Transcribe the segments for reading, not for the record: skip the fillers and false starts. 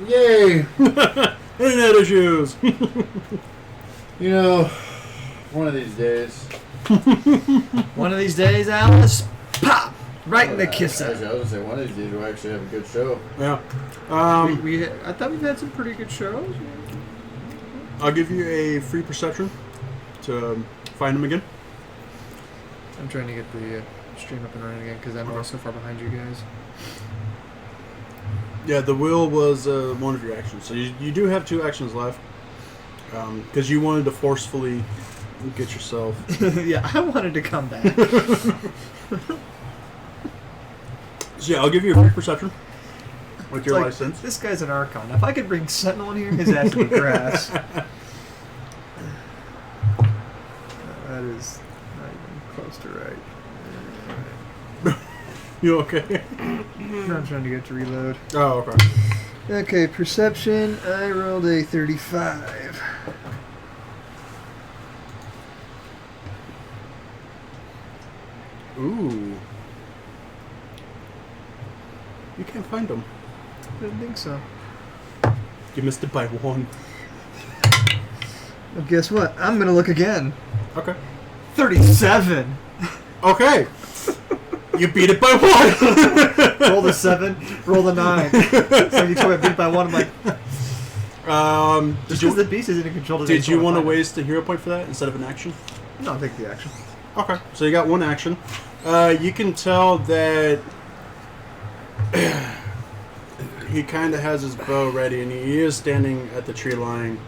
Yay! Internet issues! You know, one of these days. One of these days, Alice, pop! Right in the kiss I was going to say, one of these days we'll actually have a good show. Yeah. I thought we've had some pretty good shows. I'll give you a free perception to find him again. I'm trying to get the stream up and running again because I'm so far behind you guys. Yeah, the wheel was one of your actions. So you do have 2 actions left. Because you wanted to forcefully get yourself... Yeah, I wanted to come back. So yeah, I'll give you a free perception with your license. This guy's an Archon. If I could bring Sentinel in here, his ass would be grass. That is not even close to right. You okay? I'm trying to get to reload. Oh, okay. Okay, perception. I rolled a 35. Ooh. You can't find him. I didn't think so. You missed it by 1. Well, guess what? I'm going to look again. Okay. 37! Okay. You beat it by 1. Roll the 7, roll the 9. So you told me I beat it by 1, I'm like... Just because the beast isn't in control... Did you want to waste a hero point for that instead of an action? No, I'll take the action. Okay. So you got 1 action. You can tell that... he kind of has his bow ready, and he is standing at the tree line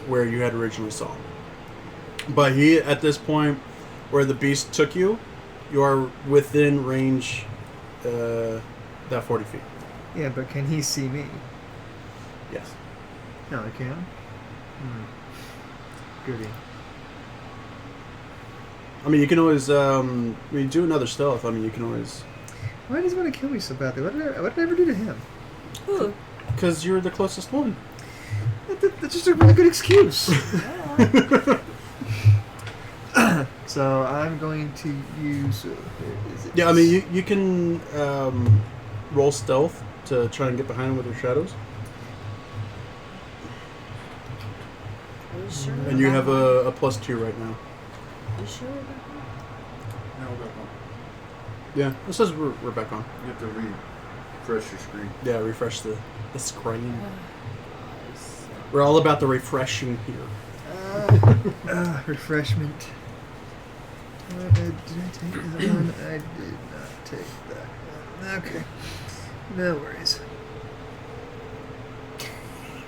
where you had originally saw him. But he, at this point, where the beast took you, you are within range, that 40 feet. Yeah, but can he see me? Yes. No, he can. Goody. I mean, you can always, do another stealth. I mean, you can always... Why does he want to kill me so badly? What did I ever do to him? Because you're the closest one. That's just a really good excuse. So I'm going to use... Yeah, I mean, you can roll stealth to try and get behind him with your shadows. Are you sure? And you have a +2 right now. Are you sure? No, we're back on. Yeah, it says we're back on. You have to refresh your screen. Yeah, refresh the screen. We're all about the refreshing here. Refreshment. Did I take that one? I did not take that one. Okay. No worries.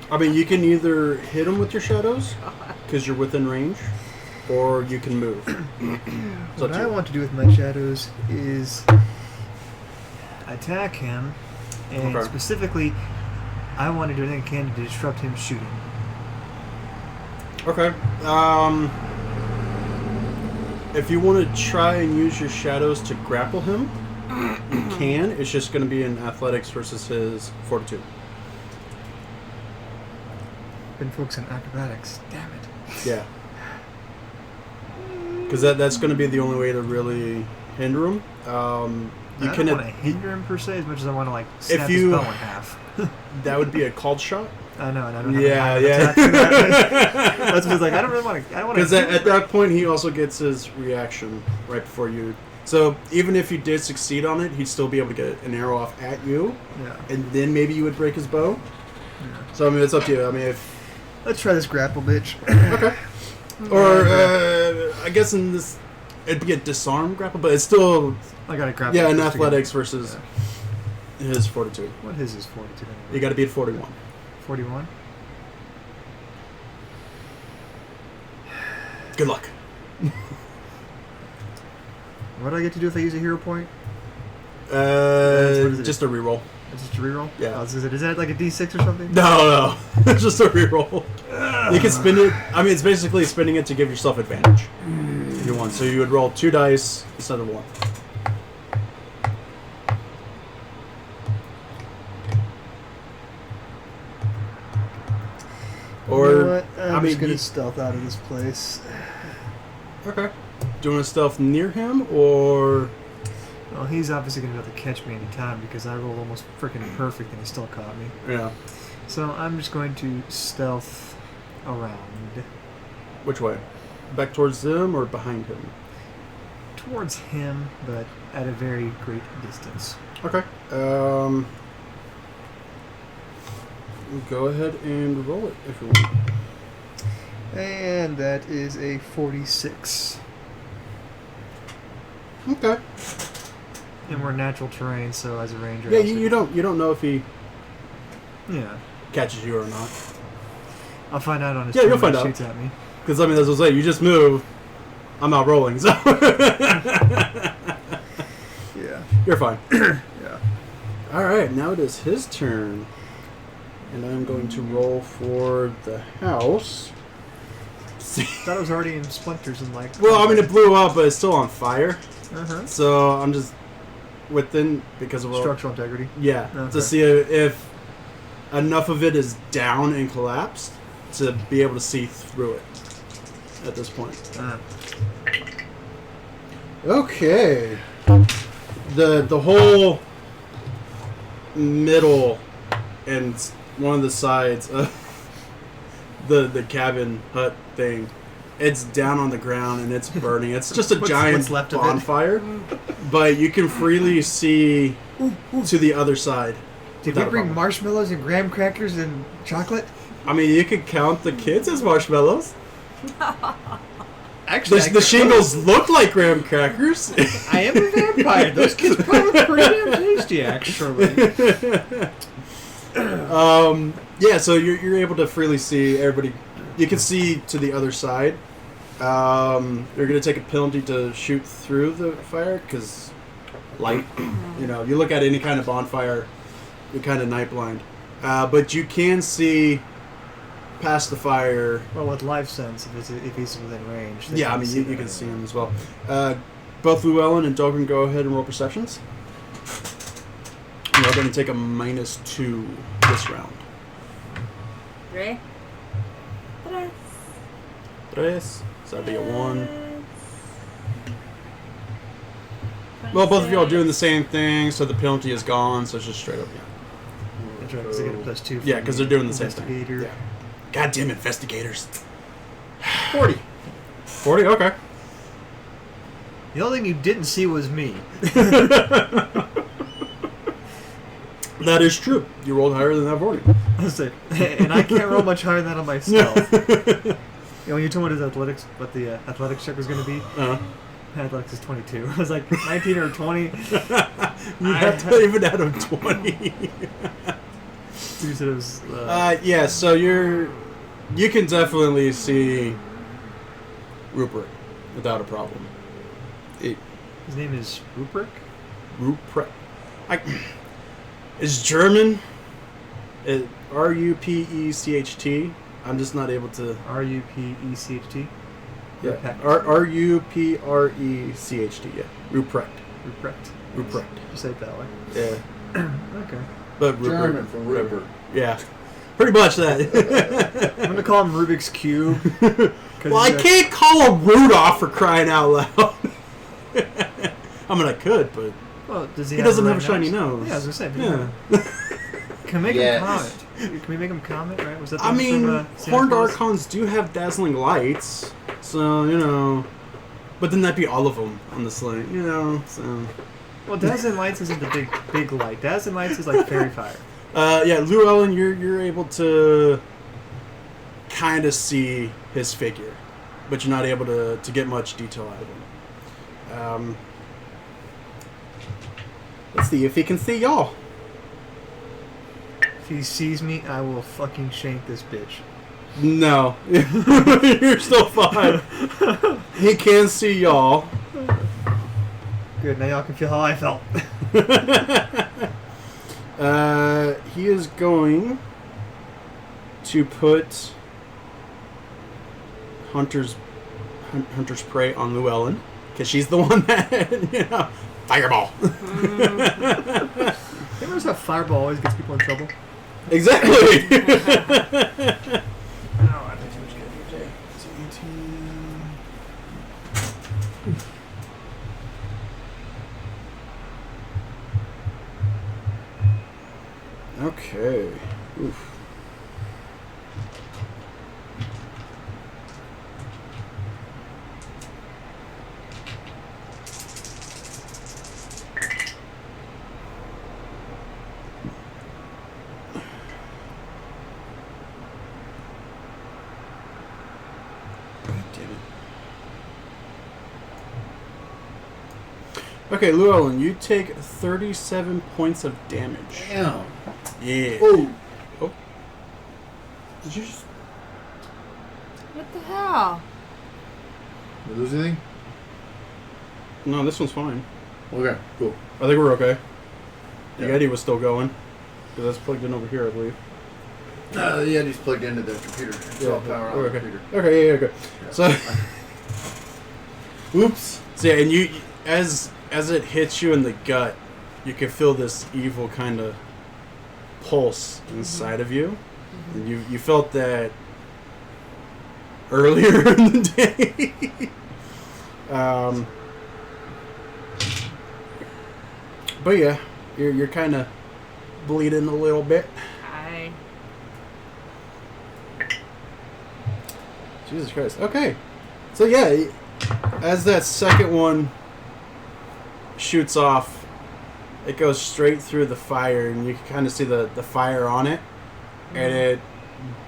I mean, you can either hit him with your shadows, because you're within range, or you can move. What I want to do with my shadows is attack him, and specifically, I want to do anything I can to disrupt him shooting. Okay. If you want to try and use your shadows to grapple him, you can. It's just going to be in athletics versus his fortitude. Been focused on acrobatics. Damn it. Yeah. Because that's going to be the only way to really hinder him. I don't want to hinder him per se as much as I want to like snap his bow in half. That would be a called shot. I know, and I don't have Yeah. That's just like I don't really want to. I don't want to. Because at that point, he also gets his reaction right before you. So even if you did succeed on it, he'd still be able to get an arrow off at you. Yeah. And then maybe you would break his bow. Yeah. So I mean, it's up to you. I mean, if let's try this grapple, bitch. Okay. Or I guess in this, it'd be a disarm grapple, but it's still. I got to grapple. Yeah, in athletics versus his fortitude. What is his fortitude? Anyway? You got to be at 41. 41. Good luck. What do I get to do if I use a hero point? Just a reroll. It's just a reroll? Yeah. Is that like a D6 or something? No. It's just a reroll. You can spin it. I mean, it's basically spinning it to give yourself advantage. If you want. So you would roll 2 dice instead of 1. Or, you know what? I'm just going to stealth out of this place. Okay. Do you want to stealth near him, or... Well, he's obviously going to be able to catch me any time because I rolled almost freaking perfect and he still caught me. Yeah. So I'm just going to stealth around Which way? Back towards them or behind him? towards him, but at a very great distance. Okay. Go ahead and roll it if you want. And that is a 46. Okay. And we're natural terrain, so as a ranger. Yeah, I'll you don't know if he Yeah. catches you or not. I'll find out on his Yeah, turn you'll when find he out. shoots at me. Because I mean, as I was saying, you just move. I'm not rolling, so Yeah. you're fine. Yeah. All right, now it is his turn, and I'm going to roll for the house. Thought it was already in splinters and like. Well, I mean, it blew up, but it's still on fire. Uh-huh. So I'm just within because of Structural integrity. Yeah, Okay. to see if enough of it is down and collapsed to be able to see through it at this point. Okay. The whole middle and one of the sides of the cabin hut thing, it's down on the ground and it's burning. It's just a giant what's left of it? bonfire, but you can freely see to the other side. Did we without a bring problem. marshmallows and graham crackers and chocolate? I mean, you could count the kids as marshmallows. Actually, The shingles look like graham crackers. I am a vampire. Those kids probably pretty damn tasty, actually. Yeah, so you're able to freely see everybody. You can see to the other side. You're going to take a penalty to shoot through the fire because light. You look at any kind of bonfire, you're kind of night blind. But you can see past the fire. Well, with life sense, if he's within range. then Yeah, I mean, you can see him as well. Both Llewellyn and Dogran go ahead and roll perceptions. You're going to take a -2 this round. Three. Tres. So that'd be a 1. Well, both of you are doing the same thing, so the penalty is gone, so it's just straight up, yeah. That's right, because they get a +2. Yeah, because they're doing the same thing. Investigator. Yeah. Goddamn investigators. 40. 40? Okay. The only thing you didn't see was me. That is true. You rolled higher than that 40. And I can't roll much higher than that on myself. When you told me what the athletics check was going to be, athletics is 22. I was like 19 or 20. You have to even add a 20. You said it was. Yeah, so you can definitely see Rupert without a problem. His name is Rupert? Rupert. It's German. Rupecht. I'm just not able to. Rupecht? Yeah. Ruprecht. Yeah. Rupert. Rupert. You say it that way. Yeah. Okay. But Rupert. German from Rupert. Yeah. Pretty much that. I'm going to call him Rubik's Cube. Well, I can't call him Rudolph for crying out loud. I mean, I could, but Well, does he doesn't a have a red shiny nose. Yeah, I was going to say. Yeah. Can we make Yes. him comment? Can we make him comment, right? Was that the I one mean, from, Santa horned Claus? archons do have dazzling lights, so but then that'd be all of them on the slate, So Well, Dazzling Lights isn't the big light. Dazzling Lights is like fairy fire. yeah, Llewellyn, you're able to kind of see his figure, but you're not able to get much detail out of him. Let's see if he can see y'all. If he sees me, I will fucking shank this bitch. No, you're still fine. He can see y'all. Good, now y'all can feel how I felt. He is going to put Hunter's prey on Llewellyn because she's the one that fireball. You notice how Fireball always gets people in trouble? Exactly. Oh, I think too much good. It's 18. Okay. Oof. Okay, Llewellyn, you take 37 points of damage. Damn. Yeah. Oh. Oh. Did you just What the hell? did we lose anything? No, this one's fine. Okay, cool. I think we're okay. The Yeah. Yeti was still going. Because that's plugged in over here, I believe. Yeah, he's plugged into the computer. It's all power on we're the okay. computer. Okay, yeah, okay. Yeah. So, Oops. so yeah, and you, as it hits you in the gut, you can feel this evil kind of pulse inside of you. And you felt that earlier in the day. But yeah, you're kind of bleeding a little bit. I. Jesus Christ. Okay. So yeah, as that second one shoots off, it goes straight through the fire, and you can kind of see the fire on it, and it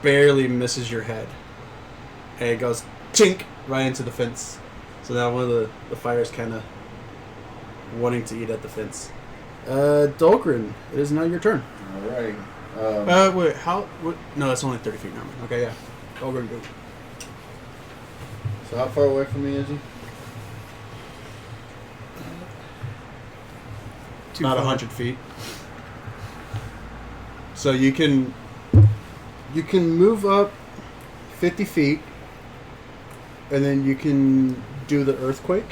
barely misses your head. And it goes chink right into the fence. So now one of the fire's kind of wanting to eat at the fence. Dolgrin, it is now your turn. Alright. Wait, how? What? No, that's only 30 feet now. Okay, yeah. Dolgrin, go. So how far away from me is he? About 100 feet. So you can move up 50 feet, and then you can do the earthquake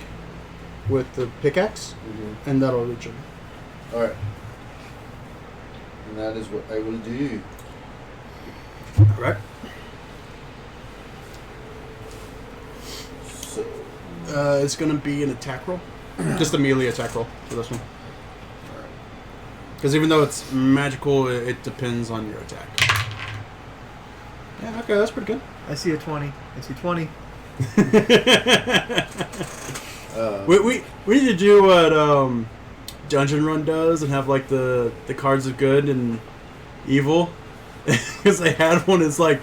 with the pickaxe, and that'll reach him. Alright. And that is what I will do. All right. So, It's gonna be an attack roll, just a melee attack roll for this one. Because even though it's magical, it depends on your attack. Yeah, okay, that's pretty good. I see a 20. I see 20. We need to do what Dungeon Run does and have like the cards of good and evil. Because they had one. It's like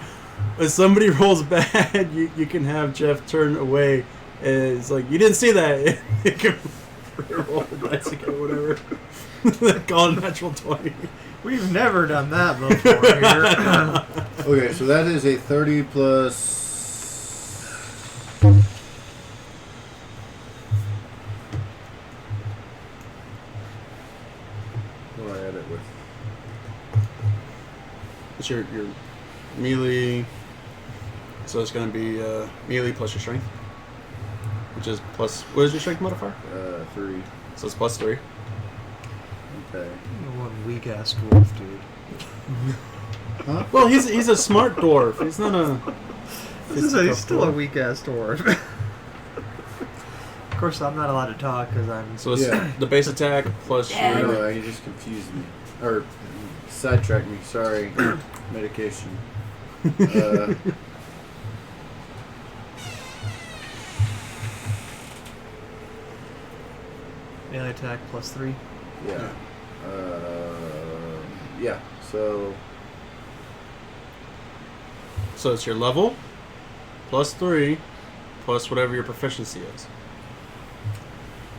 if somebody rolls bad, you can have Jeff turn away. And it's like you didn't see that. You can roll the dice again, or whatever. Call it natural 20. We've never done that before here. okay, so that is a 30 plus. What do I add it with? It's your melee. So it's going to be melee plus your strength, which is plus. What is your strength modifier? 3. So it's plus 3. Okay. One weak ass dwarf, dude. Huh? Well, he's a smart dwarf. He's not a. He's still a weak ass dwarf. Of course, I'm not allowed to talk because I'm. So it's Yeah. the base attack plus Yeah. your. No, you just confused me. Or sidetracked me. Sorry. Medication. Melee attack plus 3. Yeah. Yeah. So. So it's your level plus 3 plus whatever your proficiency is.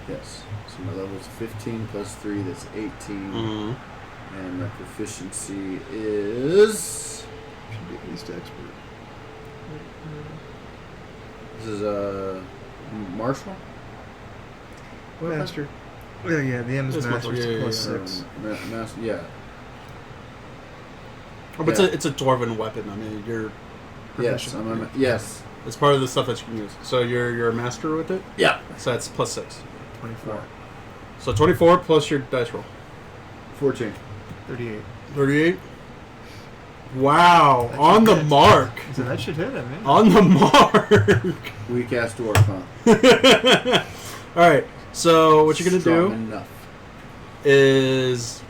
Yes. So my level's 15 plus 3. That's 18. Mm-hmm. And my proficiency is. Should be at least expert. This is martial. Master. Oh, yeah, the M is It's master. yeah, Plus yeah. 6. Master. Yeah. Oh, but it's a dwarven weapon. I mean, you're. Yes. Yes. It's part of the stuff that you can use. So you're a master with it. Yeah. So that's plus 6. 24. So 24 plus your dice roll. 14. 38. 38. Wow, That on should the hit. mark. So that should hit him, man. On the mark. Weak ass dwarf, huh? All right. So what you're gonna Strong do enough. is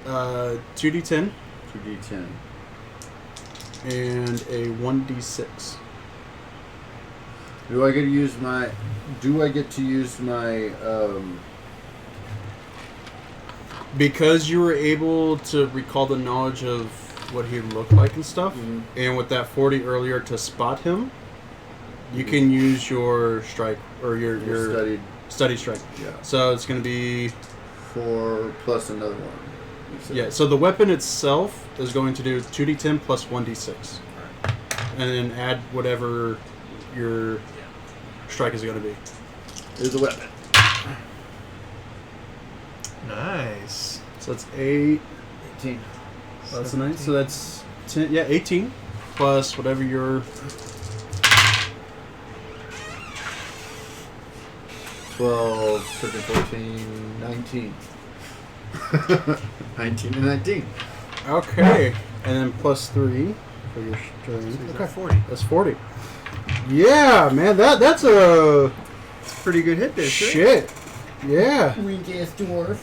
2d10 2d10. and a 1d6. Do I get to use my? Because you were able to recall the knowledge of what he looked like and stuff, and with that 40 earlier to spot him, you can use your strike or your studied Study strike. Yeah. So it's going to be 4 plus another one. You said. yeah. So the weapon itself is going to do 2d10 plus 1d6, and then add whatever your strike is going to be. Here's a weapon. Nice. So that's 8. 18. Oh, that's 9. So that's 10. Yeah, 18 plus whatever your 12, 13, 14, 19. 19 and 19. okay, and then plus 3 for your strength. So he's Okay, at 40. that's 40. Yeah, man, that's a It's a pretty good hit there, shit. Yeah. Weak ass dwarf.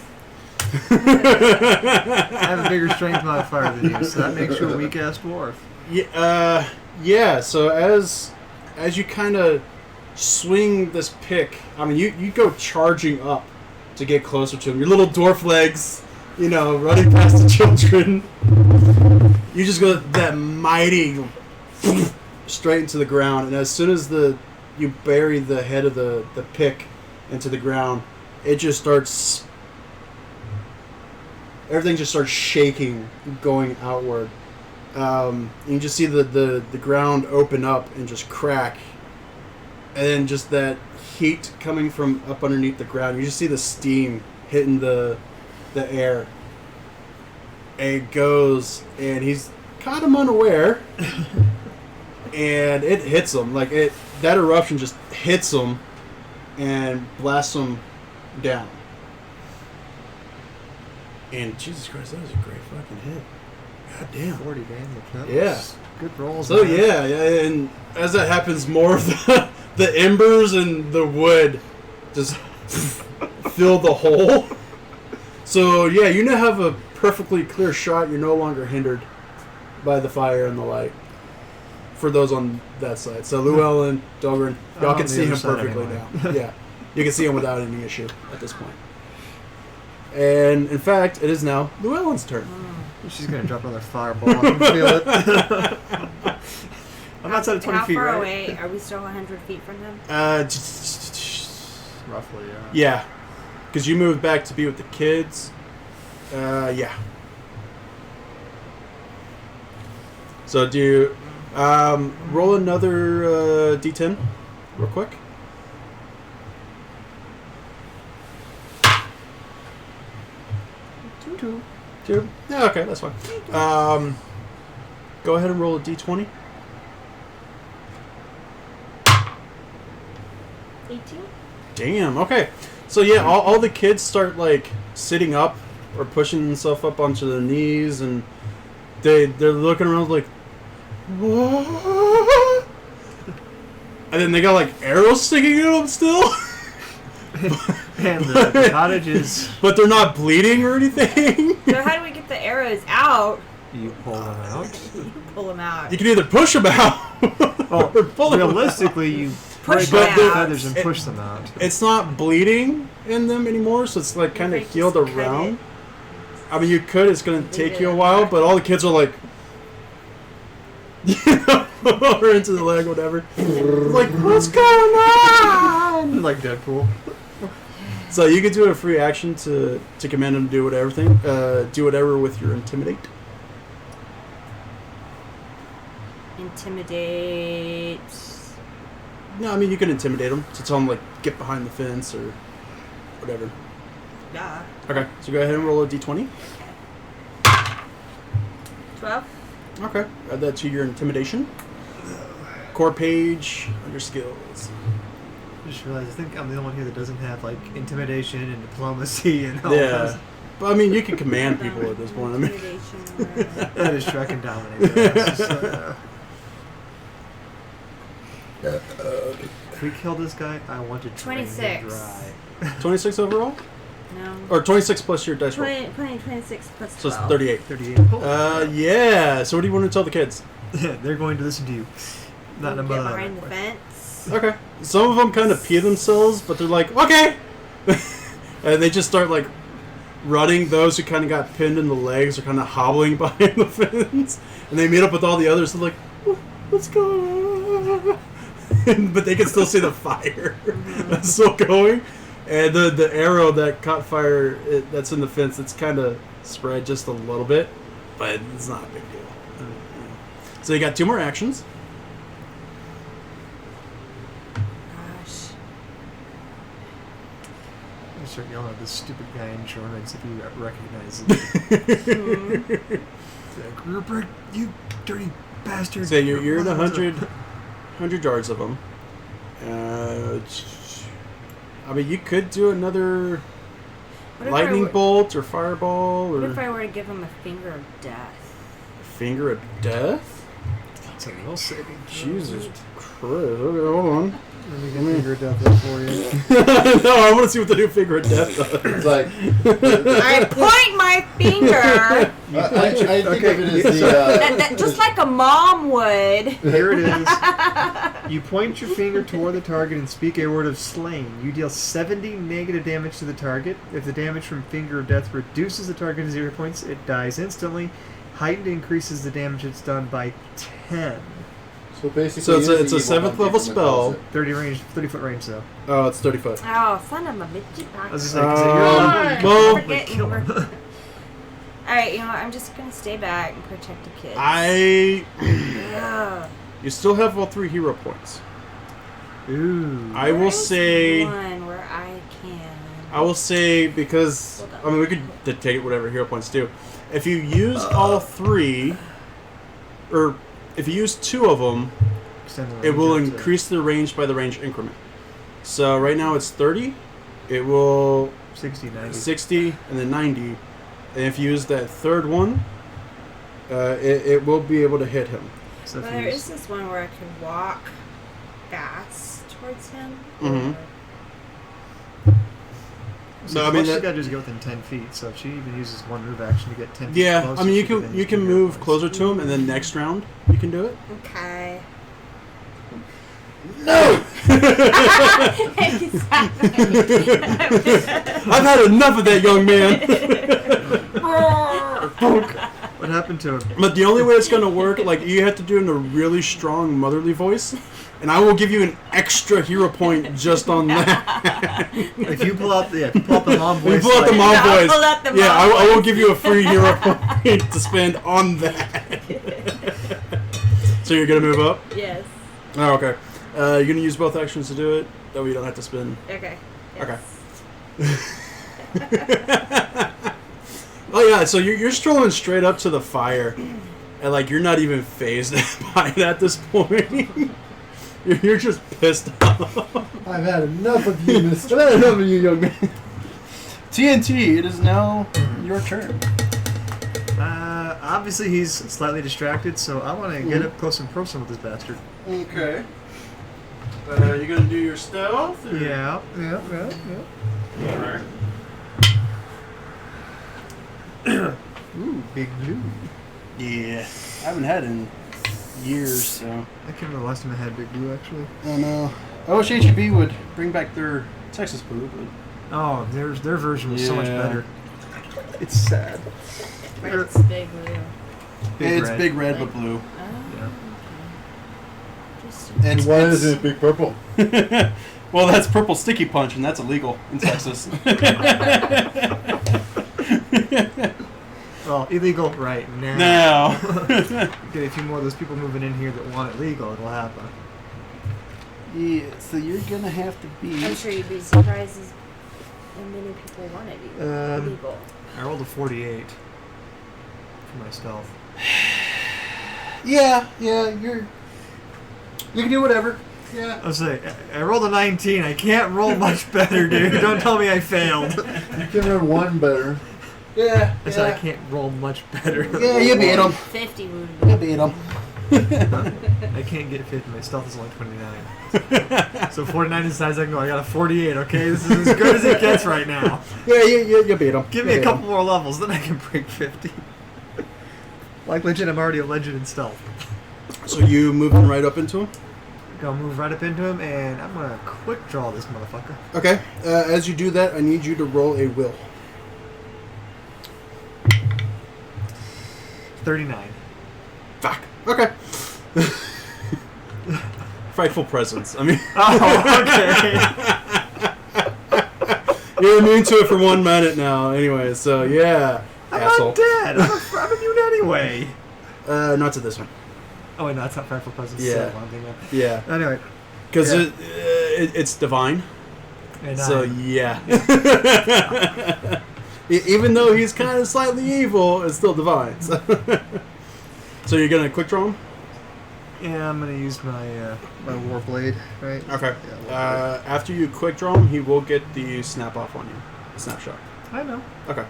I have a bigger strength modifier than you, so that makes you a weak ass dwarf. Yeah. Yeah. So as you kind of swing this pick, I mean, you go charging up to get closer to him. Your little dwarf legs, running past the children. You just go that mighty straight into the ground, and as soon as you bury the head of the pick into the ground, it just starts. Everything just starts shaking, going outward. You just see the ground open up and just crack, and then just that heat coming from up underneath the ground. You just see the steam hitting the air. And it goes, and he's kind of unaware, and it hits him that eruption just hits him and blasts him down. And Jesus Christ, that was a great fucking hit. God damn. 40 damage. That Yeah. was good rolls. So man. yeah, and as that happens, more of the embers and the wood just fill the hole. So yeah, you now have a perfectly clear shot. You're no longer hindered by the fire and the light. For those on that side, so Llewellyn, Dahlgren, y'all On can the see other him side perfectly anyway. now. Yeah, you can see him without any issue at this point. And in fact, it is now Llewellyn's turn. She's gonna drop another fireball. I can feel it. I'm outside of 20 How feet, far right? away? Are we still 100 feet from them? Roughly, yeah. Yeah, because you moved back to be with the kids. Yeah. So do you roll another d10 real quick? Two. Yeah, okay, that's fine. Go ahead and roll a d20. 18? Damn, okay. So yeah, all the kids start sitting up or pushing themselves up onto their knees, and they're looking around like, what? And then they got arrows sticking in them still. And the cottage is... But they're not bleeding or anything. So how do we get the arrows out? You pull them out? You pull them out. You can either push them out Well, or pull them out. realistically, you Push break them up the out. feathers and push them out. It's not bleeding in them anymore, so it's kind of Just healed cut around. it. I mean, you could. It's going to Leave take it you a at while, that. but all the kids are or into the leg, whatever. What's going on? Like Deadpool. So you could do a free action to command them to do do whatever with your intimidate. Intimidate. No, I mean you can intimidate them to tell them get behind the fence or whatever. Yeah. Okay, so go ahead and roll a d20. 12? Okay, add that to your intimidation. Core page under skills. I just realized I think I'm the only one here that doesn't have intimidation and diplomacy and all Yeah, but I mean you can command people at this point. I mean, Intimidation. that is track and dominate. It's just if we kill this guy, I want to drain him 26. dry. 26 overall, No. or 26 plus your dice roll. 26 plus 12. So it's 38. 38. Holy Yeah. So what do you want to tell the kids? crap. They're going to listen to you. Not in a Get mother. behind the fence. Okay. Some of them kind of pee themselves, but they're like, okay. And they just start running. Those who kind of got pinned in the legs are kind of hobbling behind the fence, and they meet up with all the others. They're like, what's going on? But they can still see the fire still going. And the arrow that caught fire that's in the fence, it's kind of spread just a little bit, but it's not a big deal. So you got 2 more actions. Gosh. I'm sure y'all know this stupid guy in Germans if you recognize it. Like, Rupert, you dirty bastard. So you're in 100 yards of them. I mean, you could do another What if lightning I were, bolt or fireball What or if I were to give him a finger of death? finger of death. It's a real saving. Jesus Christ! Okay, hold on. Let me get finger death up for you. No, I want to see what the new finger of death does. It's like I point my finger I think of it as just like a mom would. Here it is. You point your finger toward the target and speak a word of slain. You deal 70 negative damage to the target. If the damage from finger of death reduces the target to 0 points, it dies instantly. Heightened increases the damage it's done by 10. So basically, So it's a 7th level spell. 30 foot range though. Oh, it's 30 foot. Oh, son of a bitchy I bastard. was just like, 'cause at your level, you well- can probably kill him. Alright, you know what? I'm just gonna stay back and protect the kids. Ugh. You still have all 3 hero points. Ooh. I will Where's say. one where I can. I will say because I mean we could dictate whatever hero points do. If you use all 3, or if you use 2 of them, Extend the it range will out to- increase the range by the range increment. So right now it's 30. It will 60, 90. 60 and then 90. And if you use that 3rd one, it will be able to hit him. So if Well, you there use- is this one where I can walk fast towards him. Mhm. So No, I what mean she that- got to do is get within 10 feet. So if she even uses one move action to get 10 feet Yeah, closer, I mean you she could can then you use can two move hero closer points. to him, and then next round you can do it. Okay. No. I've had enough of that young man. What happened to him? But the only way it's going to work, like, you have to do it in a really strong motherly voice, and I will give you an extra hero point just on that. If you pull out the mom When you voice, pull out the like- mom Yeah, I'll voice, pull out the yeah, mom I will voice. give you a free hero point to spend on that. So you're going to move up? Yes. Oh, okay. You're going to use both actions to do it? That way you don't have to spend. Okay. Okay. Yes. Oh yeah, so you're strolling straight up to the fire, and like you're not even phased by it at this point. you're just pissed off. I've had enough of you, mister. I've had enough of you, young man. TNT, it is now your turn. Obviously he's slightly distracted, so I want to get up close and personal with this bastard. Okay. You're gonna do your stealth? Or? Yeah. Alright. Ooh, big blue. Yeah. I haven't had it in years, so. I can't remember the last time I had big blue, actually. I know. I wish HEB would bring back their Texas blue, but. Oh, their version was so much Yeah. better. It's sad. It's big blue. It's red. big red but blue. Oh. Yeah. Interesting. It's, Why it's- isn't it big purple? Well, that's purple sticky punch, and that's illegal in Texas. Well, illegal right now. Now. Get a few more of those people moving in here that want it legal, it'll happen. Yeah, so you're gonna have to be. I'm sure you'd be surprised as many people want it Um, illegal. I rolled a 48 for my stealth. Yeah, you can do whatever. Yeah. I was like, I rolled a 19. I can't roll much better, dude. Don't tell me I failed. You can run one better. Yeah. I said I can't roll much better. Yeah, you beat him. 50 would You beat him. I can't get 50. My stealth is only 29. So 49 is the size I can go. I got a 48, okay? This is as good as it gets right now. Yeah, you beat him. Give me a couple more levels, then I can break 50. Like legit, I'm already a legend in stealth. So you moving right up into him? Gonna move right up into him, and I'm gonna quick draw this motherfucker. Okay. As you do that, I need you to roll a will. 39. Fuck. Okay. Frightful presence. I mean. Oh, okay. You're immune to it for 1 minute now. Anyway, so yeah. I'm asshole. not dead. I'm immune anyway. Not to this one. Oh wait, no, that's not Frightful Presence. Yeah. One thing, Yeah. Anyway. Because Yeah. it's divine. And So yeah. Even though he's kind of slightly evil, it's still divine. So, so you're gonna quick draw him? yeah, I'm gonna use my Warblade, right? Okay. Yeah, After you quick draw him, he will get the snap off on you. Snapshot. I know. Okay.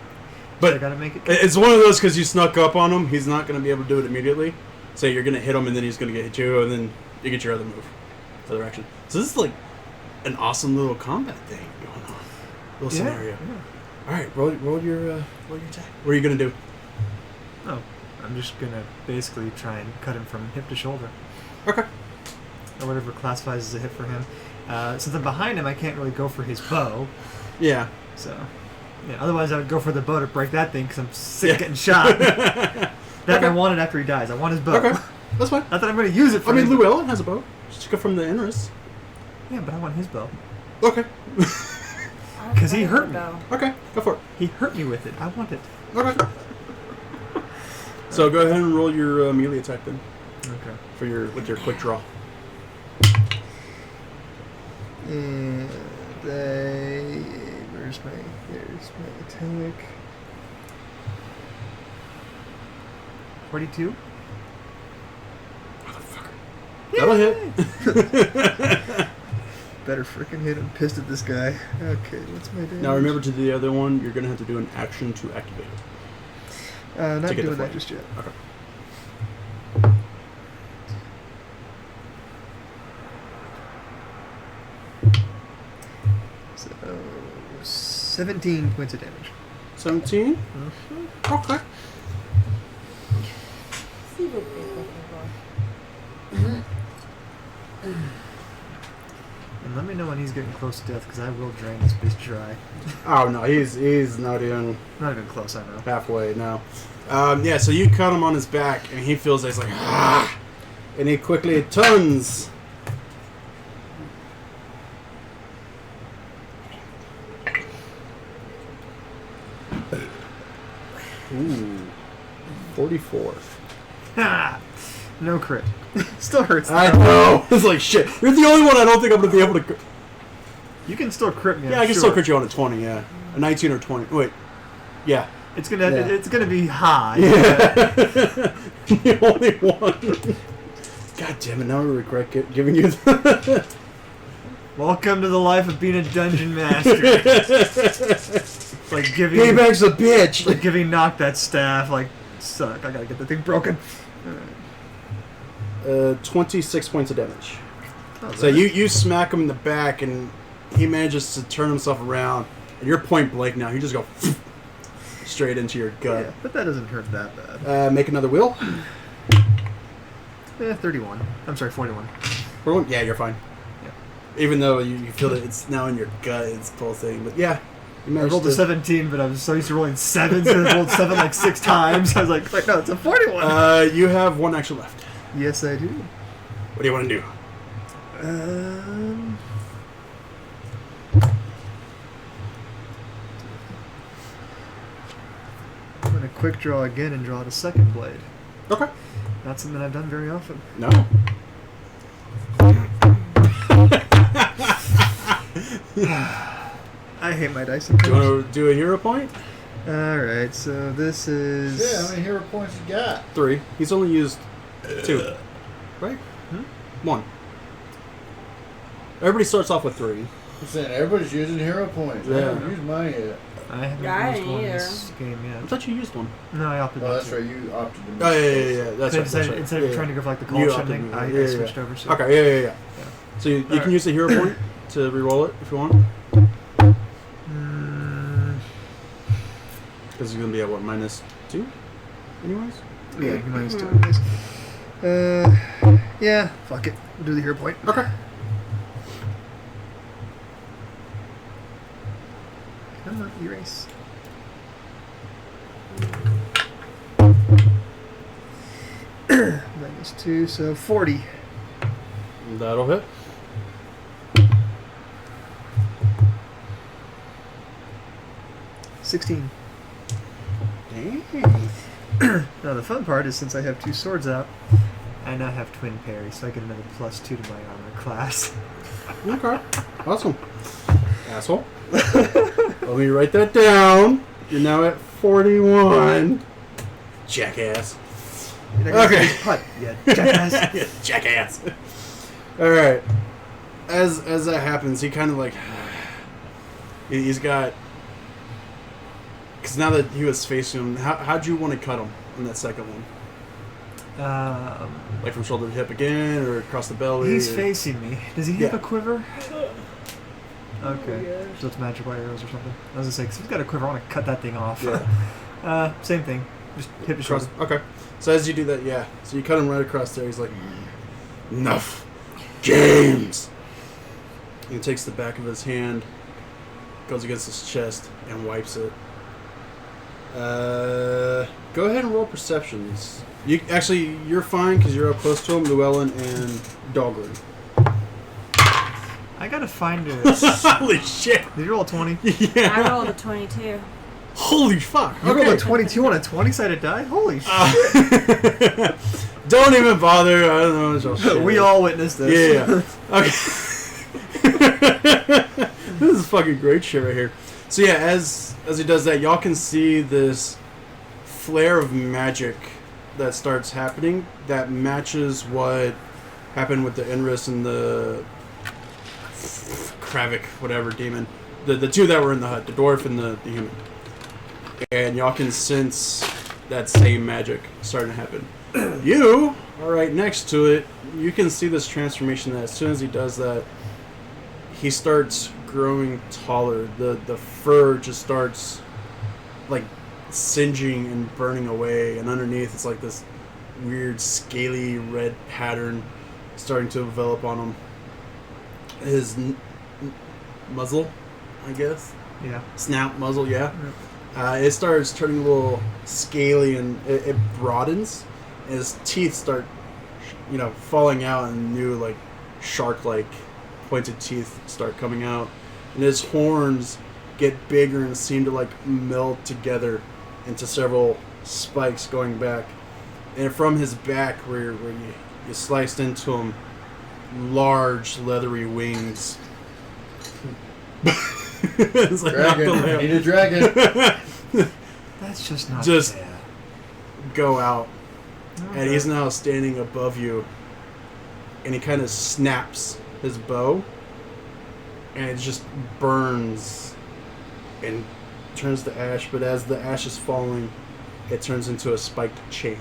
But I But gotta make it. it's one of those because you snuck up on him. He's not gonna be able to do it immediately. So you're gonna hit him, and then he's gonna hit you, and then you get your other move, other action. So this is like an awesome little combat thing going on. Little scenario. Yeah. All right, roll your attack. What are you gonna do? Oh, I'm just gonna basically try and cut him from hip to shoulder, Okay. or whatever classifies as a hit for him. Since I'm behind him, I can't really go for his bow. Yeah. So, yeah. Otherwise, I would go for the bow to break that thing because I'm sick Yeah. of getting shot. That Okay. I want it after he dies. I want his bow. Okay, that's fine. Not that I'm going to use it for I mean, him. Llewellyn has a bow. Just go from the Inris. Yeah, but I want his bow. Okay. Because he hurt me. Okay, go for it. He hurt me with it. I want it. Okay. So go ahead and roll your melee attack then Okay. for with your quick draw. And there's my attack. 42. That'll hit. Better freaking hit. I'm pissed at this guy. Okay, what's my damage? Now remember to do the other one, you're gonna have to do an action to activate it. Not to get the doing that flame. just yet. Okay. So, 17 points of damage. 17. Okay. See what they're looking for. And let me know when he's getting close to death, because I will drain this bitch dry. Oh no, he's not even Not even close, I know. halfway now. Yeah, so you cut him on his back, and he feels like, ah, and he quickly turns. Ooh, 44. Ha! No crit. Still hurts. I though. know. It's like shit. You're the only one I don't think I'm gonna be able to. You can still crit me. Yeah, I'm I can sure. still crit you on a 20. Yeah, a 19 or 20. Wait. Yeah. It's gonna. Yeah. It's gonna be high. Yeah. The only one. God damn it! Now I regret giving you. Welcome to the life of being a dungeon master. It's like giving. Payback's a bitch. Like giving Knock that staff. Like, suck. I gotta get the thing broken. 26 points of damage. Oh, So you smack him in the back, and he manages to turn himself around, and you're point blank now. You just go straight into your gut. Yeah, but that doesn't hurt that bad. Make another wheel. 31. I'm sorry, 41. Yeah, you're fine. Yeah. Even though you feel that it's now in your gut, it's pulsating. But yeah, you I managed rolled a to. 17, but I was so used to rolling 7s, and I rolled 7 like 6 times. I was like, wait, no, it's a 41. You have one action left. Yes, I do. What do you want to do? I'm gonna quick draw again and draw out a second blade. Okay. Not something I've done very often. No. I hate my dice Do you sometimes. want to do a hero point? Alright, so this is... Yeah, how many hero points you got? 3. He's only used 2. Right? 1. Everybody starts off with 3. I'm saying everybody's using hero points. I Yeah. haven't used mine yet. I haven't Yeah, I used one either. this game I yet. thought you used one. No, I opted Oh, not that's to. right. You opted to. Oh, yeah. That's right. Instead, instead of trying to go for like the You call opted shifting, to- I yeah, switched over. So. Okay, yeah. So you can Alright. use the hero point to re-roll it if you want. Because it's going to be at what, -2? Anyways? Yeah, you might just do it. Yeah, fuck it. We'll do the hero point. Okay. Come on, erase. -2, so 40. That'll hit. 16. Dang. Now the fun part is since I have 2 swords out, I now have twin parry, so I get another +2 to my armor class. Okay. Awesome. Asshole. Let me write that down. You're now at 41. Jackass. Okay. Putt, yeah, jackass. Yeah, jackass. Alright. As that happens, he kind of like... He's got... Because now that he was facing him, how'd you want to cut him on that second one? Like from shoulder to hip again, or across the belly? He's facing me. Does he have Yeah. a quiver? Okay. So it's magical arrows or something. I was gonna say, 'cause if he's got a quiver, I want to cut that thing off. Yeah. Same thing. Just hip to shoulder. Okay. So as you do that, yeah. So you cut him right across there. He's like, enough, James. He takes the back of his hand, goes against his chest, and wipes it. Go ahead and roll perceptions. You're fine because you're up close to him, Llewellyn and Dahlgren. I gotta find it. Holy shit! Did you roll a 20? Yeah. I rolled a 22. Holy fuck! You rolled a 22 on a 20-sided die? Holy shit. Don't even bother. I don't know. It's all shit. We all witnessed this. Yeah. Okay. This is fucking great shit right here. So yeah, as he does that, y'all can see this flare of magic that starts happening that matches what happened with the Inris and the Kravik, whatever demon. The two that were in the hut, the dwarf and the human. And y'all can sense that same magic starting to happen. You are right next to it. You can see this transformation that as soon as he does that, he starts growing taller. The fur just starts like singeing and burning away, and underneath it's like this weird scaly red pattern starting to develop on him. His muzzle, I guess. Yeah. Snout, muzzle, yeah. It starts turning a little scaly, and it broadens. And his teeth start, falling out, and new like shark-like pointed teeth start coming out, and his horns get bigger and seem to like meld together into several spikes going back. And from his back, where you sliced into him, large leathery wings. It's like Dragon. I need a dragon. That's just not Just- fair. go out, Okay. and he's now standing above you, and he kind of snaps his bow, and it just burns and turns to ash. But as the ash is falling, it turns into a spiked chain.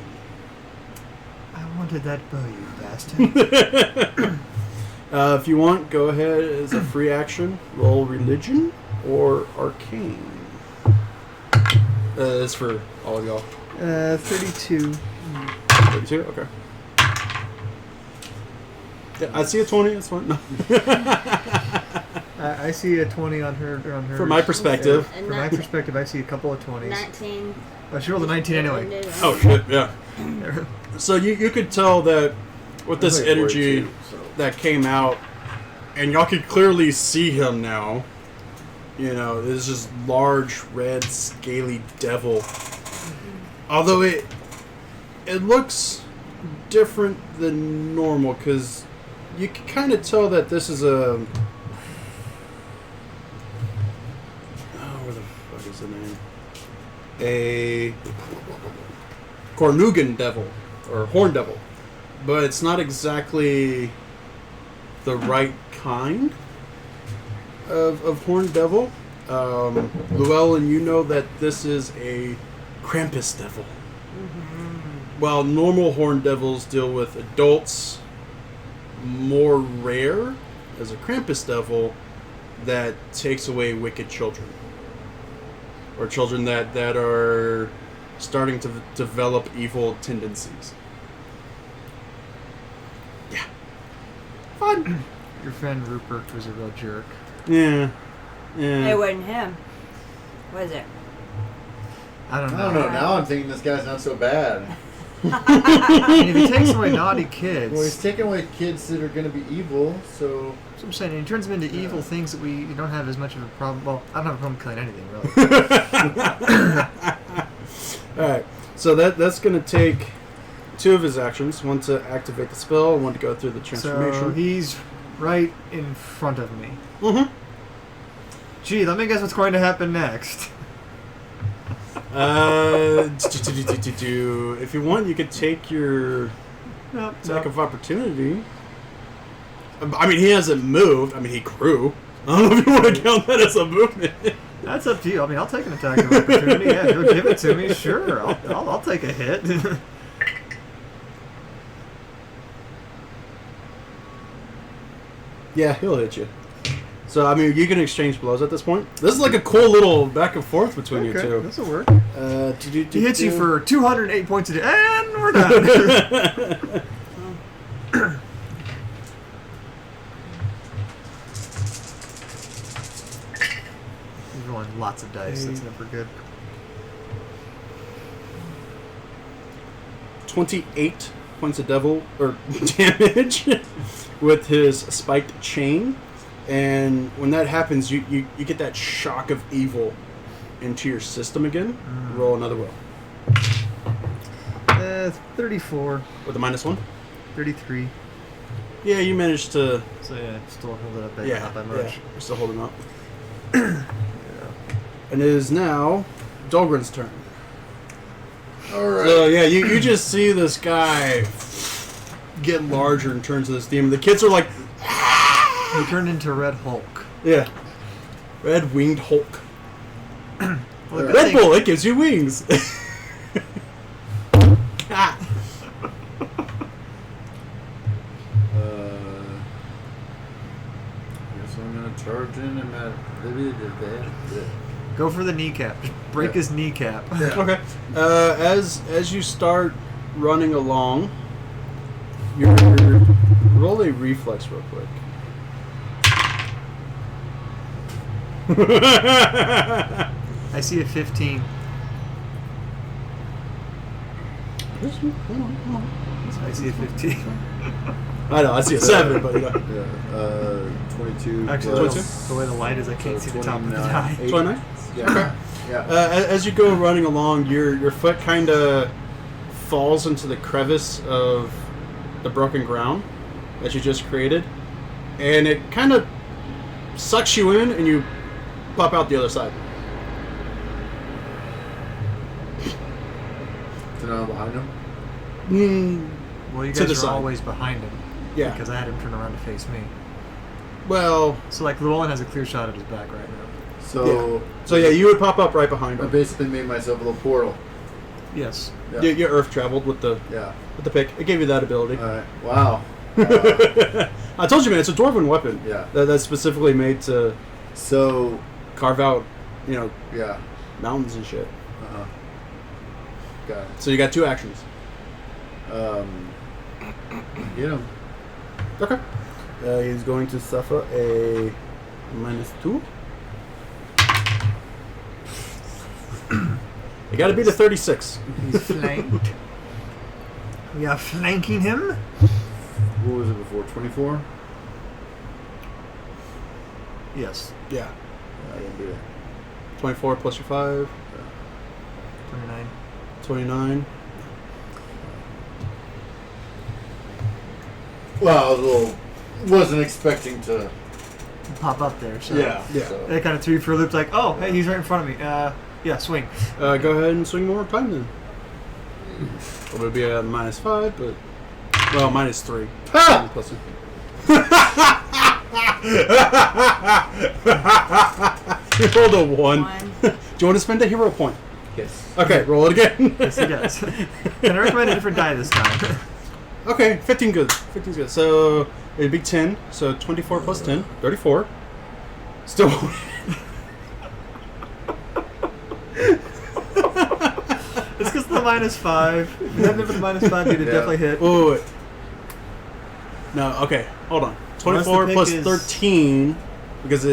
I wanted that bow, you bastard. If you want, go ahead as a free action. Roll religion or arcane. It's for all of y'all. 32. 32? Okay. Yeah, I see a 20. That's fine. No. I see a 20 on her. From my perspective. And From my perspective, I see a couple of 20s. 19. Oh, she rolled a 19 anyway. Oh shit! Yeah. So you could tell that with this That's like energy 42, so. that came out, and y'all could clearly see him now. There's this large, red, scaly devil. Although it looks different than normal, because you can kind of tell that this is a... where the fuck is the name? A Cornugan devil, or horn devil. But it's not exactly the right kind of horn devil. Llewellyn, you know that this is a Krampus devil. While normal horn devils deal with adults, more rare as a Krampus devil that takes away wicked children. Or children that are starting to develop evil tendencies. Yeah. Fun. Your friend Rupert was a real jerk. Yeah. It wasn't him. Was it? I don't I know. don't know. Now I'm thinking this guy's not so bad. And if he takes away naughty kids, Well, he's taking away kids that are going to be evil, so... that's what I'm saying. He turns them into evil things that we don't have as much of a problem. Well, I don't have a problem killing anything, really. Alright, so that's going to take 2 of his actions. One to activate the spell, one to go through the transformation. So he's right in front of me. Mm-hmm. Gee, let me guess what's going to happen next. If you want, you could take your Nope, attack of opportunity. I mean, he hasn't moved. I mean, he grew. I don't know if you want to count that as a movement. That's up to you. I mean, I'll take an attack of opportunity. Yeah, go give it to me. Sure, I'll take a hit. Yeah, he'll hit you. So, I mean, you can exchange blows at this point. This is like a cool little back and forth between you two. This will work. He He hits you for 208 points a day, and we're done. He's rolling lots of dice. That's never good. 28 points of devil or damage with his spiked chain. And when that happens, you get that shock of evil into your system again. Roll another roll. 34. With a -1? 33. Yeah, you managed to... So yeah, still hold it up there. Yeah, Not by yeah, much. you're still holding up. And it is now Dahlgren's turn. Alright. So yeah, you just see this guy get larger in terms of this demon. The kids are like... He turned into Red Hulk. Yeah. Red winged Hulk. Well, the good Red thing- Bull, it gives you wings. Ah. Guess I'm going to charge in and Go for the kneecap. Just break his kneecap. Okay. As you start running along, you roll a reflex real quick. I see a 15. I see a 15. I know, I see a 7, but you know. Yeah, 22 Actually, plus... the way the light is, I can't see the top of the 29. die. 29? Yeah. Yeah. As you go running along, your foot kind of falls into the crevice of the broken ground that you just created, and it kind of sucks you in, and you pop out the other side. So now I'm behind him? Well, you To the guys are side. always behind him. Yeah. Because I had him turn around to face me. Well, So, like, Llewellyn has a clear shot at his back right now. So... so yeah, you would pop up right behind I him. basically made myself a little portal. Yes. Yeah. You earth traveled with the Yeah. pick. It gave you that ability. Alright. Wow. I told you, man, it's a dwarven weapon. Yeah. That's specifically made to So... carve out, Yeah. mountains and shit. Uh-huh. Got it. So you got 2 actions. Get him. Okay. He's going to suffer a -2. You got to beat a 36. He's flanked. We are flanking him. What was it before? 24? Yes. Yeah. I didn't do it. 24 plus your 5. 29. 29. Well, I was a little... Wasn't expecting to... Pop up there. So Yeah. Yeah. That kind of threw you for a loop. Like, oh, hey, he's right in front of me. Yeah, swing. Go ahead and swing one more time then. It would be a -5, but... Well, -3. Ha! Plus you rolled a 1. Do you want to spend a hero point? Yes. Okay, roll it again. Yes, he does. Can I recommend a different die this time? Okay, 15 good. 15's good. So it'd be 10. So 24 plus 10, 34. Still. It's because of the -5. If you hadn't been for the -5, you'd have Yeah. definitely hit. Wait. No, okay, hold on. 24 pick plus is- 13, because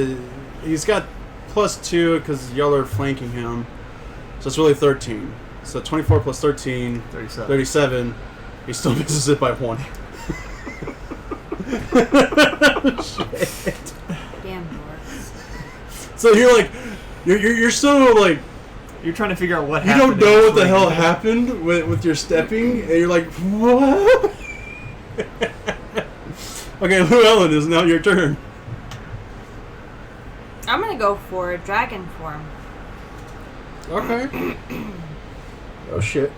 he's got +2 because y'all are flanking him. So it's really 13. So 24 plus 13, 37. 37. He still misses it by 1. Shit. Damn dorks. So you're like, you're so like, You're trying to figure out what you happened. don't know what the in hell between. happened with your stepping, and you're like, what? Okay, Llewellyn, is now your turn. I'm gonna go for dragon form. Okay. Oh shit.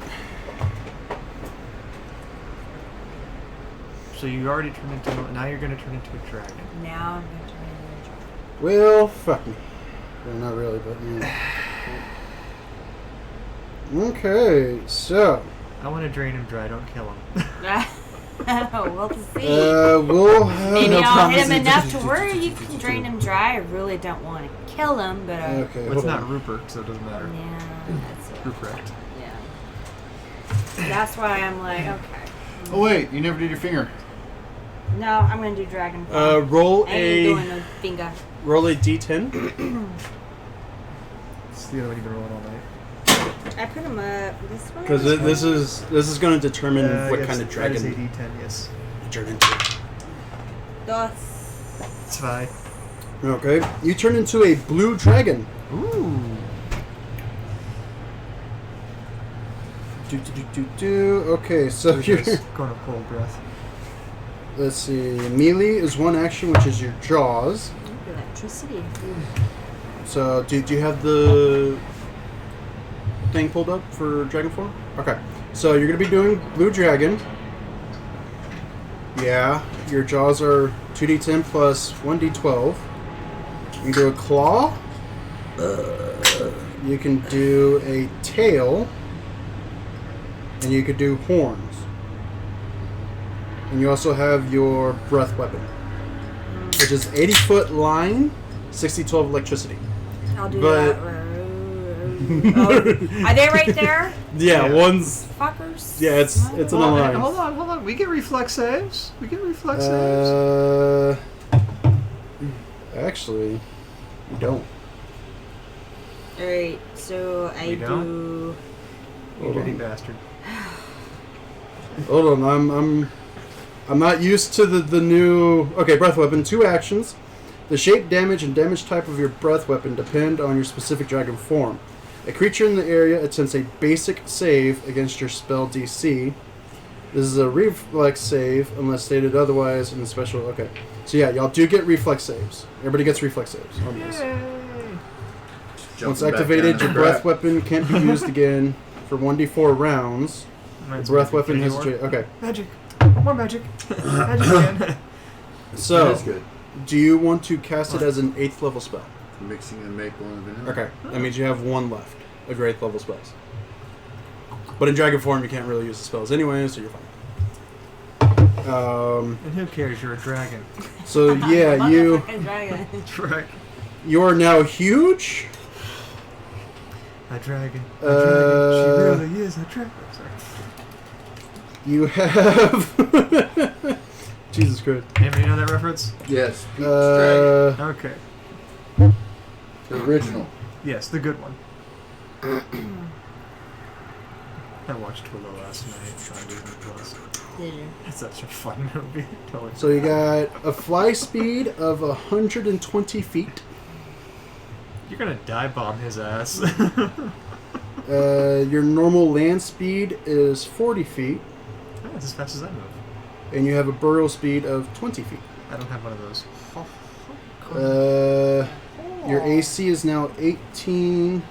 So you already turned into. Now you're going to turn into a dragon. Now I'm gonna turn into a dragon. Well, fuck me. Well, not really, but yeah. Okay, so I want to drain him dry. Don't kill him. We'll see. we'll have. Maybe no I'll hit promises. him enough to where you can drain him dry. I really don't want to kill him, but Okay, Well, it's hold not on. Rupert, so it doesn't matter. yeah, that's it. Ruprecht. Yeah. That's why I'm like, okay. Oh wait, you never did your finger. No, I'm gonna do dragon form. Roll I ain't doing a no finger. d10 It's the other one you've been rolling all night. I put him up this one. because this is going to determine what Yes, kind of that is a dragon D10, yes. you turn into. Dos. It's fine. Okay, you turn into a blue dragon. Ooh. Okay, so You're you're. just going to cold breath. Let's see. Melee is one action, which is your jaws. Ooh, electricity. So, do you have the thing pulled up for dragon form? Okay. So you're gonna be doing blue dragon. Yeah. Your jaws are 2d10 plus 1d12. You can do a claw. You can do a tail. And you could do horns. And you also have your breath weapon, which is 80-foot line, 60-12 electricity. I'll do But- that. Oh, are they right there? Yeah, Yeah. one's. Fuckers. Yeah, it's an Well, alliance. hold on. We get reflex saves. saves. Actually, you don't. Alright, so I We do. don't? You Hold dirty on. bastard. Hold on, I'm not used to the new. Okay, breath weapon, 2 actions. The shape, damage, and damage type of your breath weapon depend on your specific dragon form. A creature in the area attempts a basic save against your spell DC. This is a reflex save unless stated otherwise in the special. Okay, so yeah, y'all do get reflex saves. Everybody gets reflex saves on this. Once activated, your breath weapon can't be used again for 1d4 rounds. The breath weapon has a okay. Magic. More magic. Magic again. So, That's good. do you want to cast it as an 8th level spell? Mixing the maple and vanilla. Okay, that means you have 1 left of your 8th level spells. But in dragon form, you can't really use the spells anyway, so you're fine. And who cares? You're a dragon. So yeah, you Motherfucking dragon. Right. you are now huge. A dragon. A Uh, dragon. She really is a dragon. Sorry. You have Jesus Christ. Anybody know that reference? Yes. Peach Dragon. Okay. The original. Yes, the good one. I watched Willow last night on Disney Plus. Did you? It's such a fun movie. Totally. So you got a fly speed of 120 feet. You're gonna dive bomb his ass. Your normal land speed is 40 feet, That's as fast as I move. and you have a burial speed of 20 feet. I don't have one of those. Your AC is now 18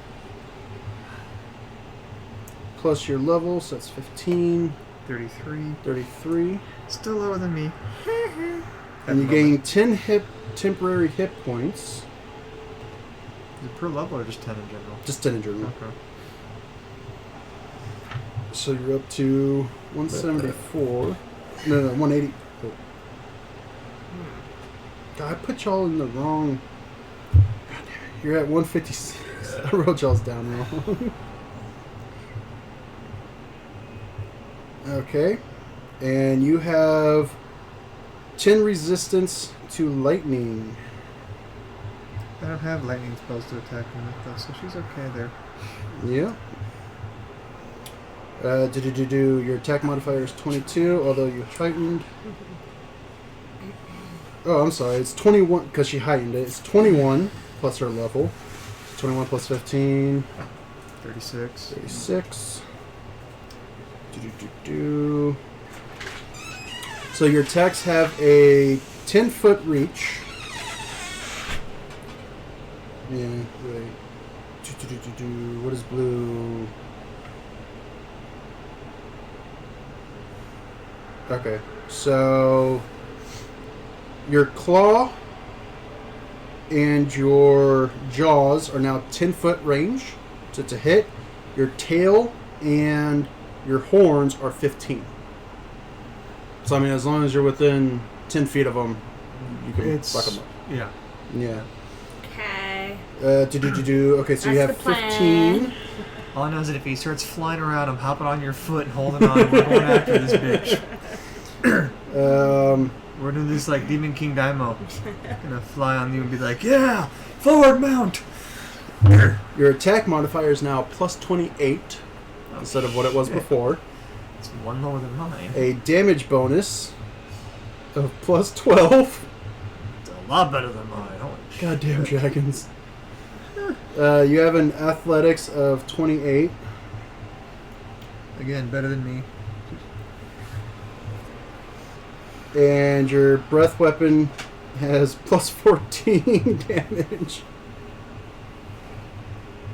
plus your level, so that's 15, 33. 33. Still lower than me. And you gain 10 temporary hit points. Is it per level or just 10 in general? Just 10 in general. Okay. So you're up to 174. No, 180. Oh. God, I put y'all in the wrong. God damn it. You're at 156. I wrote y'all's down wrong. Okay. And you have 10 resistance to lightning. I don't have lightning spells to attack him with, though, so she's okay there. Yeah. Your attack modifier is 22, although you heightened. Oh, I'm sorry. It's 21 because she heightened it. It's 21 plus her level. 21 plus 15. 36. 36. So your attacks have a 10-foot reach. Yeah, wait. What is blue? Okay, so your claw and your jaws are now 10-foot range, so it's a hit. Your tail and your horns are 15. So I mean, as long as you're within 10 feet of them, you can fuck them up. Yeah. Yeah. Okay. Okay, so you have That's the plan. 15. All I know is that if he starts flying around, I'm hopping on your foot and holding on. And we're going after this bitch. We're doing this like Demon King Daimo. Gonna fly on you and be like, yeah, forward mount. Your attack modifier is now plus 28 instead of what it was before. It's one lower than mine. A damage bonus of plus 12. It's a lot better than mine. Holy shit. Goddamn dragons. You have an athletics of 28. Again, better than me. And your breath weapon has plus 14 damage.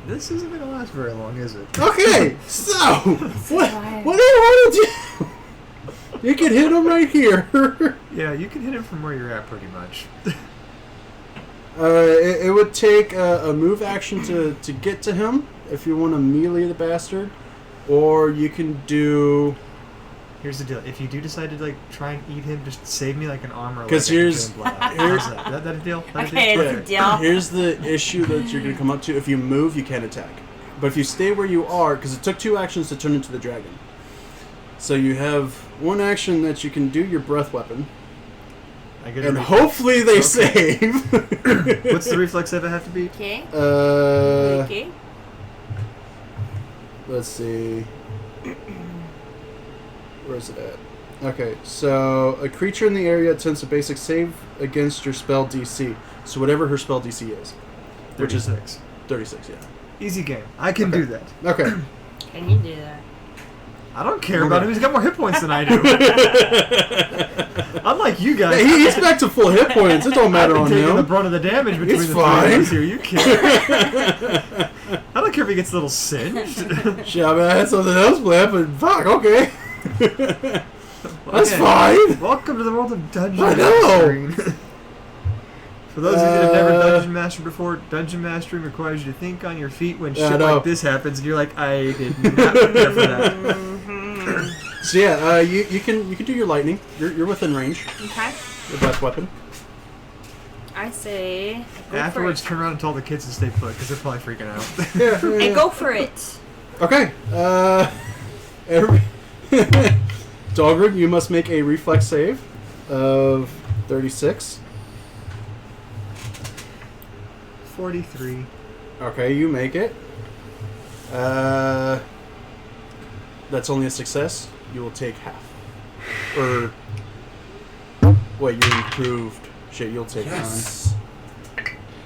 This isn't gonna last very long, is it? Okay, so what do you want to do? You can hit him right here. Yeah, you can hit him from where you're at, pretty much. It would take a move action to get to him if you want to melee the bastard, or you can do. Here's the deal: if you do decide to like try and eat him, just save me like an arm or. 'Cause like here's- How's that? That a deal? That a Okay, deal? it's a deal. Here's the issue that you're going to come up to. If you move, you can't attack. But if you stay where you are, because it took 2 actions to turn into the dragon. So you have 1 action that you can do your breath weapon. I get a And reflex. hopefully they save. What's the reflex save I have to beat? Okay. Okay. Let's see. Where's it at? Okay, so a creature in the area attempts a basic save against your spell DC. So whatever her spell DC is. Which is 36. 36, yeah. Easy game. I can Okay. do that. Okay. Can you do that? I don't care about him. He's got more hit points than I do. Unlike you guys. Yeah, he's back to full hit points. It don't matter I've on been taking the him. brunt of the damage between He's the three of fine. us here. You can't. I don't care if he gets a little singed. Shit, I mean, I had something else planned, but fuck, okay. That's Okay. fine. Welcome to the world of Dungeon I know. Mastering. For those of you that have never Dungeon Mastered before, Dungeon Mastering requires you to think on your feet when Yeah, I shit know. like this happens, and you're like, I did not prepare for that. So yeah, you can do your lightning. You're within range. Okay. Your breath weapon. I say go Afterwards, for turn around and tell the kids to stay put, because they're probably freaking out. Yeah. it. And go for it. Okay. Dogrid, you must make a reflex save of 36. 43. Okay, you make it. That's only a success. You will take half. Or wait, you improved. Shit, you'll take Yes.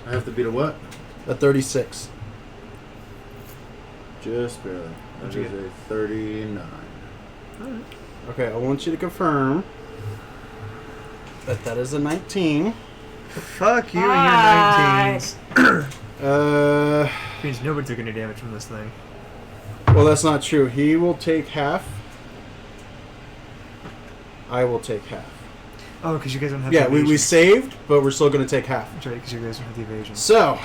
I have to beat a what? 9. A 36. Just barely. That What'd you is a 39. Alright. Okay, I want you to confirm that is a 19. Fuck you and your 19s. Means nobody took any damage from this thing. Well, that's not true. He will take half. I will take half. Oh, because you guys don't have Yeah, the we evasion. saved, but we're still going to take half. That's right, because you guys don't have the evasion. So,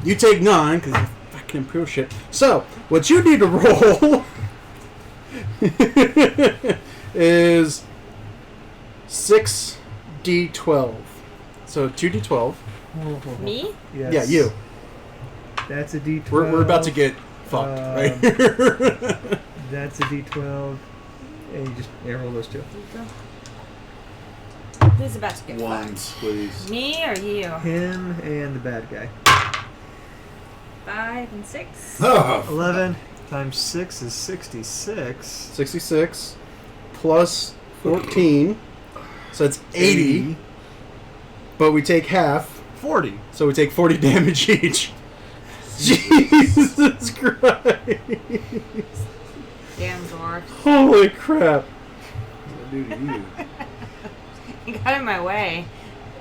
you take 9, because you fucking improve shit. So, what you need to roll is 6d12. So, 2d12. Me? Yes. Yeah, you. That's a D12. We're about to get fucked, right? That's a D12. And you just roll those two. Who's about to get Ones, fucked? please. Me or you? Him and the bad guy. 5 and 6. Oh, 11. times 6 is 66. 66 plus 14, so it's 80. But we take half, 40. so we take 40 damage each. Jesus Christ! Damn dwarf. Holy crap! What do to you? You got in my way.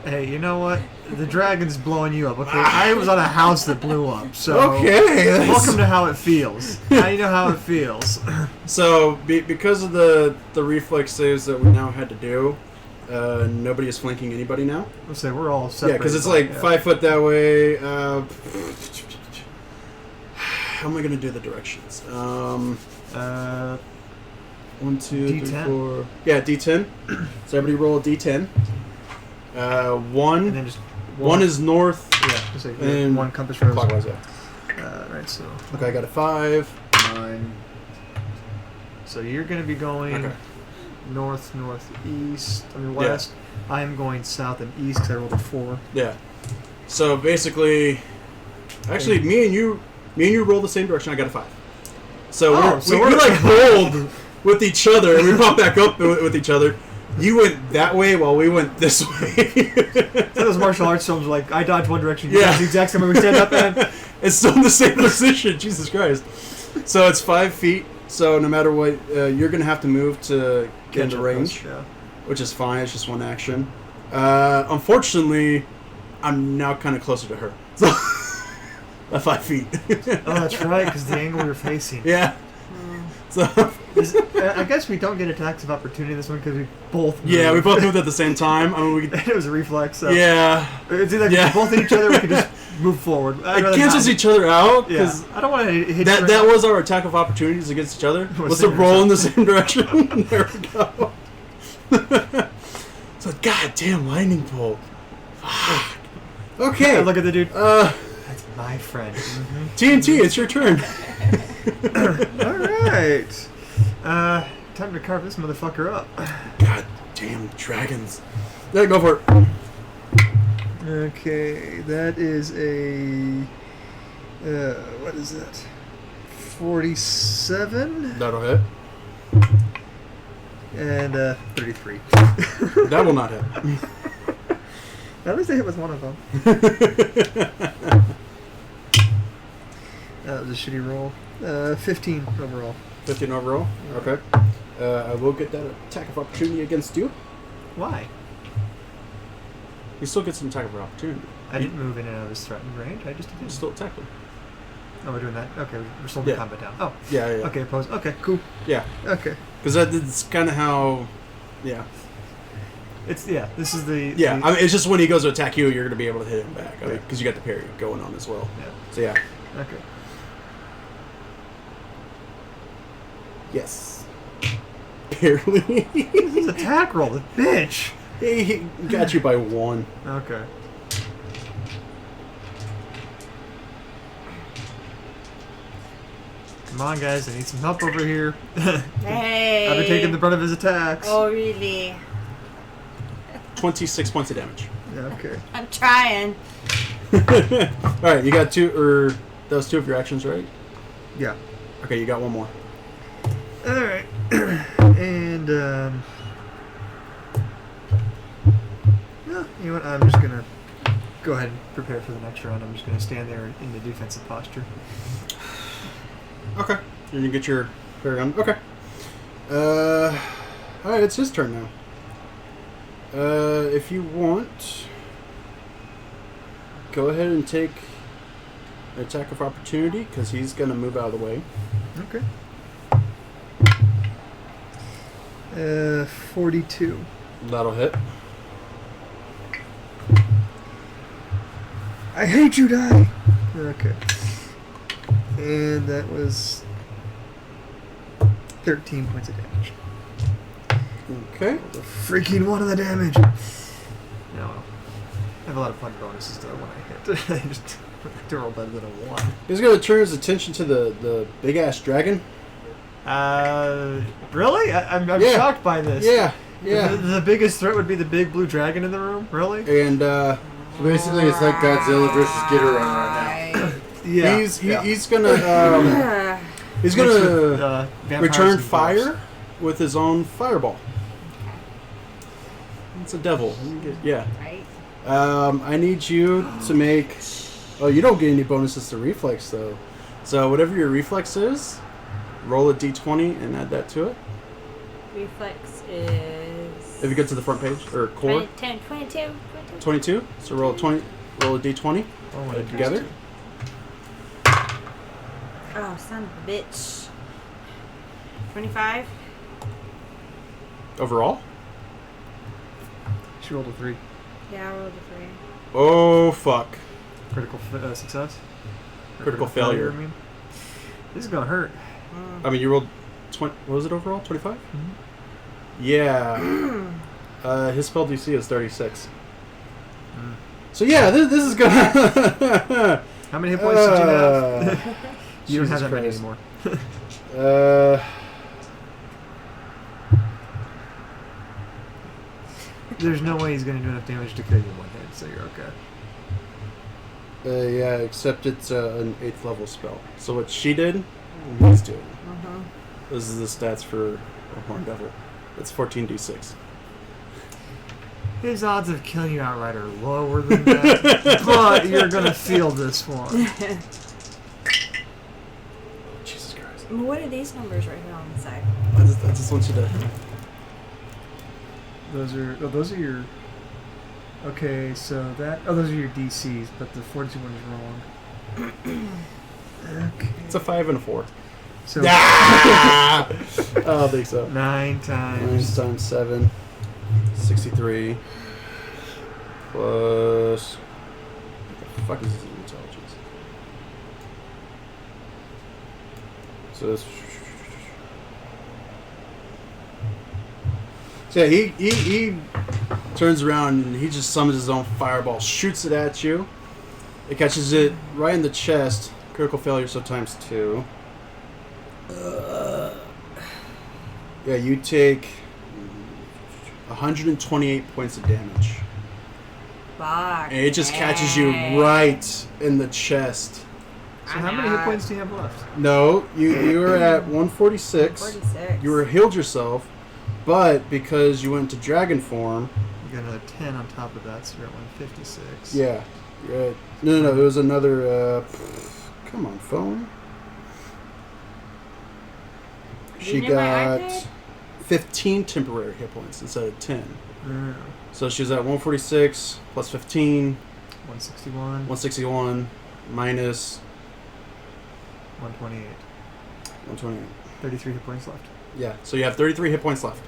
Hey, you know what? The dragon's blowing you up. Okay, I was on a house that blew up, so Okay. welcome to how it feels. Now you know how it feels. So because of the reflex saves that we now had to do, nobody is flanking anybody now. Let's say we're all Yeah, separated. because it's like 5 foot that way. How am I gonna do the directions? 1, 2, 3, D10. 4. Yeah, D10. So everybody roll a D10. One. And then just One is north. yeah, just like and one compass rose. Clockwise, yeah. Right, so Okay, I got a 5. 9. so you're gonna be going Okay. north, northeast. I mean west. I'm going south and east because I rolled a 4. Yeah. So basically, actually, me and you rolled the same direction. I got a 5. So we like rolled with each other, and we popped back up with each other. You went that way while we went this way. Those martial arts films are like I dodge one direction, you Yeah. dodge the exact same way we stand up and It's still in the same position. Jesus Christ. So it's 5 feet. So no matter what, you're gonna have to move to get into range, Yeah. which is fine. It's just one action. Unfortunately, I'm now kind of closer to her. So at 5 feet. Oh, that's right, because the angle you're facing. Yeah. So I guess we don't get attacks of opportunity in this one because we both moved. yeah, we both moved at the same time. I mean, It was a reflex. So. yeah. It's either Yeah. we both hit each other, or we can just move forward. I'd It rather cancels not- each other out Yeah, because I don't want to hit that you. was our attack of opportunities against each other. We're Was to same roll in the direction. same direction. There we go. So goddamn lightning bolt. Fuck. Okay. Yeah, look at the dude. Uh, That's my friend. TNT, it's your turn. All right. Time to carve this motherfucker up. God damn dragons. Yeah, go for it. Okay, that is a. What is that? 47 That'll hit. and 33. That will not hit. At least I hit with one of them. That was a shitty roll. 15 overall. 15 overall. Okay. I will get that attack of opportunity against you. Why? You still get some attack of opportunity. I didn't move in and out of his threatened range. I just You did. still attack them. Oh, we're doing that. Okay, we're slowing Yeah. the combat down. Oh, Yeah, yeah. okay, pose. Okay, cool. Yeah. Okay, Because that's kind of how. Yeah. it's This is the Yeah. the- I mean, it's just when he goes to attack you, you're going to be able to hit him back. Because you got the parry going on as well. yeah. So, yeah. Okay. Yes. Barely. This is attack roll. The bitch. He got you by 1. Okay. Come on, guys. I need some help over here. Hey. I've been taking the brunt of his attacks. Oh, really? 26 points of damage. Yeah, okay. I'm trying. Alright, you got 2, or that was 2 of your actions, right? Yeah. Okay, you got 1 more. All right. And no, you know what? I'm just gonna go ahead and prepare for the next round. I'm just gonna stand there in the defensive posture. Okay. And you get your paragon. Okay. Alright, it's his turn now. If you want, go ahead and take an attack of opportunity, because he's going to move out of the way. Okay. 42. That'll hit. I hate you, die. Okay. And that was 13 points of damage. Okay. The freaking one of the damage. No, I have a lot of fun bonuses though when I hit. I just have to roll better than a 1. He's going to turn his attention to the big-ass dragon. Really? I'm Yeah. shocked by this. Yeah. Yeah. The biggest threat would be the big blue dragon in the room? Really? And, Basically, it's like Godzilla versus Ghidorah right Yeah. he's gonna He's Mixed gonna with, vampires return and fire dwarves. with his own fireball. It's a devil. Yeah. Right? I need you to make. Oh, you don't get any bonuses to reflex though. So whatever your reflex is, roll a d20 and add that to it. Reflex is. If you get to the front page or core. 22. 22. So roll a d20 Oh, what a together. Oh, son of a bitch. 25. Overall. She rolled a 3. Yeah, I rolled a 3. Oh fuck. Critical success. Or Critical failure. I mean, this is gonna hurt. I mean, you rolled 20. What was it overall? 25. Yeah. His spell DC is 36. So yeah, this is gonna. How many hit points did you have? You don't have Jesus that many Christ. anymore. There's no way he's gonna do enough damage to kill you in one hit, so you're okay. Yeah, except it's an 8th level spell. So what she did, he's doing. This is the stats for a Horn Devil. It's 14d6. His odds of killing you outright are lower than that, but you're gonna feel this one. Jesus Christ. What are these numbers right here on the side? I just want you to. Those are your. Okay, so that. Oh, those are your DCs, but the 42 one is wrong. Okay. It's a 5 and a 4. So Ah! I don't think so. 9 9 times. times 7. 63. Plus. What the fuck is this in intelligence? So it's. So yeah, he turns around and he just summons his own fireball, shoots it at you. It catches it right in the chest. Critical failure, so times 2. Yeah, you take 128 points of damage. Fuck. And it just catches you right in the chest. So how many hit points do you have left? No, you were at 146. 46. You were healed yourself, but because you went to dragon form. You got another 10 on top of that, so you're at 156. Yeah. You're at, no, it was another. Come on, phone. She You know my got iPad? 15 temporary hit points instead of 10. Yeah. So she's at 146 plus 15, 161. 161 minus 128. 128. 33 hit points left. Yeah, so you have 33 hit points left.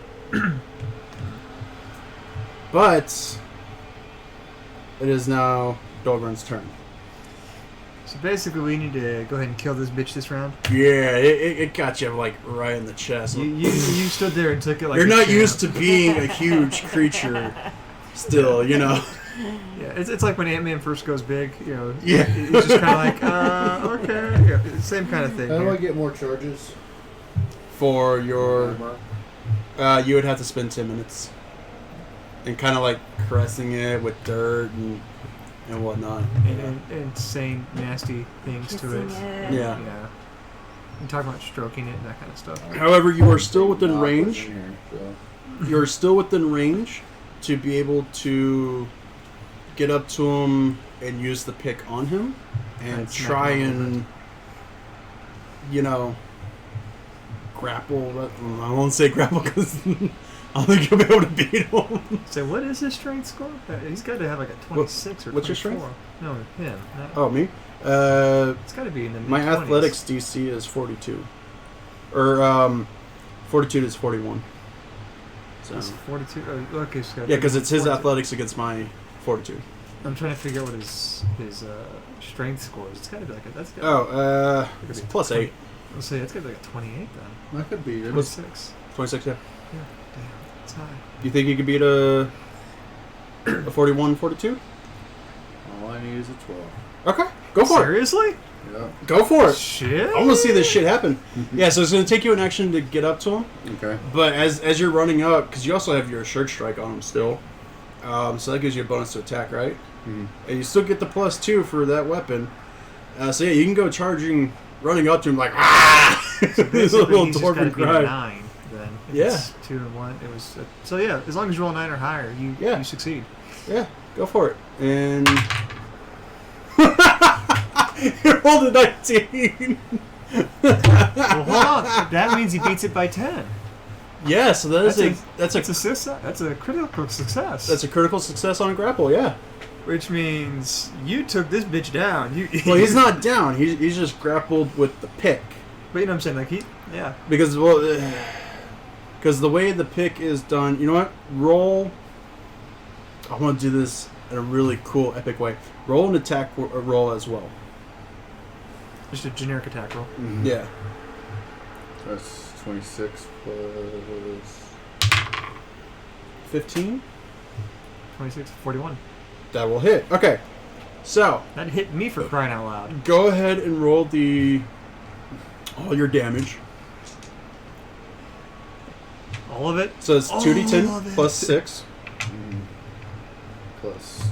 But it is now Dolgren's turn. So basically, we need to go ahead and kill this bitch this round. Yeah, it got you like right in the chest. You stood there and took it like You're a not champ. used to being a huge creature still, you know. Yeah, it's like when Ant-Man first goes big, you know. Yeah. It's just kind of like, okay. Yeah, same kind of thing. How do here. I get more charges? For your... you would have to spend 10 minutes. And kind of like caressing it with dirt and whatnot. And saying nasty things to it. Yeah. Yeah. And talking about stroking it and that kind of stuff. However, you are still within range. In here, so. You're still within range to be able to get up to him and use the pick on him and Right, smack try him a little and, you know, grapple. I won't say grapple because I don't think you'll be able to beat him. So what is his strength score? He's got to have like a 26 or 24. What's your strength? No, him. Not, Oh, me? It's got to be in the My mid-20s. athletics DC is 42. Or, fortitude is 41. So. It's 42. Oh, okay, it's got Yeah, because it's his 42. athletics against my fortitude. I'm trying to figure out what his strength score is. It's got to be like a... That's gotta Oh, be it's like a plus 8. I'll say it's got to be like a 28 then. That could be. 26. 26, yeah. Yeah, damn. It's high. Do you think you could beat a 41, 42? All I need is a 12. Okay, go for it. Seriously? Yeah. Go for it. Shit. I want to see this shit happen. Yeah, so it's going to take you an action to get up to him. Okay. But as you're running up, because you also have your Assured Strike on him still, so that gives you a bonus to attack, right? Mm-hmm. And you still get the +2 for that weapon. So yeah, you can go charging, running up to him like, ah! So This little he's just gotta dwarven be a cry. 9 then. If Yeah. It's 2 and 1. It was. So yeah, as long as you roll a 9 or higher, you succeed. Yeah, go for it. And you rolled a 19. Well, hold on. That means he beats it by 10. Yeah, so that's a That's a critical success. that's a critical success on a grapple. Yeah. Which means you took this bitch down. Well, he's not down. He's just grappled with the pick. But you know what I'm saying? Yeah. Because the way the pick is done, you know what? Roll. I want to do this in a really cool, epic way. Roll an attack roll as well. Just a generic attack roll. Mm-hmm. Yeah. That's 26 plus 15. 26, 41. That will hit. Okay. So That hit me for crying out loud. go ahead and roll all your damage. All of it? So it's All of 2d10 it. plus 6. plus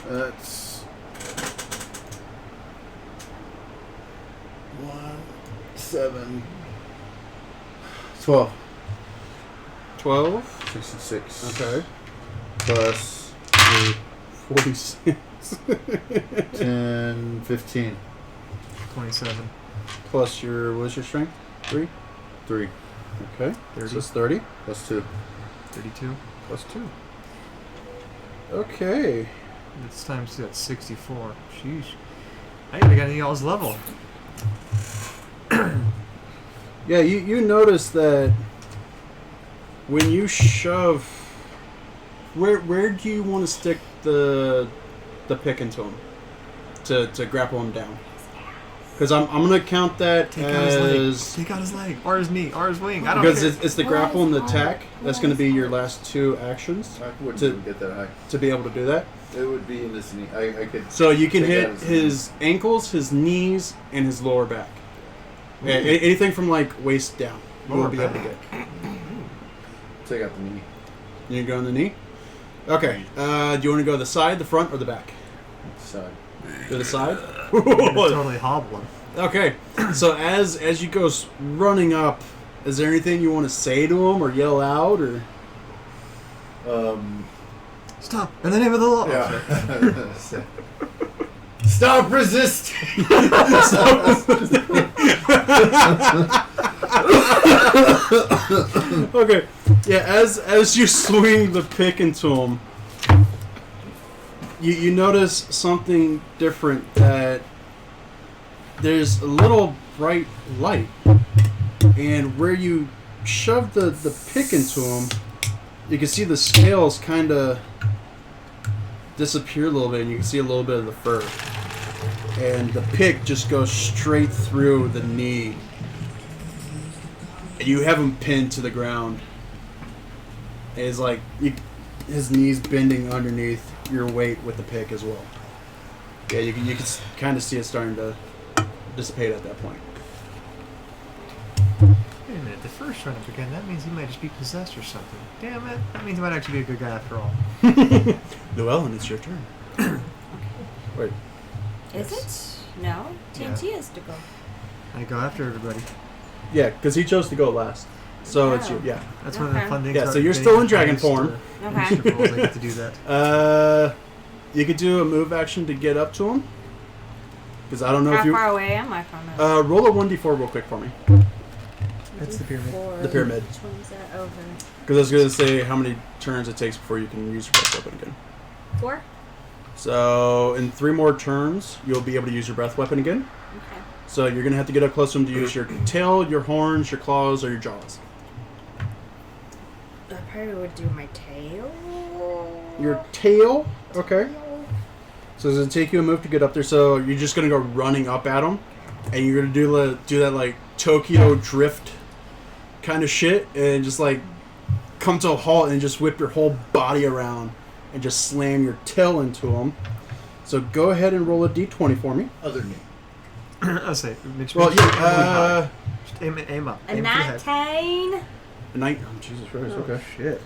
4. That's 1, 7, 12. 12. 66. Okay. Plus 46. 10, 15. 27. Plus what was your strength? 3? 3. Okay. 30. So it's 30. Plus 2. 32. Plus 2. Okay. This time's at 64. Sheesh. I ain't even got any y'all's level. Yeah, you notice that when you shove, where do you want to stick the pick into him to grapple him down? Because I'm gonna count that Take out his leg. as Take out his leg. Or his knee. Or his wing. I don't because care. it's the grapple and the attack. That's going to be your last 2 actions I wouldn't To- even get that high. to be able to do that. It would be in this knee. I could. So you can Take hit out his his ankles, his knees, and his lower back. Yeah, anything from like waist down, you Lower will be able to back. get. Take out the knee. You can go on the knee. Okay. Do you want to go the side, the front, or the back? Side. To the side. You're gonna totally hobble him. Okay. So as you go running up, is there anything you want to say to him or yell out or? Stop! In the name of the law! Yeah. Stop resisting! Okay. Yeah. As you swing the pick into him, you notice something different. That there's a little bright light, and where you shove the pick into him, you can see the scales kind of disappear a little bit, and you can see a little bit of the fur. And the pick just goes straight through the knee. And you have him pinned to the ground. And it's like his knees bending underneath your weight with the pick as well. Yeah, you can kind of see it starting to dissipate at that point. Wait a minute, the first run up again, that means he might just be possessed or something. Damn it, that means he might actually be a good guy after all. Llewellyn, it's your turn. Wait. Is it? No. TNT has to go. I go after everybody. Yeah, because he chose to go last. So it's you, yeah. That's one of the Okay. fun things. Yeah, about so you're getting still in the dragon highest, form. Okay. booster rolls, I get to do that. You could do a move action to get up to him. Because I don't know How if you... far away am I from it? roll a 1d4 real quick for me. That's the pyramid. The pyramid. Which one's that over? Because I was going to say how many turns it takes before you can use your breath weapon again. 4? So in 3 more turns, you'll be able to use your breath weapon again. Okay. So you're going to have to get up close to him to use your tail, your horns, your claws, or your jaws. I probably would do my tail. Your tail? Okay. So does it take you a move to get up there? So you're just going to go running up at him, and you're going to do that like Tokyo drift kind of shit, and just like come to a halt and just whip your whole body around and just slam your tail into him. So go ahead and roll a d20 for me. Other knee. I'll say, Mitch. Well, Mitch, yeah, just aim up. A Aim for the head. 19? Oh, Jesus Christ, okay. Shit.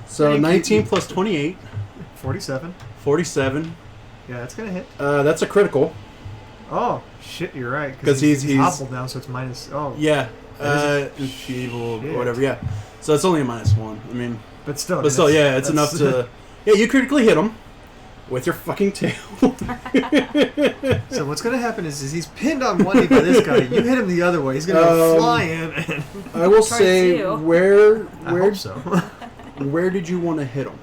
So 19 plus 28, 47. 47. Yeah, that's gonna hit. That's a critical. Oh, shit, you're right. 'Cause he's- hobbled now, so it's minus... Oh, Yeah. That is Enfeebled shit. or whatever, yeah. So it's only a -1. I mean... but still. But still, yeah, it's enough to... Yeah, you critically hit him with your fucking tail. So what's going to happen is he's pinned on one knee by this guy. You hit him the other way. He's going to go flying. And I will Try say, to. where I hope so. where did you want to hit him?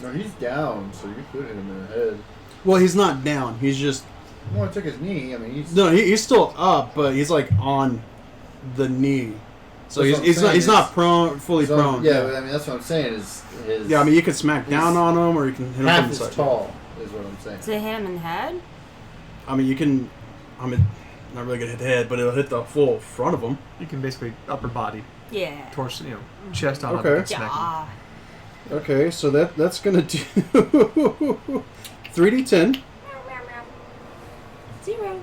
No, he's down, so you could hit him in the head. Well, he's not down. He's just... Well, I took his knee. I mean, he's... No, he's still up, but he's like on the knee. So That's what I'm he's not saying prone, fully so, prone. Yeah, I mean, that's what I'm saying is... His, Yeah, I mean, you can smack down on him, or you can hit him half from the as side. tall, is what I'm saying. To hit him in the head? I mean, you can... I mean, not really gonna hit the head, but it'll hit the full front of him. You can basically upper body, Yeah. torso, chest on Okay. up, smack him. Yeah. Okay, so that's gonna do 3d10. 0.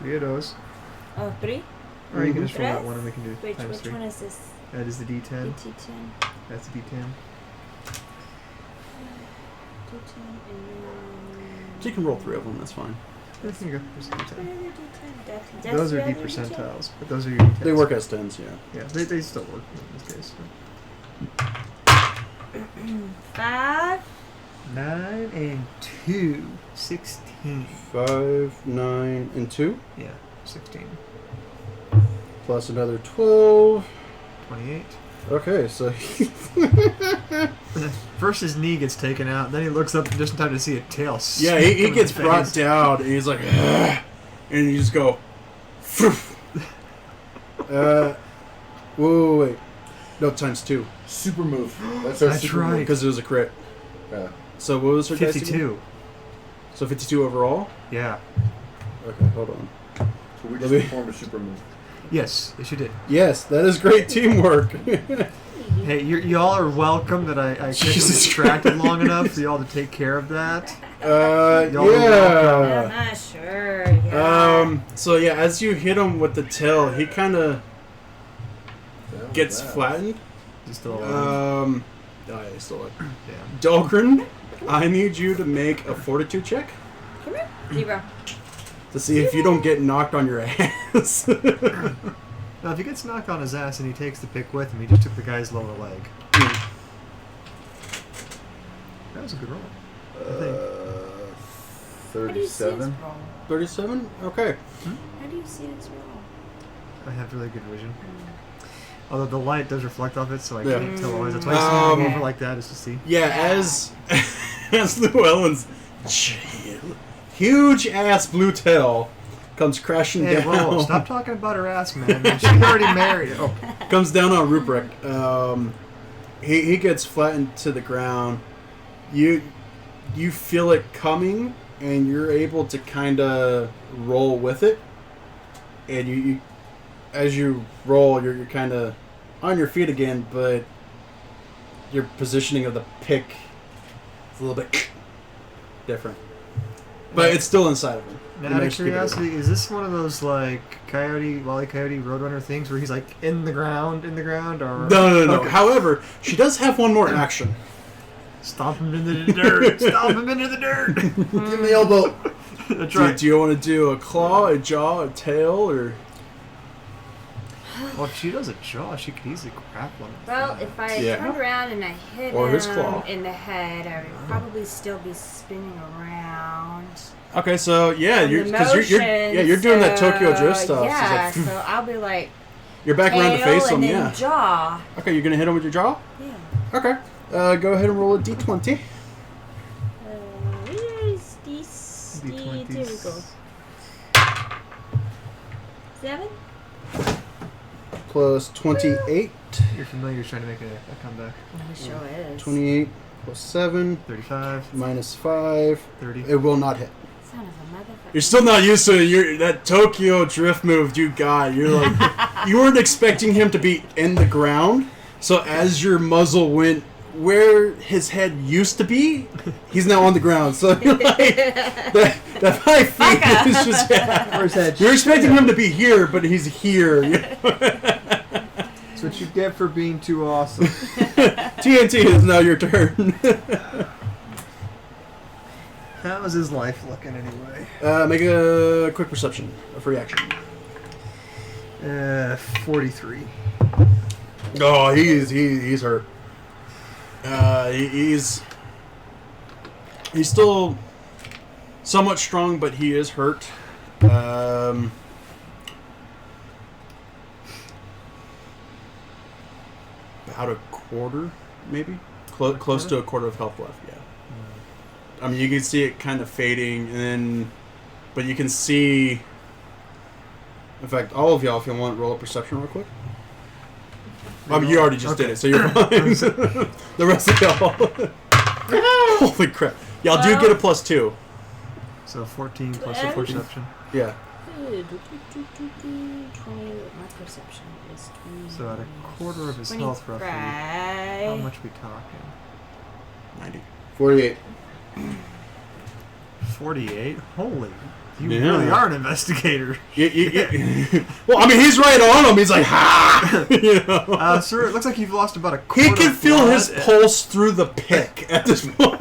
3 of those. Oh, 3? Or you can just Mhm. roll that one and we can do Which times 3. one is this? That is the D10. D10. That's the D10. D10 and So you can roll 3 of them. That's fine. There you go. There's the then... D10. That's Those are the D other D10? percentiles, but those are your D10s. They work as 10s, yeah. Yeah, they still work in this case. 5. 9 and 2. 16. 5, 9, and 2. Yeah, 16. Plus another 12. 28. Okay, so First his knee gets taken out, then he looks up just in time to see a tail. yeah, smack he him in gets the brought face. down, and he's like, "Ugh," and you just go, wait, no, times 2, Super move. That's our That's super right. move. because it was a crit. Yeah. So what was her dice again? 52. So 52 overall. Yeah. Okay, hold on. So we just Let me- performed a super move. Yes, you did. Yes, that is great teamwork. Hey, y'all are welcome that I kept him Jesus distracted Christ. long enough for y'all to take care of that. Uh, Y'all are I'm yeah. not sure. Yeah. So yeah, as you hit him with the tail, he kind of The hell was gets that? flattened. He's still alive. Oh yeah, he's still alive. Damn. Dahlgren, I need you to make a fortitude check Come here. 0. to see if you don't get knocked on your ass. Now, if he gets knocked on his ass and he takes the pick with him, he just took the guy's lower leg. That was a good roll. I think. How do you see this 37. roll? 37? Okay. How do you see this roll? I have really good vision. Although the light does reflect off it, so I Yeah. can't tell always. That's why I stand Um, over like that, is to see. Yeah, as Llewellyn's huge ass blue tail comes crashing Hey, down. whoa, stop talking about her ass, man. She's already married. Oh, Comes down on Ruprecht. He gets flattened to the ground. You feel it coming, and you're able to kind of roll with it. And you as you roll, you're kind of on your feet again, but your positioning of the pick is a little bit different. But it's still inside of him. now, You out of managed to keep it curiosity, is this one of those like Wile E. Coyote Roadrunner things where he's like in the ground, or No. Okay. However, she does have one more action. Stomp him into the dirt. Stomp him into the dirt. Give him the elbow. That's Do, right. do you want to do a claw, a jaw, a tail, or... Well, if she does a jaw, she could easily grapple him. Well, if I Yeah. turned around and I hit Or him his claw. in the head, I would probably still be spinning around. Okay, so yeah, on you're the because you're doing that Tokyo drift so, stuff. Yeah, It's like, so I'll be like you're back around to tail face him. and then Yeah. jaw. Okay, you're gonna hit him with your jaw. Yeah. Okay. Go ahead and roll a d20 Where's this? There we go. 7? plus 28. You're familiar trying to make a comeback. It sure is. 28 plus 7 35, minus 5. 30. It will not hit. Son of a motherfucker. You're still not used to that Tokyo drift move you got. You're like, you weren't expecting him to be in the ground. So as your muzzle went where his head used to be, he's now on the ground. So you're like, that 5 feet is just. Where's that? You're expecting him to be here, but he's here. That's what you get for being too awesome. TNT is now your turn. How's his life looking anyway? Make a quick perception, a free action. 43. Oh, he's hurt. He's still somewhat strong, but he is hurt. About a quarter, maybe close to a quarter of health left. Yeah. I mean, you can see it kind of fading, and then, but you can see. In fact, all of y'all, if you want, roll a perception real quick. I mean, you already just did it, so you're fine. The rest of y'all. Holy crap. Y'all do get a +2. So 14 plus a perception. Yeah. 20. My perception is 20. So at a quarter of his health, roughly. How much are we talking? 90. 48. 48? Holy. You Yeah. really are an investigator. Well, I mean, he's right on him. He's like, ha! You know? Sir, it looks like you've lost about a quarter. He can of feel blood. his pulse through the pick at this point.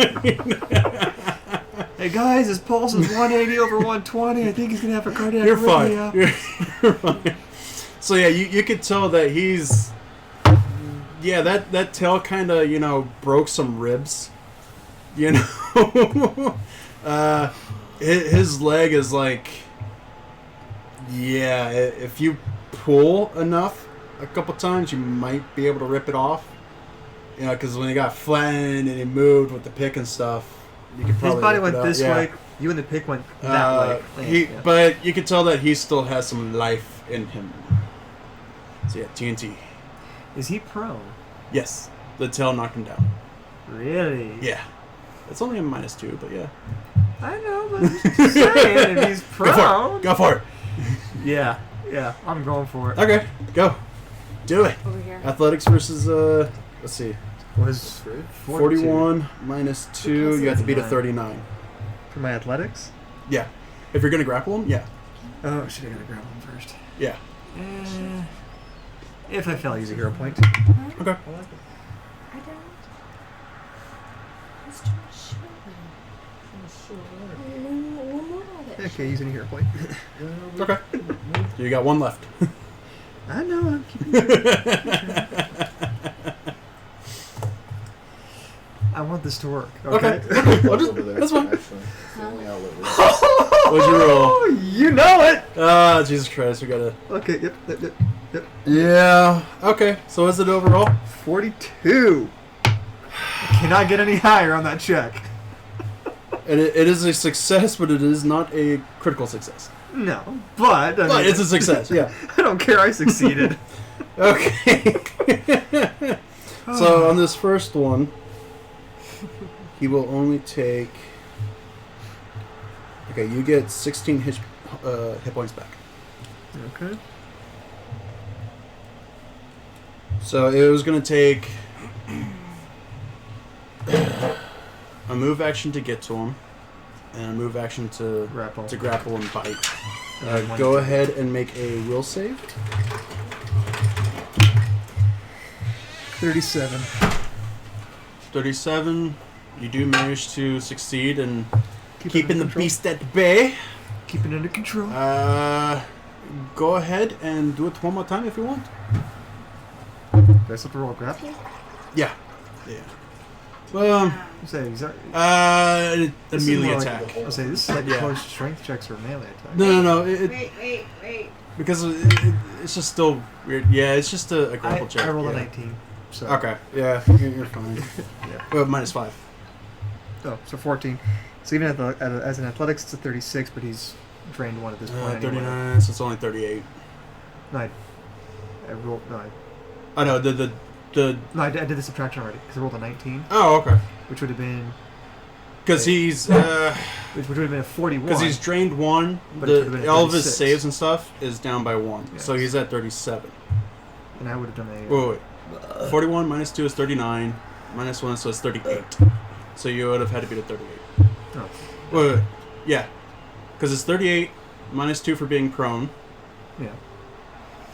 Hey guys, his pulse is 180 over 120. I think he's gonna have a cardiac You're fine. arrhythmia. You're fine. So yeah, you could tell that he's. Yeah, that tail kind of broke some ribs. You know. His leg is like. Yeah, if you pull enough a couple times, you might be able to rip it off. You know, because when he got flattened and he moved with the pick and stuff, you could probably. His body rip it went out. this Yeah. way. You and the pick went that way. Yeah. But you can tell that he still has some life in him. So yeah, TNT. Is he prone? Yes, the tail knocked him down. Really? Yeah, it's only a -2, but yeah. I know, but I'm just saying, if he's prone. Go for it. Yeah, I'm going for it. Okay, go. Do it. Over here. Athletics versus let's see. Was 41 -2. You have to beat a 39. For my athletics? Yeah. If you're gonna grapple him, yeah. Oh, shit, I gotta grab him first. Yeah. If I fail, I use a hero point. Okay. I don't. It's too much sugar. Okay, using a hero point. Okay. So you got one left. I know, I'm keeping track. I want this to work. Okay. Well, Over there. that's fine. Actually, the only outlet. What'd you roll? You know it! Ah, Jesus Christ, we gotta. Okay, yep. Yeah. Okay. So what's it overall? 42. I cannot get any higher on that check. And it is a success, but it is not a critical success. No, but... I But mean, it's a success, yeah. I don't care, I succeeded. Okay. So on this first one, he will only take... Okay, you get 16 hit points back. Okay. So it was going to take a move action to get to him, and a move action to grapple and bite. Go ahead and make a will save. 37. 37. You do manage to succeed in keeping the control. beast at bay. Keeping it under control. Go ahead and do it one more time if you want. Do I still have to roll a grapple? Yeah. Well, You say, is that, a this is melee more attack. Like, I say, this is like Yeah. close strength checks or melee attack. No. Wait. Because it's just still weird. Yeah, it's just a grapple check. I rolled a yeah. 19. So. Okay. Yeah, you're fine. Yeah. Well, -5. Oh, so 14. So even as an athletics, it's a 36, but he's drained one at this point. 39, anyway. so it's only 38. No, I rolled. I know, I did the subtraction already because I rolled a 19, Oh, okay. which would have been. Because he's... Which would have been a 41. Because he's drained 1, But it would've been a all of his 36. saves and stuff is down by 1. Yes. So he's at 37. And I would have done a. Wait. 41 minus 2 is 39. Minus 1, so it's 38. So you would have had to beat a 38. Oh. Wait. Yeah. Because it's 38 minus 2 for being prone. Yeah.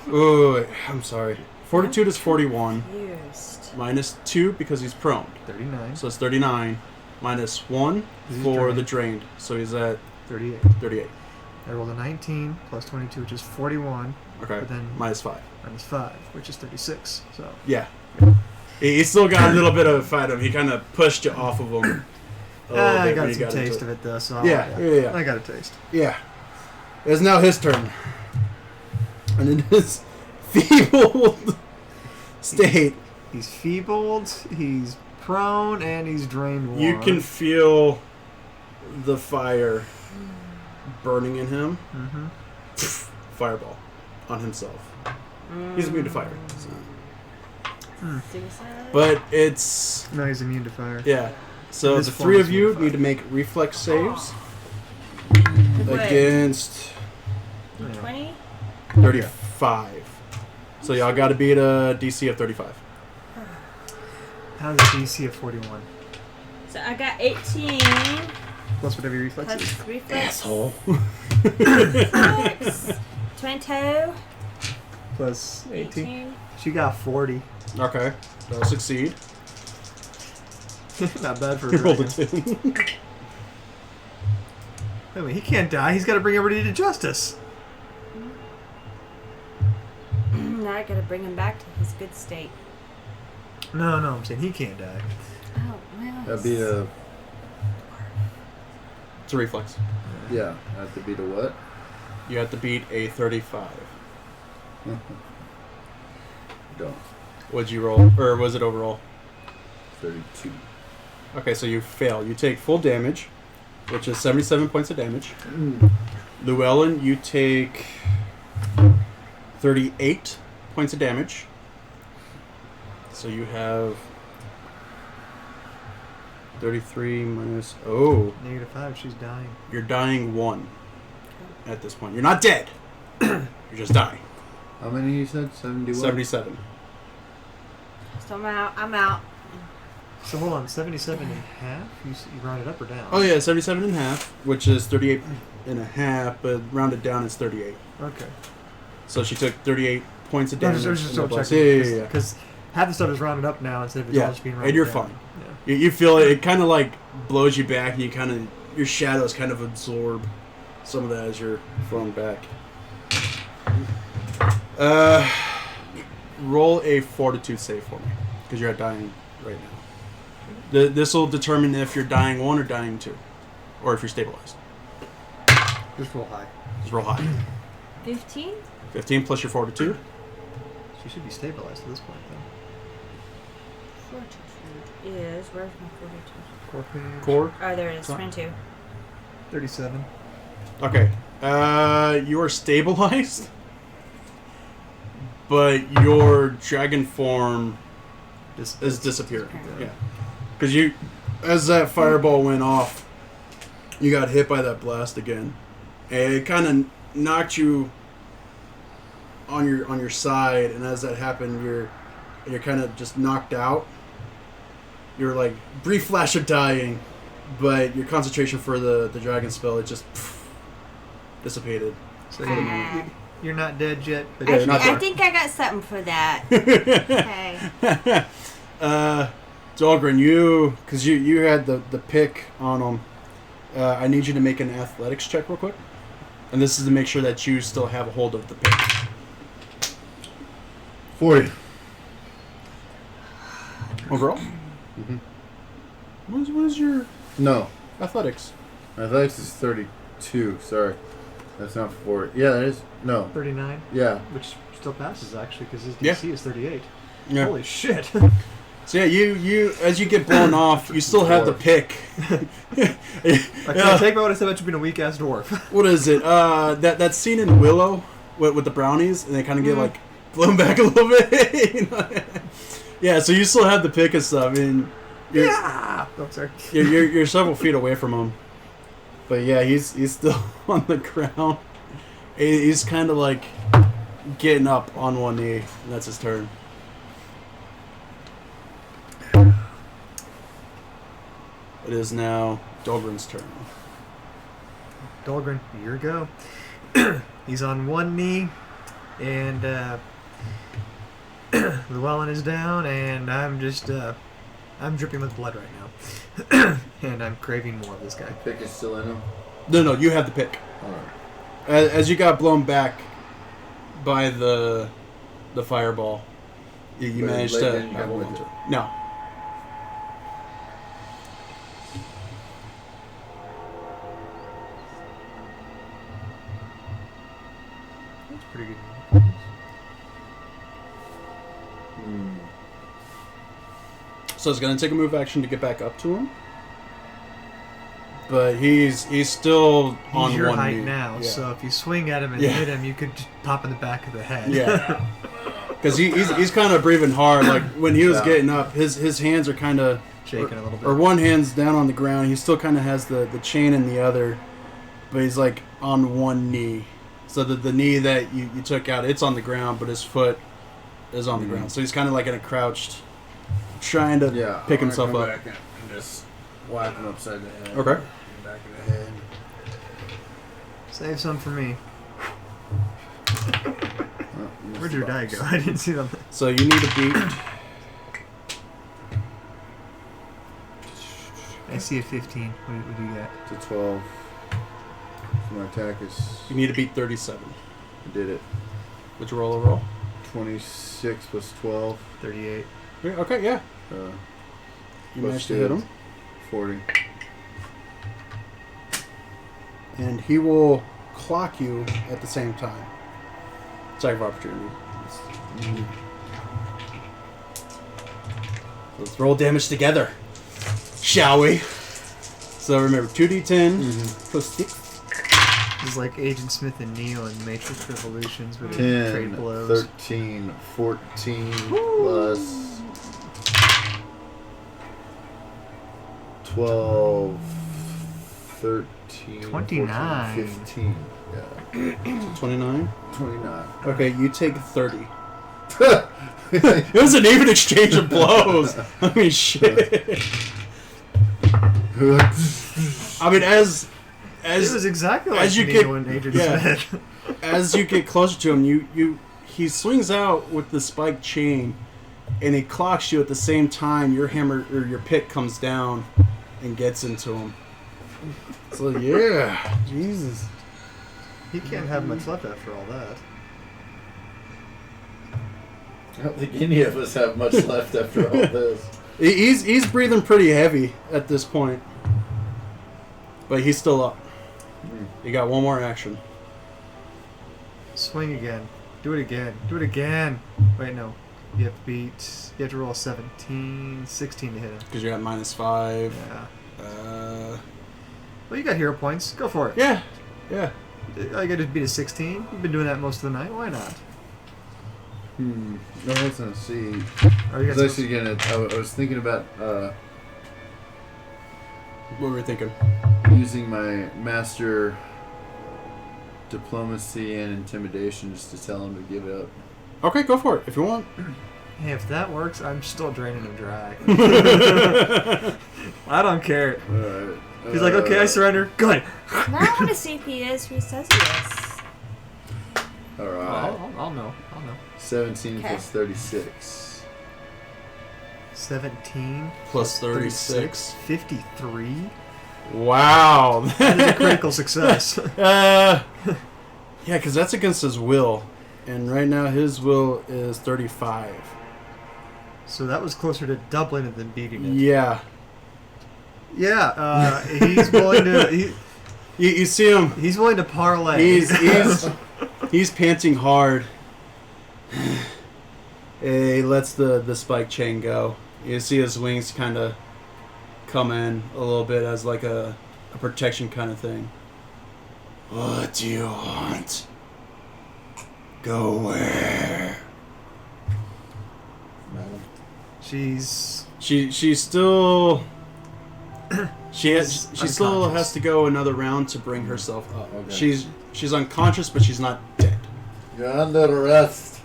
Wait. I'm sorry. Fortitude is 41. Confused. Minus 2 because he's prone. 39. So it's 39. -1 He's for drained. the drained. So he's at 38. 38. I rolled a 19 plus 22, which is 41. Okay. But then -5. minus 5, which is 36. So Yeah. He still got a little bit of a fight him. He kind of pushed you off of him. I got some taste of it though. So Yeah. I got a taste. Yeah. It's now his turn. And in his feeble state, He's feebled, he's prone, and he's drained 1. you can feel the fire burning in him. Mm-hmm. Fireball on himself. He's immune to fire. So. Suicide. But it's... No, he's immune to fire. Yeah. So This the form 3 is of you immune to need to fire. make reflex saves What? against 20? 35. So y'all got to beat a DC of 35. How's a DC of 41? So I got 18 Plus whatever your reflex is. plus reflex. Asshole. 22. Plus 18. 18. She got 40. Okay. That'll succeed. Not bad for a You rolled a dragon. 2. I mean, he can't die. He's got to bring everybody to justice. Now I gotta bring him back to his good state. No, I'm saying he can't die. Oh, well. That'd be a It's a reflex. yeah. Have to beat a what? You have to beat a 35. Don't. What'd you roll? Or was it overall? 32. Okay, so you fail. You take full damage, which is 77 points of damage. Llewellyn, you take 38 points of damage. So you have 33 minus... Oh, -5, she's dying. you're dying 1 at this point. You're not dead. You're just dying. How many you said? 71? 77. So I'm out. So hold on, 77 and a half? You rounded up or down? Oh yeah, 77 and a half, which is 38 and a half, but rounded down is 38. Okay. So she took 38 points of I damage. was just and double plus- checking. Yeah. Because half the stuff is rounded up now instead of it's Yeah, all just being rounded and you're down. fine. Yeah. You feel it kind of like blows you back, and you kind of, your shadows kind of absorb some of that as you're thrown back. Roll a fortitude save for me, because you're at dying right now. This will determine if you're dying 1 or dying 2, or if you're stabilized. Just roll high. Just roll high. 15? 15 plus your fortitude. She should be stabilized at this point, though. Fortitude is... Where's my fortitude? Core page. Core. Oh, there it is. Sorry. 22. 37. Okay. You are stabilized, but your dragon form is disappearing. Yeah. Because you, as that fireball went off, you got hit by that blast again, and it kind of knocked you on your side. And as that happened, you're kind of just knocked out. You're like brief flash of dying, but your concentration for the dragon spell, it just dissipated. So Ah. you're not dead yet, but Yeah, you're not I there. think I got something for that. Okay. Dahlgren, because you had the pick on them, I need you to make an athletics check real quick. And this is to make sure that you still have a hold of the pick. 40. Overall? Mhm. What is your No. athletics? Athletics is 32. Sorry. That's not 40. Yeah, that is. No. 39, Yeah. which still passes, actually, because his Yeah. DC is 38. Yeah. Holy shit. So yeah, you as you get blown off, you still have the pick. I can't take what I said about you being a weak-ass dwarf. What is it? That scene in Willow with the brownies, and they kind of get like blown back a little bit. You know? Yeah, so you still have the pick and stuff. And you're, Yeah! Oh, sorry. you're several feet away from him, but yeah, he's still on the ground. He's kind of like getting up on one knee, and that's his turn. It is now Dahlgren's turn. Dahlgren, here you go. He's on one knee, and Llewellyn is down, and I'm just I'm dripping with blood right now. And I'm craving more of this guy. Pick is still in him. No, you have the pick. Alright. As you got blown back by the fireball, you But managed Blade to didn't come hold with on to it. it. No. That's pretty good. Hmm. So it's going to take a move action to get back up to him. But he's still on He's your one height knee. now, Yeah. so if you swing at him and Yeah. hit him, you could just pop in the back of the head. Yeah. Because he's kind of breathing hard. Like when he was Yeah. getting up, his hands are kind of Shaking a little bit. or one hand's down on the ground. He still kind of has the chain in the other, but he's like on one knee. So the knee that you took out, it's on the ground, but his foot is on the ground. So he's kind of like in a crouched, trying to Yeah. pick I'm himself gonna up. come back and just whack him upside the head. Okay. Back of the head. Save some for me. Oh, missed Where'd the your die box. go? I didn't see them. So you need to beat. I see a 15. What do you got? To 12. So my attack is. You need to beat 37. I did it. Would you roll a roll? 26 plus 12. 38. Yeah, okay, yeah. Uh, You plus managed to hit him. 40. And he will clock you at the same time. Attack of opportunity. Let's roll damage together, shall we? So remember, 2d10 plus 6. This is like Agent Smith and Neo in Matrix Revolutions where they 10, trade blows. 13, 14 plus 12, 13, 29. 14, 15. Yeah. 29. 29. Okay, you take 30. It was an even exchange of blows. I mean, shit. I mean, It was exactly like as you Neo get- and Agent yeah. Smith. as you get closer to him, he swings out with the spiked chain, and he clocks you at the same time. Your hammer or your pick comes down and gets into him. So yeah, Jesus. He can't have much left after all that. I don't think any of us have much left after all this. He's breathing pretty heavy at this point, but he's still up. You got one more action. Swing again. Do it again. Do it again. Wait, no. You have to roll a 17, 16 to hit him. Because you're at -5. Yeah. Well, you got hero points. Go for it. Yeah. I got to beat a 16. You've been doing that most of the night. Why not? No, I was gonna see. Oh, I you was got actually gonna. I was thinking about What were you thinking? using my master diplomacy and intimidation just to tell him to give it up. Okay, go for it if you want. Hey, if that works, I'm still draining him dry. I don't care. All right. He's like, okay, I surrender. Good. Now I want to see if he is who he says he is. All right. I'll know. 17 Okay. plus 36. 17 Plus 36. 53. Wow. That is a critical success. Yeah, because that's against his will. And right now his will is 35. So that was closer to doubling it than beating it. Yeah. Yeah, he's willing to. You see him. He's willing to parlay. He's panting hard. He lets the spike chain go. You see his wings kind of come in a little bit as like a protection kind of thing. What do you want? Go where? She's She's still. She still unconscious. has to go another round to bring herself up. Okay. She's unconscious, but she's not dead. You're under arrest.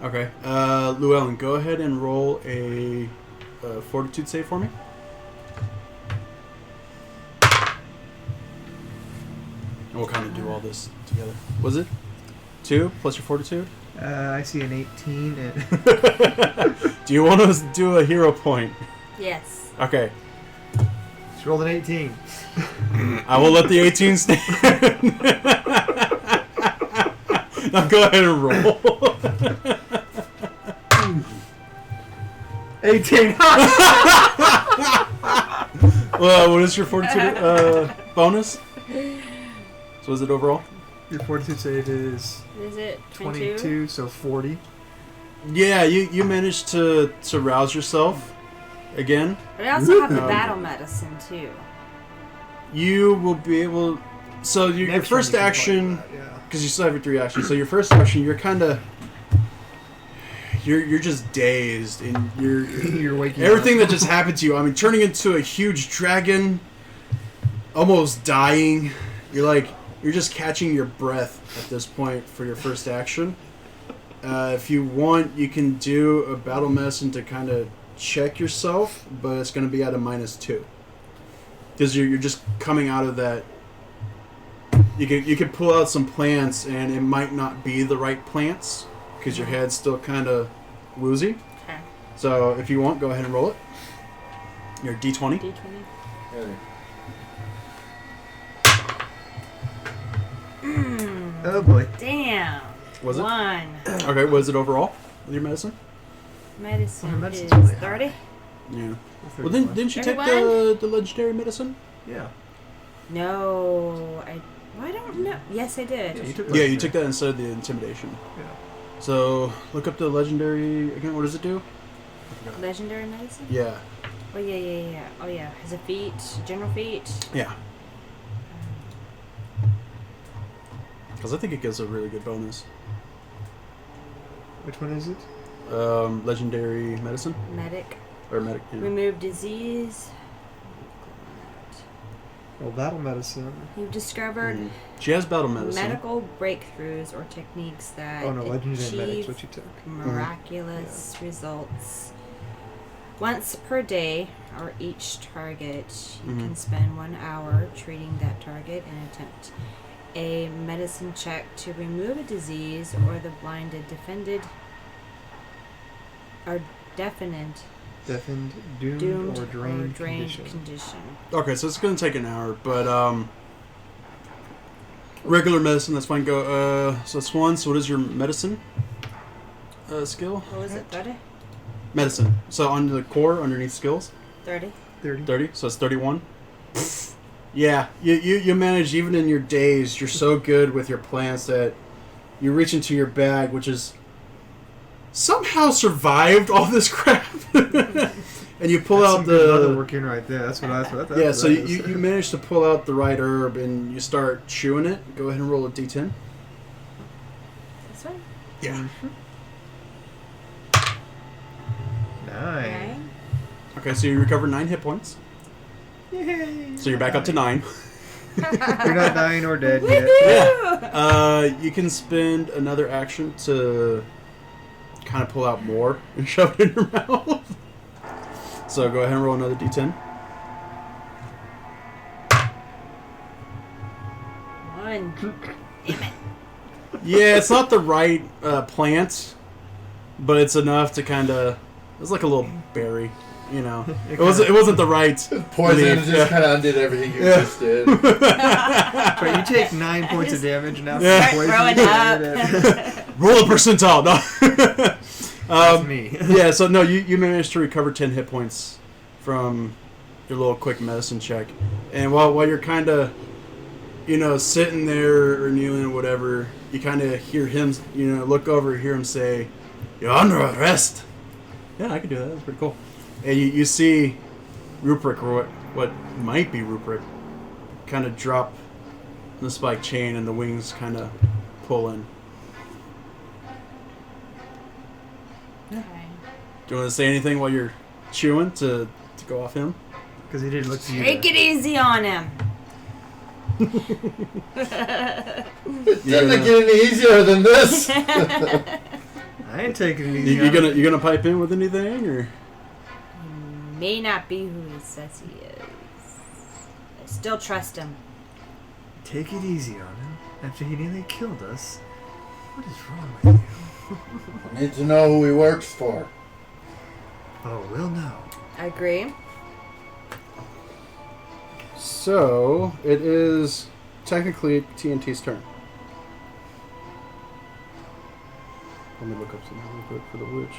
Okay. Llewellyn, go ahead and roll a fortitude save for me. And we'll kind of do all this together. Was it? 2 plus your fortitude. I see an 18. And Do you want to do a hero point? Yes. Okay. she rolled an 18. I will let the 18 stand. Now go ahead and roll. 18. Well, what is your fortitude bonus? So is it overall? Your fortitude save is Is it 22? 22, so 40. Yeah, you managed to rouse yourself again. But I also have the Um, battle medicine too. You will be able. So your Next first one you can action, play that, because you still have your 3 actions. So your first action, you're kind of. You're just dazed and yeah. You're waking everything up. that just happened to you. I mean, turning into a huge dragon, almost dying. You're just catching your breath at this point for your first action. If you want, you can do a battle medicine to kind of check yourself, but it's going to be at a -2 because you're just coming out of that. You could pull out some plants, and it might not be the right plants because your head's still kind of woozy. Okay. So if you want, go ahead and roll it. Your D20. D20. Oh boy. Damn. Was it? 1. Okay, what is it overall with your medicine? Medicine Oh, medicine's is really high. 30. Yeah. Well, didn't you take 31? the legendary medicine? Yeah. No, I don't know. Yes, I did. Yeah, you took Yeah, you took that instead of the intimidation. Yeah. So look up the legendary again. What does it do? Legendary medicine? Yeah. Oh, yeah. Oh, yeah. Has a feat, general feat. Yeah. Because I think it gives a really good bonus. Which one is it? Legendary medicine Medic. or medic. Yeah. Remove disease. Well, battle medicine. You've discovered Mhm. She has battle medicine. medical breakthroughs or techniques that Oh no, legendary medic's achieve what you took. miraculous results. Once per day, or each target, you can spend 1 hour treating that target and attempt a medicine check to remove a disease or the blinded, defended, or deafened, Deafened, doomed, or drained, condition. Okay, so it's gonna take an hour, but regular medicine, that's fine. Go. So that's 1. So what is your medicine skill? What was it, 30? Medicine. So on the core, underneath skills, 30? 30. 30. So it's 31. Yeah, you manage even in your days. You're so good with your plants that you reach into your bag, which is somehow survived all this crap, and you pull That's out some good leather the working right there. That's what I thought. yeah. So you manage to pull out the right herb and you start chewing it. Go ahead and roll a d10. This one? Yeah. 9. Okay. Okay, so you recover 9 hit points. Yay! So you're back up to 9. You're not dying or dead yet. Yeah. You can spend another action to kind of pull out more and shove it in your mouth. So go ahead and roll another d10. 1. Damn it. Yeah, it's not the right plant, but it's enough to kind of. It's like a little berry, you know. It wasn't the right Poison leaf, just yeah. kind of undid everything you Yeah. just did. But you take 9 points of damage now. Yeah. from Start poison. throwing up. Roll a percentile. No. That's me. Yeah. So no, you managed to recover 10 hit points from your little quick medicine check, and while you're kind of, sitting there or kneeling or whatever, you kind of hear him, look over, hear him say, "You're under arrest." Yeah, I could do that. That's pretty cool. And you see Ruprecht, or what might be Ruprecht, kind of drop the spike chain and the wings kind of pull in. Okay. Do you want to say anything while you're chewing to go off him? Because he didn't look to you. Take it easy on him. It doesn't get any easier than this. I ain't taking it easy. You gonna pipe in with anything or? May not be who he says he is. I still trust him. Take it easy on him. After he nearly killed us. What is wrong with you? I need to know who he works for. Oh, we'll know. I agree. So, it is technically TNT's turn. Let me look up something real quick for the witch.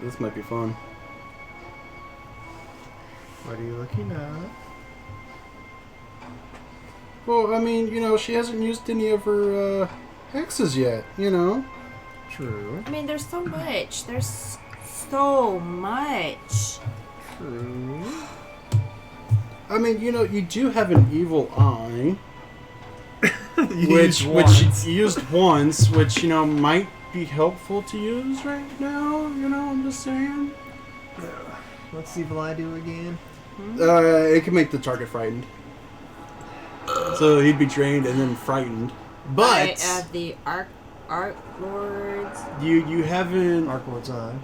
This might be fun. What are you looking at? Well, I mean, you know, she hasn't used any of her hexes yet, you know? True. I mean, there's so much. There's so much. True. I mean, you know, you do have an evil eye, which you used once, which, you know, might be helpful to use right now, you know, I'm just saying. What's the evil eye do again? It can make the target frightened. So he'd be drained and then frightened. But the Arc Lords. you haven't. Arc Lord's eye.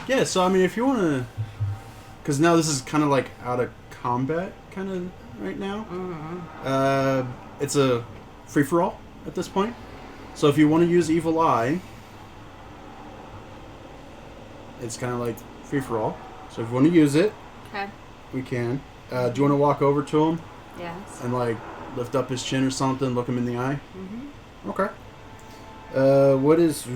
Yeah, so I mean, if you want to, because now this is kind of like out of combat, kind of right now. Mm-hmm. It's a free for all at this point. So if you want to use Evil Eye, it's kind of like free for all. So if you want to use it, Okay. we can. Do you want to walk over to him Yes. and like lift up his chin or something, look him in the eye? Mm-hmm. Okay. What is...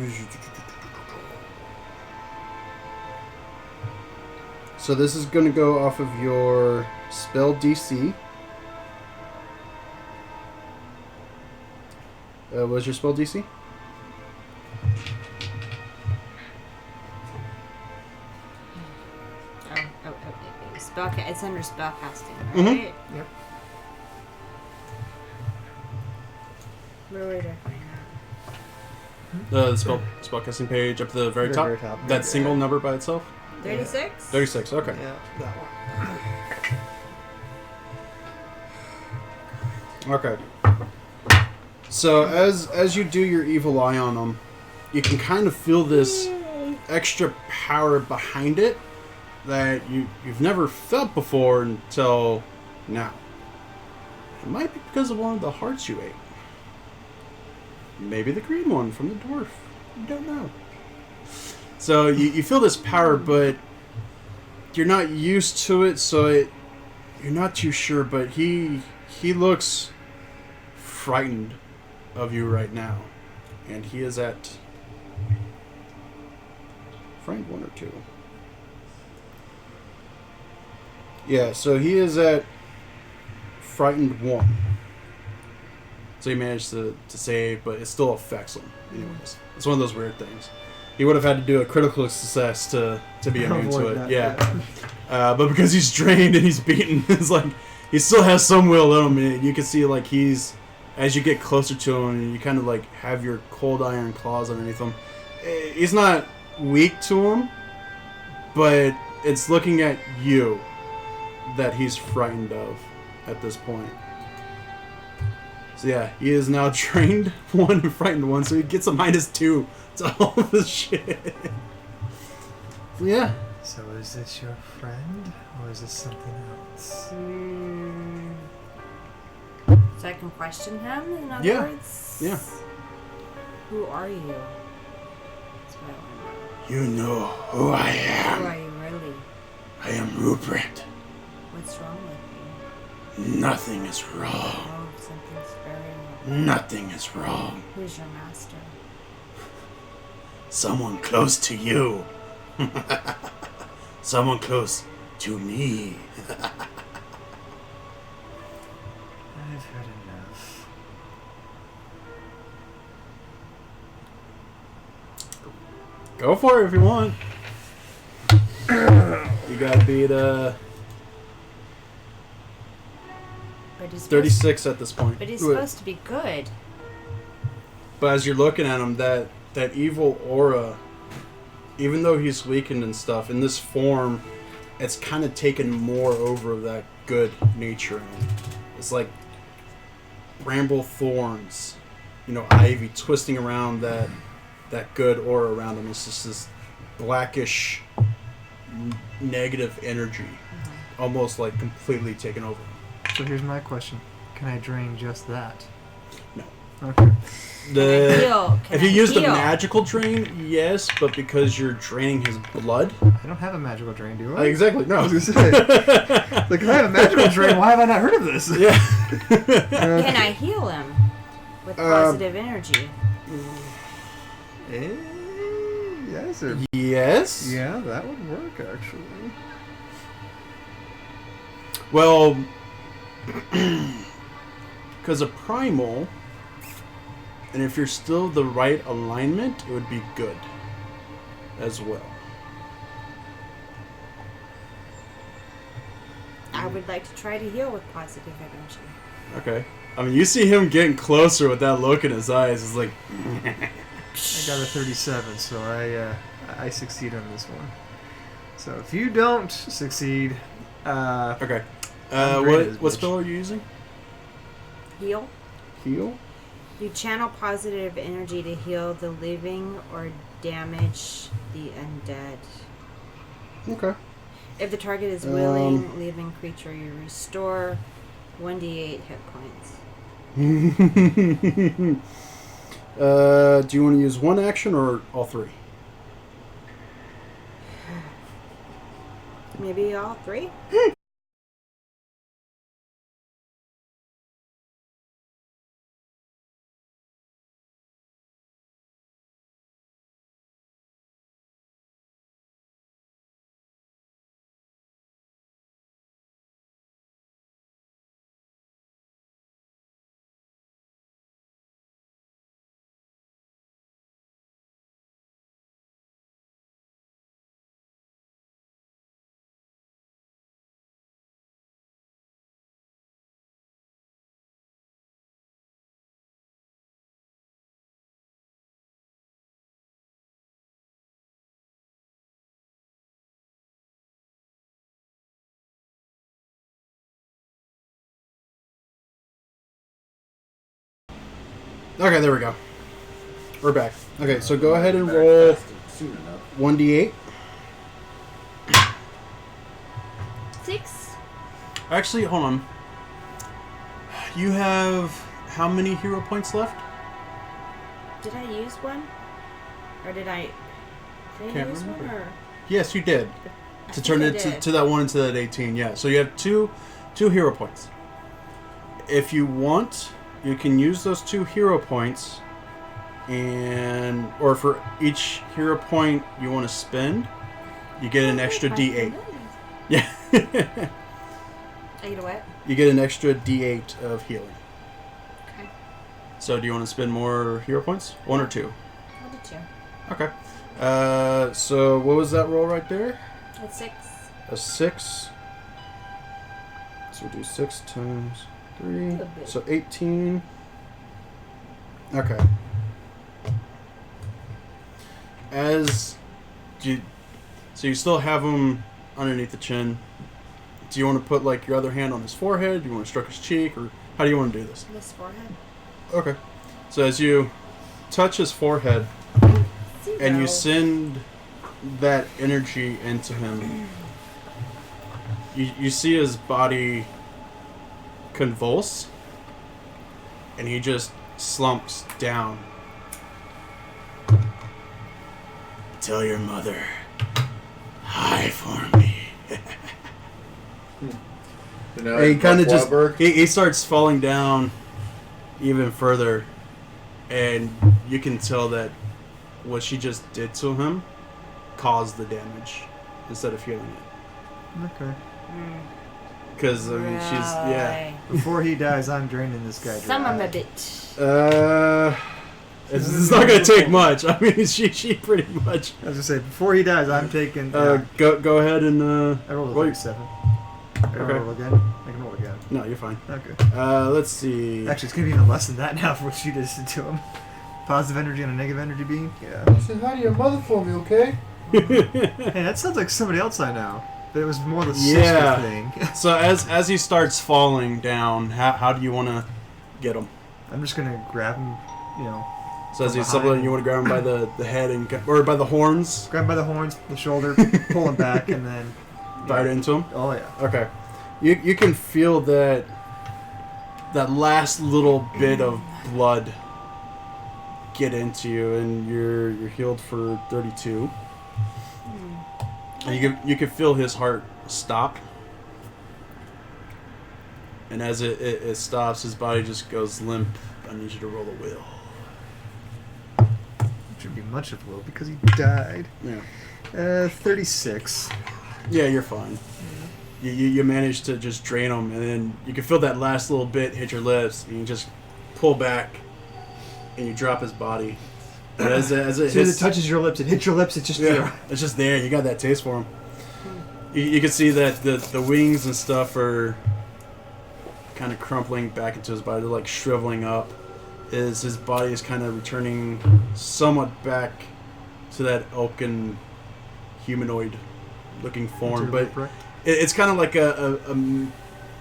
So this is going to go off of your spell DC. What's your spell DC? It's under spellcasting, right? Mm-hmm. Yep. Where would I find that? The spellcasting page up to the very top. Very top. That single number by itself? 36? 36, okay. Yeah, that one. Okay. So as you do your evil eye on them, you can kind of feel this extra power behind it that you've never felt before until now. It might be because of one of the hearts you ate. Maybe the green one from the dwarf. You don't know. So you feel this power, but you're not used to it, so you're not too sure, but he looks frightened of you right now. And he is at frightened 1 or 2. Yeah, so he is at frightened 1. So he managed to save, but it still affects him. Anyways, it's one of those weird things. He would have had to do a critical success to be immune to it. That, yeah. But because he's drained and he's beaten, it's like he still has some will in him. And you can see like he's, as you get closer to him and you kind of like have your cold iron claws underneath him, he's not weak to him, but it's looking at you that he's frightened of at this point. So yeah, he is now trained 1 and frightened 1, so he gets a -2 to all of his shit. So yeah. So is this your friend, or is this something else? So I can question him, in other Yeah. words? Yeah. Who are you? That's what I want to You know who I know. am. Who are you really? I am Rupert. What's wrong with Nothing is wrong. you? Oh, something's very wrong. Nothing is wrong. Who's your master? Someone close to you. Someone close to me. I've had enough. Go for it if you want. You gotta beat But he's 36 at this point. But he's supposed to be good. But as you're looking at him, that evil aura, even though he's weakened and stuff, in this form, it's kind of taken more over of that good nature in him. It's like bramble thorns, ivy twisting around that good aura around him. It's just this blackish, negative energy, almost like completely taken over him. So here's my question: can I drain just that? No. Okay. If you use the magical drain, yes, but because you're draining his blood. I don't have a magical drain, do I? Exactly. No. I was gonna say. Like, if I have a magical drain, why have I not heard of this? Yeah. Can I heal him with positive energy? Yes. Yes. Yeah, that would work actually. Well, because a primal, and if you're still the right alignment, it would be good as well. I would like to try to heal with positive energy. Okay. I mean, you see him getting closer with that look in his eyes. It's like... I got a 37, so I succeed on this one. So if you don't succeed, okay. Upgrade What is spell are you using? Heal? Heal? You channel positive energy to heal the living or damage the undead. Okay. If the target is willing, living creature, you restore 1d8 hit points. Do you want to use one action or all three? Maybe all three? Okay, there we go. We're back. Okay, so go ahead and roll 1d8. 6. Actually, hold on. You have how many hero points left? Did I use one? Or did I Can't use remember. one? Or? Yes, you did. I To think turn I it did. to that 1 into that 18, yeah. So you have two hero points. If you want, you can use those 2 hero points, or for each hero point you want to spend, you get an extra D8. Yeah. I get a what? You get an extra D8 of healing. Okay. So do you want to spend more hero points? 1 or 2? I'll do 2. Okay. So what was that roll right there? That's 6. A 6. So we'll do 6 times 3. So 18. Okay. So you still have him underneath the chin. Do you want to put like your other hand on his forehead? Do you want to stroke his cheek, or how do you want to do this? This forehead. Okay. So as you touch his forehead and you send that energy into him, you see his body convulse, and he just slumps down. Tell your mother, hi for me. And he kind of just he starts falling down even further, and you can tell that what she just did to him caused the damage instead of healing it. Okay. Because I mean, she's Before he dies, I'm draining this guy. Some of a bit. It's not gonna take much. I mean, she pretty much. I was gonna say, before he dies, I'm taking. Go ahead and. I rolled a 37. I roll again. I can roll again. No, you're fine. Okay. Let's see. Actually, it's gonna be even less than that now for what she did to him. Positive energy and a negative energy beam. Yeah. Say hi to your mother for me, okay? Hey, that sounds like somebody else I know. But it was more the sister Yeah. thing. So as he starts falling down, how do you want to get him? I'm just gonna grab him, you know. So as From he's behind. stumbling, you want to grab him by the head or by the horns, Grab him by the horns, the shoulder, pull him back, and then. bite into him. Oh yeah. Okay, you can feel that last little bit of blood get into you, and you're healed for 32. And you can feel his heart stop. And as it stops, his body just goes limp. I need you to roll a will. Should be much of a will because he died. Yeah. 36. Yeah, you're fine. You manage to just drain him, and then you can feel that last little bit hit your lips, and you just pull back, and you drop his body. But as it As soon as it touches your lips, it hits your lips, it's just there. It's just there. You got that taste for him. You can see that the wings and stuff are kind of crumpling back into his body. They're like shriveling up. His body is kind of returning somewhat back to that elken humanoid looking form, but it's kind of like a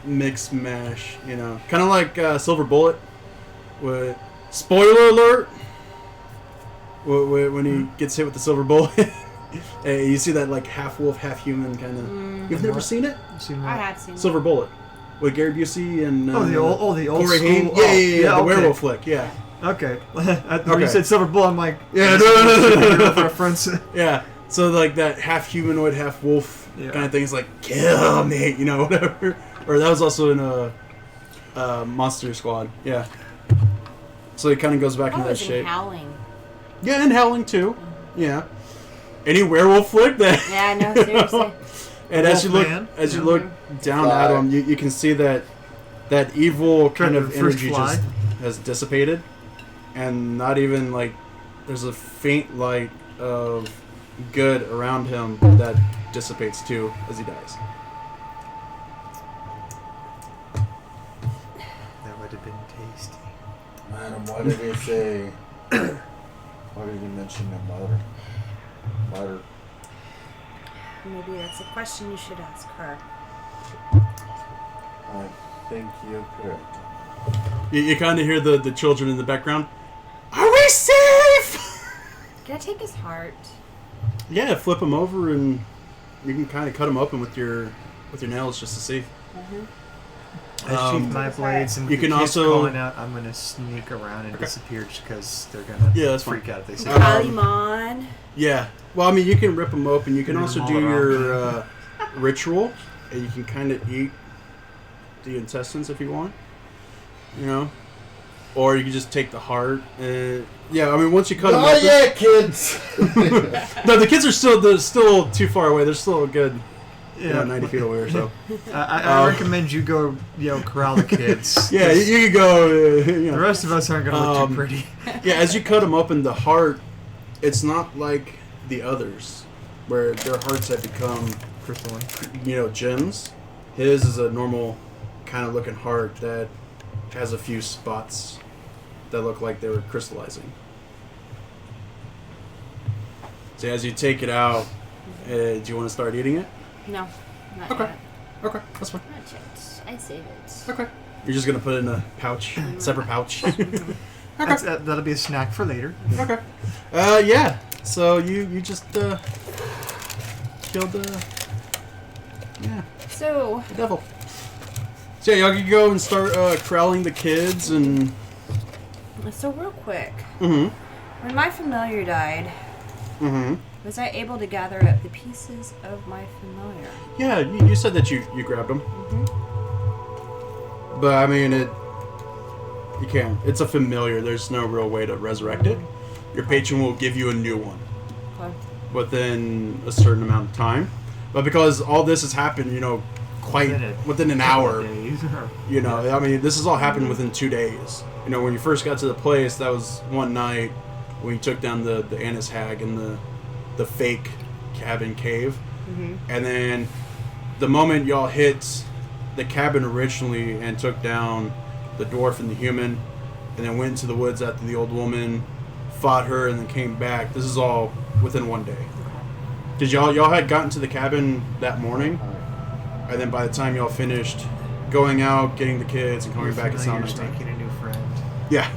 mixed mash, you know, kind of like Silver Bullet. With spoiler alert, when he gets hit with the silver bullet, and you see that like half wolf, half human kind of. You've never seen it? I have seen Silver Bullet with Gary Busey and the old Corey school. Haim. Yeah, the okay. werewolf flick. Yeah. Okay. When you said Silver Bullet, I'm like, Yeah, no. reference. Yeah. So like that half humanoid, half wolf kind of thing is like kill me, you know, whatever. Or that was also in a Monster Squad. Yeah. So it kind of goes back into that shape. Howling. Yeah, and Howling too. Yeah. Any werewolf flick that. Yeah, no, seriously. And as you look down at him, you can see that evil kind of energy just has dissipated, and not even like there's a faint light of good around him that dissipates too as he dies. That would have been tasty. Madam, why did he say? Why did he mention the mother? Mother. Maybe that's a question you should ask her. I think you're correct. You kind of hear the children in the background. Are we safe? Can I take his heart? Yeah, flip him over and you can kind of cut him open with your nails just to see. I sheath my blades, and you the can kids also calling out, I'm gonna sneak around and disappear just because they're gonna that's freak fine. out if they see Kalimon. Yeah. Well, I mean, you can rip them open. You can Leave also them do all your ritual, and you can kind of eat the intestines if you want. You know, or you can just take the heart. Yeah, I mean, once you cut them open. Yeah, kids. No, the kids are still too far away. They're still a good 90 feet away or so. I recommend you go, corral the kids. Yeah, you could go. The rest of us aren't gonna look too pretty. Yeah, as you cut them open, the heart, it's not like the others, where their hearts have become crystalline. Gems. His is a normal kind of looking heart that has a few spots that look like they were crystallizing. So as you take it out, do you want to start eating it? No, not Okay. yet. Okay, that's fine. Not yet. I save it. Okay. You're just gonna put it in a pouch, separate pouch. That'll be a snack for later. Okay. Yeah. So you just killed the So, devil. So yeah, y'all can go and start corralling the kids and. real quick, Mm-hmm. when my familiar died, Mm-hmm. was I able to gather up the pieces of my familiar? Yeah, you said that you grabbed them. But I mean you can't. It's a familiar. There's no real way to resurrect it. Your patron will give you a new one Okay. within a certain amount of time. But because all this has happened, quite within an hour. Days. I mean, this has all happened within 2 days. When you first got to the place, that was one night when you took down the Annis Hag and the fake cabin cave. And then the moment y'all hit the cabin originally and took down the dwarf and the human, and then went into the woods after the old woman, fought her, and then came back. This is all within 1 day. Because y'all had gotten to the cabin that morning, and then by the time y'all finished going out, getting the kids, and coming back, it's not much time. Making a new friend. Yeah.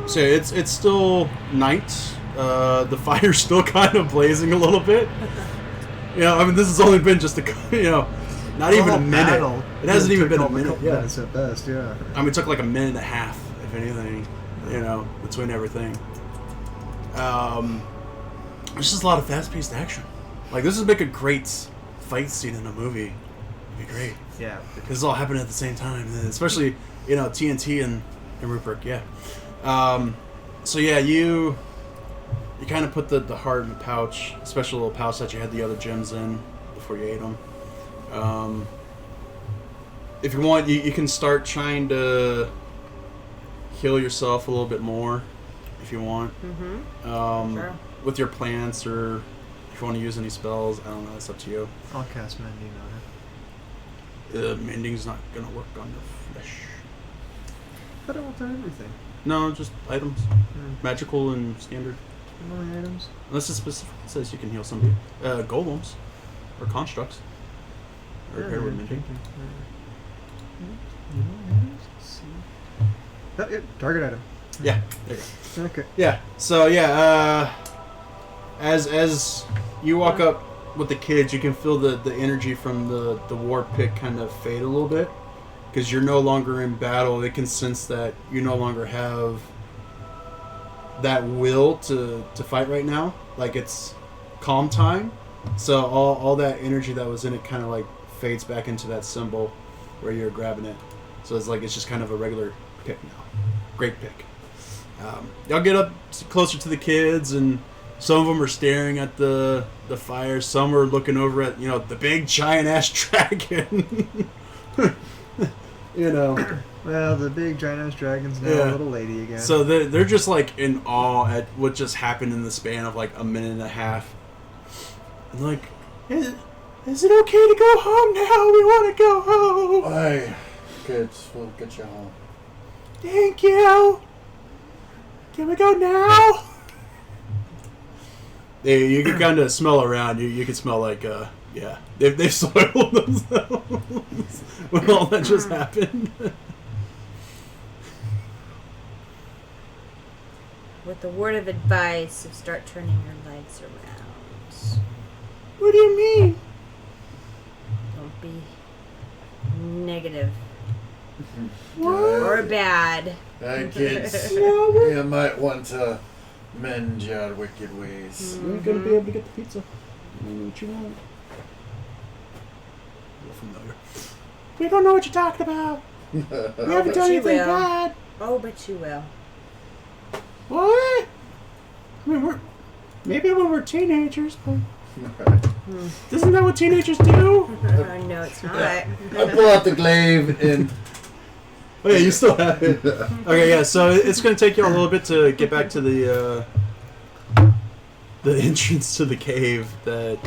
So it's still night The fire's still kind of blazing a little bit. You know, I mean, this has only been just not even a minute. Battle. It hasn't even been a Took minute. couple Yeah, minutes at best. Yeah. I mean, it took like a minute and a half, if anything. You know, between everything. There's just a lot of fast-paced action. Like, this would make a great fight scene in a movie. It'd be great. Yeah. This is all happening at the same time, especially TNT and Rupert. Yeah. So yeah, you kind of put the heart in the pouch, a special little pouch that you had the other gems in before you ate them. If you want, you can start trying to heal yourself a little bit more, if you want. Sure. With your plants, or if you want to use any spells, I don't know. It's up to you. I'll cast mending on it. Mending's not gonna work on the flesh. But I want everything. No, just items. Mm. Magical and standard. Only items. Unless it specifically says you can heal somebody. Golems. Or constructs. Or Yeah, Hairwood yeah, Mending. Oh, yeah, target item. Yeah, there you go. Okay. Yeah, so yeah, as you walk up with the kids, you can feel the energy from the war pit kind of fade a little bit. Because you're no longer in battle. They can sense that you no longer have that will to fight right now. Like, it's calm time. So all that energy that was in it kind of like fades back into that symbol where you're grabbing it. So it's just kind of a regular pick now. Great pick. Y'all get up closer to the kids, and some of them are staring at the fire. Some are looking over at the big giant ass dragon. Well, the big giant ass dragon's now a little lady again. So they're just like in awe at what just happened in the span of like a minute and a half. And like, is it okay to go home now? We want to go home. Aye, kids, we'll get you home. Thank you. Can we go now? You can kind of smell around. You can smell like they've soiled themselves with all that just happened. With the word of advice of start turning your legs around. What do you mean? Don't be negative What? or bad. Hey, kids, you might want to mend your wicked ways. You ain't gonna be able to get the pizza. I know what you want. You're familiar. We don't know what you're talking about. We haven't done anything bad. Oh, but you will. What? I mean, maybe when we're teenagers, but isn't that what teenagers do? No, it's not. I pull out the glaive and... Oh yeah, you still have it. Okay, yeah. So it's going to take you a little bit to get back to the entrance to the cave that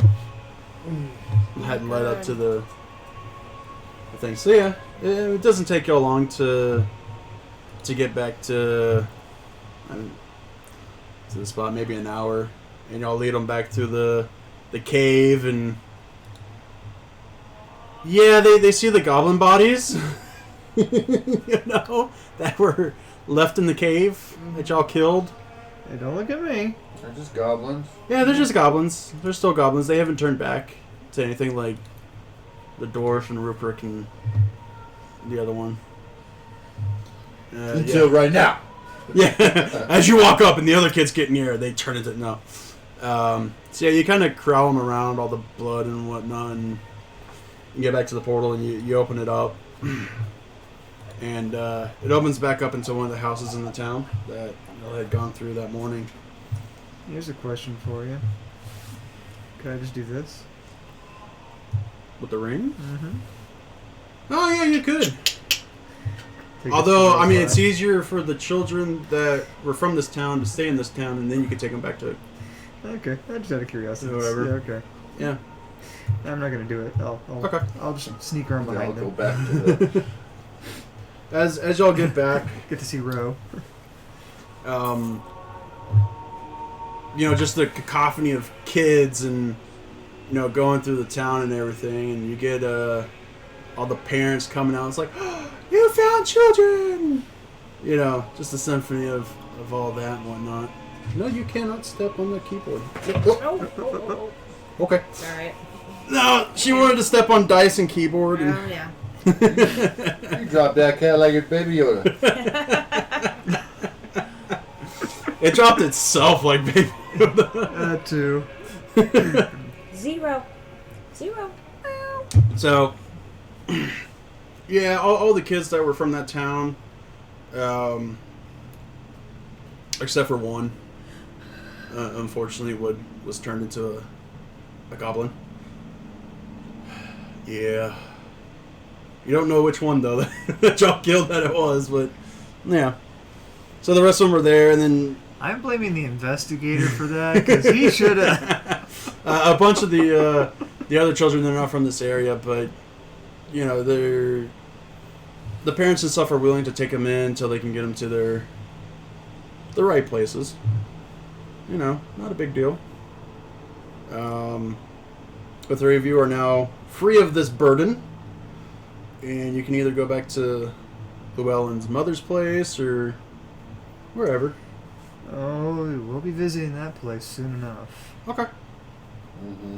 had led up to the thing. So yeah, it doesn't take you long to get back to the spot. Maybe an hour, and y'all lead them back to the cave, and yeah, they see the goblin bodies. That were left in the cave that y'all killed. Hey, don't look at me. They're just goblins. Yeah, they're just goblins. They're still goblins. They haven't turned back to anything like the dwarf and Rupert and the other one. Until right now. Yeah, as you walk up and the other kids get near, they turn into no. So yeah, you kind of corral them around all the blood and whatnot, and you get back to the portal and you open it up. And it opens back up into one of the houses in the town that I had gone through that morning. Here's a question for you. Could I just do this? With the ring? Mm-hmm. Oh, yeah, you could. Although, I mean, it's easier for the children that were from this town to stay in this town, and then you could take them back to... Okay, I just out of curiosity. Whatever. Yeah, okay. Yeah. I'm not going to do it. I'll just sneak around I'll behind go them. back to the... As y'all get back... Get to see Ro. Just the cacophony of kids and, going through the town and everything, and you get all the parents coming out. It's like, oh, you found children! Just a symphony of all that and whatnot. No, you cannot step on the keyboard. Oh. Okay. It's alright. No, she wanted to step on dice and keyboard. And... Oh, yeah. You dropped that cat like a baby Yoda. It dropped itself like baby Yoda. Too. 0. 0. Ow. So, yeah, all the kids that were from that town, except for one, unfortunately, was turned into a goblin. Yeah. You don't know which one, though, that y'all killed that it was, but, yeah. So the rest of them were there, and then... I'm blaming the investigator for that, because he should have... a bunch of the other children, they're not from this area, but, you know, the parents and stuff are willing to take them in until they can get them to the right places. You know, not a big deal. The three of you are now free of this burden, and you can either go back to Llewellyn's mother's place or wherever. Oh, we'll be visiting that place soon enough. Okay. Mm-hmm.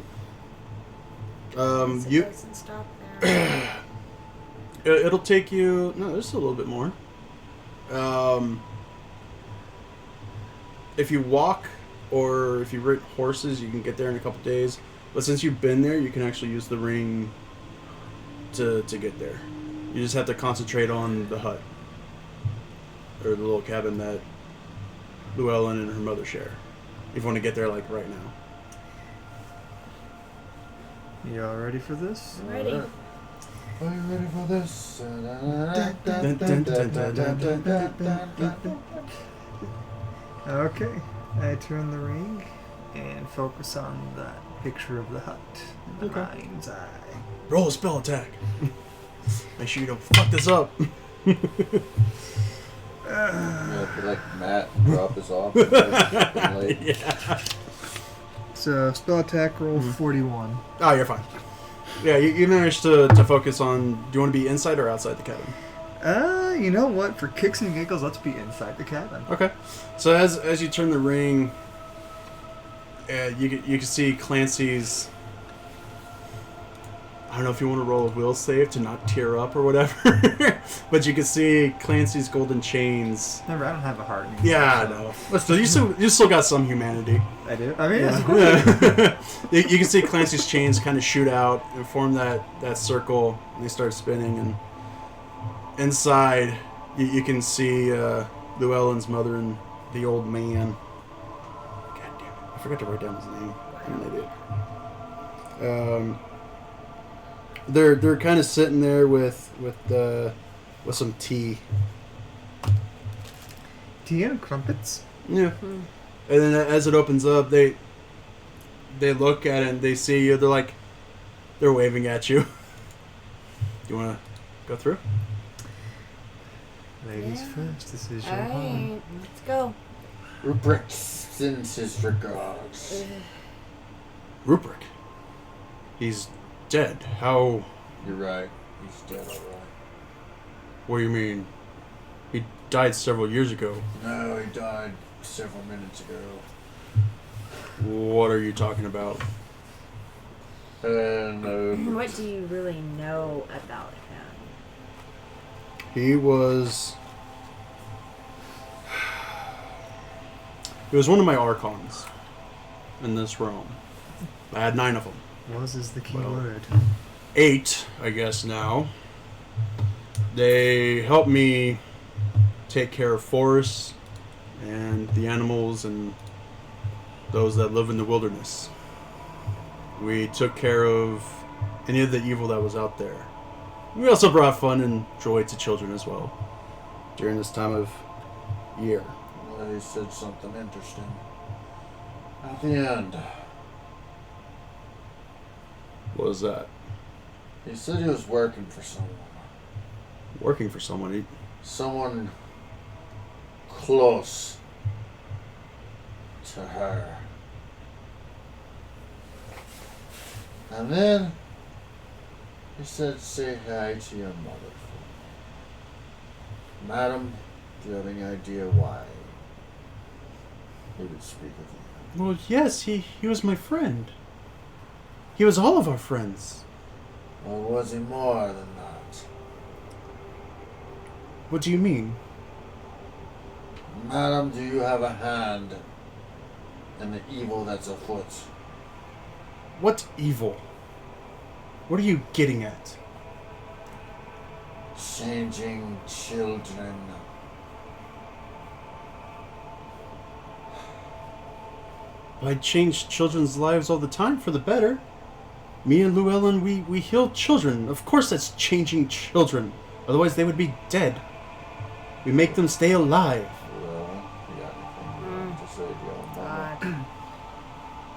You. It doesn't stop there. It'll take you. No, there's a little bit more. If you walk or if you ride horses, you can get there in a couple days. But since you've been there, you can actually use the ring to get there. You just have to concentrate on the hut or the little cabin that Llewellyn and her mother share. If you want to get there, like right now. Y'all ready for this? I'm ready. Are you ready for this? Okay. I turn the ring and focus on that picture of the hut in the Okay. mind's eye. Roll a spell attack. Make sure you don't fuck this up. Yeah, I feel like Matt drop us off. Late. Yeah. So, spell attack roll 41. Oh, you're fine. Yeah, you managed to focus on. Do you want to be inside or outside the cabin? You know what? For kicks and giggles, let's be inside the cabin. Okay. So as you turn the ring, you can see Clancy's. I don't know if you want to roll a will save to not tear up or whatever, but you can see Clancy's golden chains. Remember, I don't have a heart anymore. Yeah, I so- know. But still, you still got some humanity. I do? I mean, Yeah. You can see Clancy's chains kind of shoot out and form that circle, and they start spinning. And inside, you can see Llewellyn's mother and the old man. God damn it! I forgot to write down his name. I'm an idiot. They're kind of sitting there with some tea. tea and crumpets. Yeah. And then as it opens up, they look at it and they see you. They're waving at you. Do you want to go through? Ladies Yeah. first, this is your home. Alright, let's go. Rupert sends his regards. Rupert. He's dead. How? You're right. He's dead, alright. What do you mean? He died several years ago. No, he died several minutes ago. What are you talking about? No. What do you really know about him? He was one of my archons in this realm. I had 9 of them. Was is the key Well. word. 8, I guess now. They helped me take care of forests and the animals and those that live in the wilderness. We took care of any of the evil that was out there. We also brought fun and joy to children as well during this time of year. Well, he said something interesting. At the end, What was that? he said he was working for someone. Working for someone. Someone close to her. And then he said, say hi to your mother for me. Madam, do you have any idea why? He would speak of him. Well, yes, he was my friend. He was all of our friends. Or was he more than that? What do you mean? Madam, do you have a hand in the evil that's afoot? What evil? What are you getting at? Changing children. I change children's lives all the time for the better. Me and Llewellyn, we heal children. Of course that's changing children. Otherwise they would be dead. We make them stay alive. Well, you got anything to say to your mama? God.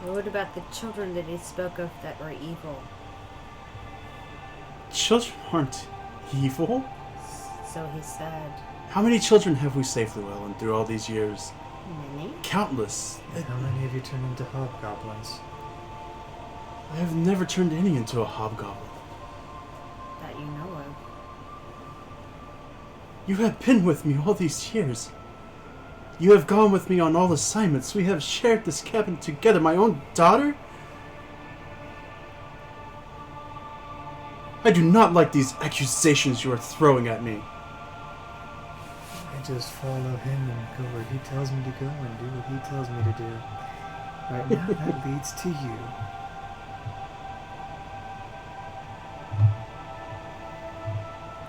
And what about the children that he spoke of that were evil? Children aren't evil. So he said. How many children have we saved, Llewellyn, through all these years? Many? Countless. And how many have you turned into hobgoblins? I have never turned any into a hobgoblin. That you know of. You have been with me all these years. You have gone with me on all assignments. We have shared this cabin together. My own daughter? I do not like these accusations you are throwing at me. I just follow him and go where he tells me to go and do what he tells me to do. Right now, that leads to you.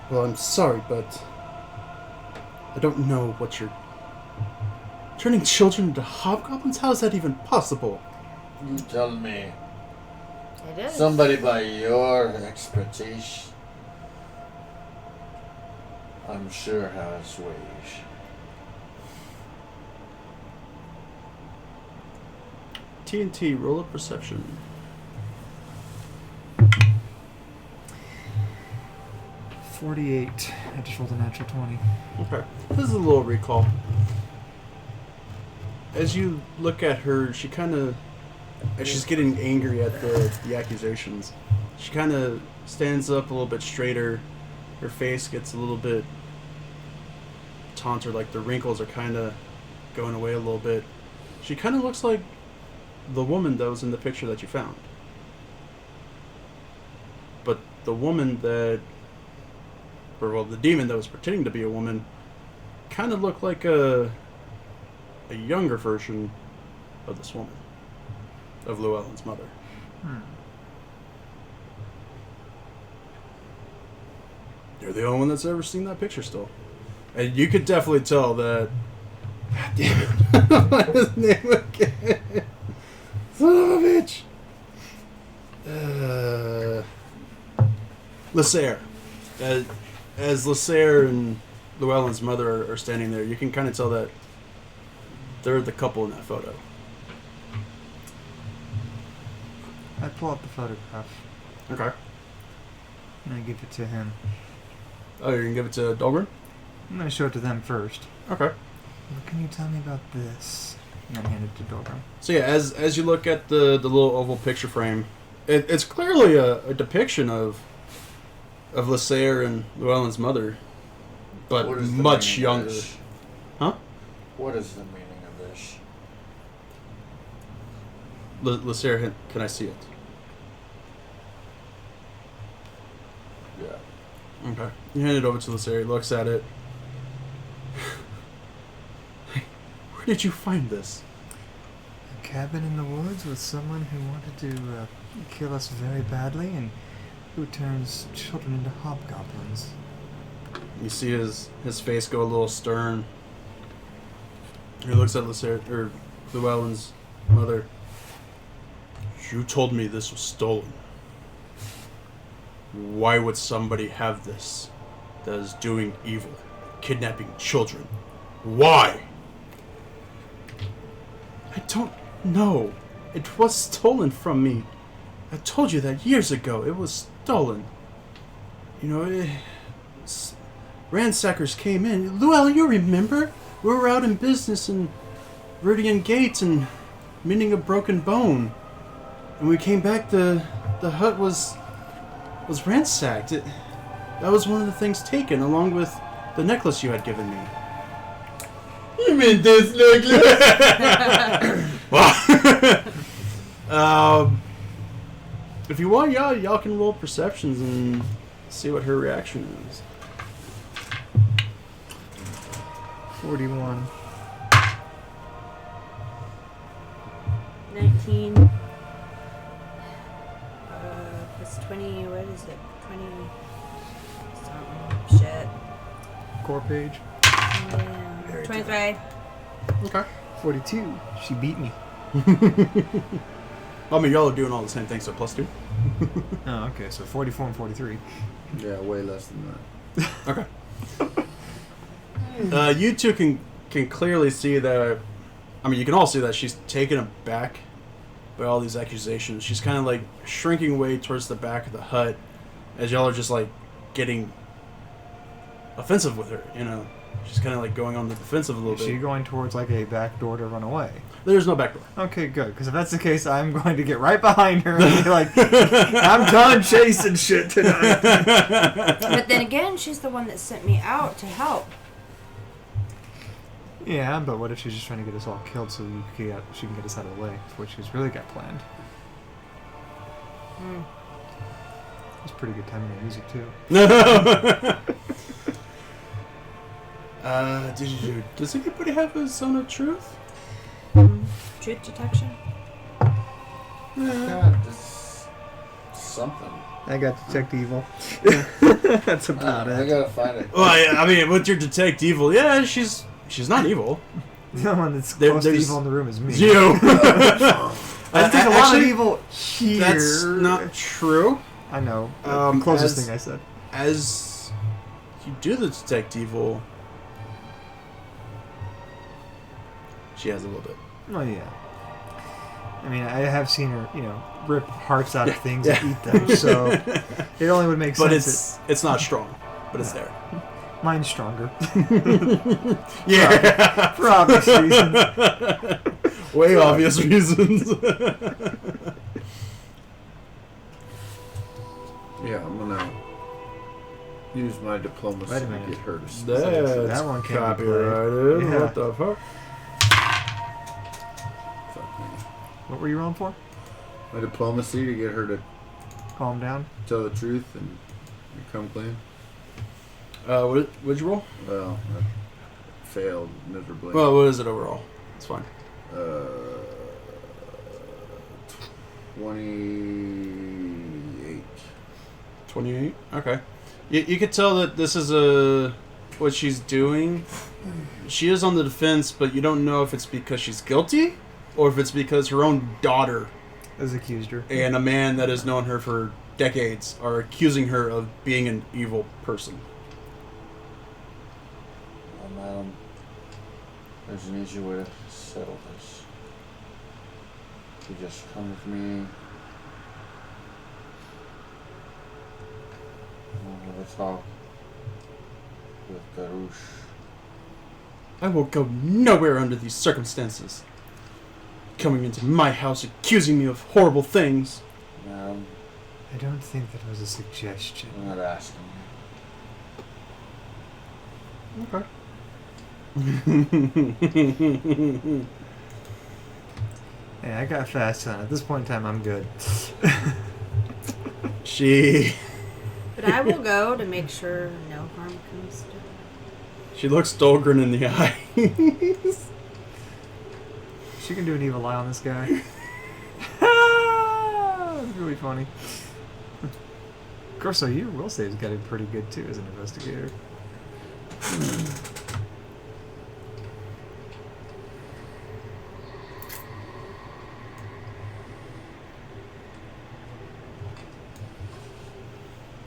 Well, I'm sorry, but I don't know what you're... Turning children into hobgoblins? How is that even possible? You tell me. It is. Somebody by your expertise, I'm sure has ways. TNT, roll of perception. 48. I just rolled a natural 20. Okay. This is a little recall. As you look at her, she kind of... As she's getting angry at the accusations, she kind of stands up a little bit straighter. Her face gets a little bit taunter, like the wrinkles are kind of going away a little bit. She kind of looks like the woman that was in the picture that you found. But the woman that... Or, well, the demon that was pretending to be a woman kind of looked like a younger version of this woman. Of Llewellyn's mother. You're the only one that's ever seen that picture still. And you could definitely tell that... God damn it. What is his name again? Son of a bitch. Lasser. As Lasser and Llewellyn's mother are standing there, you can kind of tell that they're the couple in that photo. I pull up the photograph Okay. and I give it to him. Oh, you're going to give it to Dahlgren? I'm going to show it to them first. Okay. What can you tell me about this? And then hand it to Dahlgren. So yeah, as you look at the little oval picture frame, it's clearly a depiction of Lasser and Llewellyn's mother, but What is the much meaning of younger. this? Huh? What is the meaning of this? Lasser, can I see it? Yeah. Okay. You hand it over to Lasser. He looks at it. Where did you find this? A cabin in the woods with someone who wanted to kill us very badly and who turns children into hobgoblins. You see his face go a little stern. He looks at Lasser, or Llewellyn's mother. You told me this was stolen. Why would somebody have this that is doing evil, kidnapping children? Why? I don't know. It was stolen from me. I told you that years ago. It was stolen. You know, ransackers came in. Llewellyn, you remember? We were out in business in Viridian Gate and mending a broken bone. And we came back, the hut was ransacked. That was one of the things taken, along with the necklace you had given me. You mean this necklace? If you want, y'all can roll perceptions and see what her reaction is. 41. 19. Plus 20. What is it? 20. Something. Shit. Core page. Yeah. 23. Okay. 42. She beat me. I mean, y'all are doing all the same things, so +2. Oh, okay. So 44 and 43. Yeah, way less than that. Okay. You two can clearly see that. I mean, you can all see that she's taken aback by all these accusations. She's kind of like shrinking away towards the back of the hut as y'all are just like getting offensive with her. You know, she's kind of like going on the defensive a little Is she bit. going towards like a back door to run away? There's no back door. Okay, good. Because if that's the case, I'm going to get right behind her and be like, I'm done chasing shit tonight. But then again, she's the one that sent me out to help. Yeah, but what if she's just trying to get us all killed so she can get us out of the way? That's what she's really got planned. It's pretty good timing on music, too. Does anybody have a zone of truth? Truth detection. God, this something. I got Detect Evil. That's about I it. gotta find it. Well, I mean, with your detect evil, yeah, she's not evil. The one that's There- close to there's- evil in the room is me. You. I think a lot of Actually, evil here. That's not true. I know. The closest thing I said. As you do the detect evil, she has a little bit. Oh yeah. I mean, I have seen her, rip hearts out of things yeah. and eat them. So it only would make But sense. it's not strong, but it's there. Mine's stronger. Yeah. For obvious reasons. Way obvious reasons. Yeah, I'm gonna use my diplomacy Wait a to minute. get her to stay. That's That one can't be copyrighted. played. Yeah. What the fuck? Fuck me. What were you rolling for? My diplomacy to get her to Calm down. tell the truth and come clean. What'd you roll? Well, I failed miserably. Well, what is it overall? It's fine. 28. 28. Okay. You could tell that this is what she's doing. She is on the defense, but you don't know if it's because she's guilty or if it's because her own daughter Has accused her. and a man that has known her for decades are accusing her of being an evil person. Well, madam, there's an easy way to settle this. You just come with me. We'll have a talk with Garouche. I will go nowhere under these circumstances. Coming into my house accusing me of horrible things. Madam, I don't think that was a suggestion. I'm not asking you. Okay. Hey, I got fast on. At this point in time, I'm good. She But I will go to make sure no harm comes to her. looks Dahlgren in the eyes. She can do an evil eye on this guy. That's really funny. Of course, so your will save's got to be pretty good too as an investigator.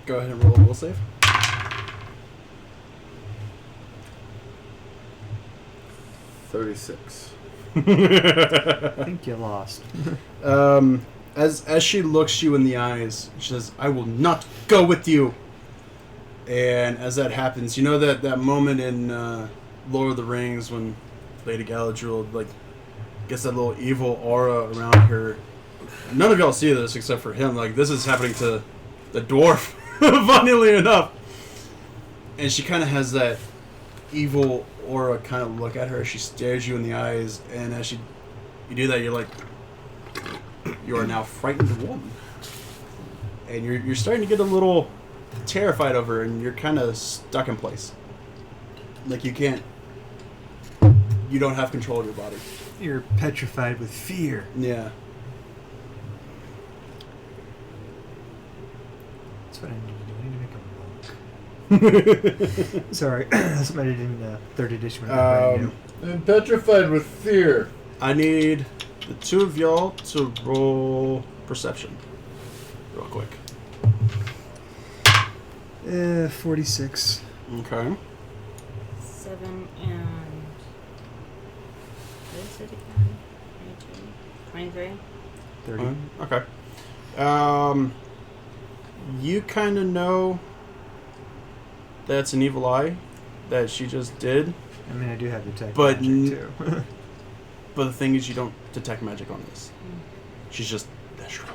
Go ahead and roll a will save. 36. I think you lost. As she looks you in the eyes, she says, "I will not go with you." And as that happens, you know that moment in Lord of the Rings when Lady Galadriel gets that little evil aura around her. None of y'all see this except for him. Like, this is happening to the dwarf, funnily enough. And she kind of has that evil aura kind of look at her as she stares you in the eyes, and as you do that, you're like, you are now frightened woman, and you're starting to get a little terrified of her, and you're kind of stuck in place. Like you don't have control of your body. You're petrified with fear. Yeah. That's what I need to do. I need to make a monk. Sorry, that's what I did in 3rd edition. When I knew. I'm petrified with fear. I need the two of y'all to roll perception, real quick. 46. Okay. 7 and... What is it again? 22? 23? 30. Okay. You kind of know that's an evil eye that she just did, I mean, I do have detect but magic, too. but the thing is, you don't detect magic on this. She's just that strong.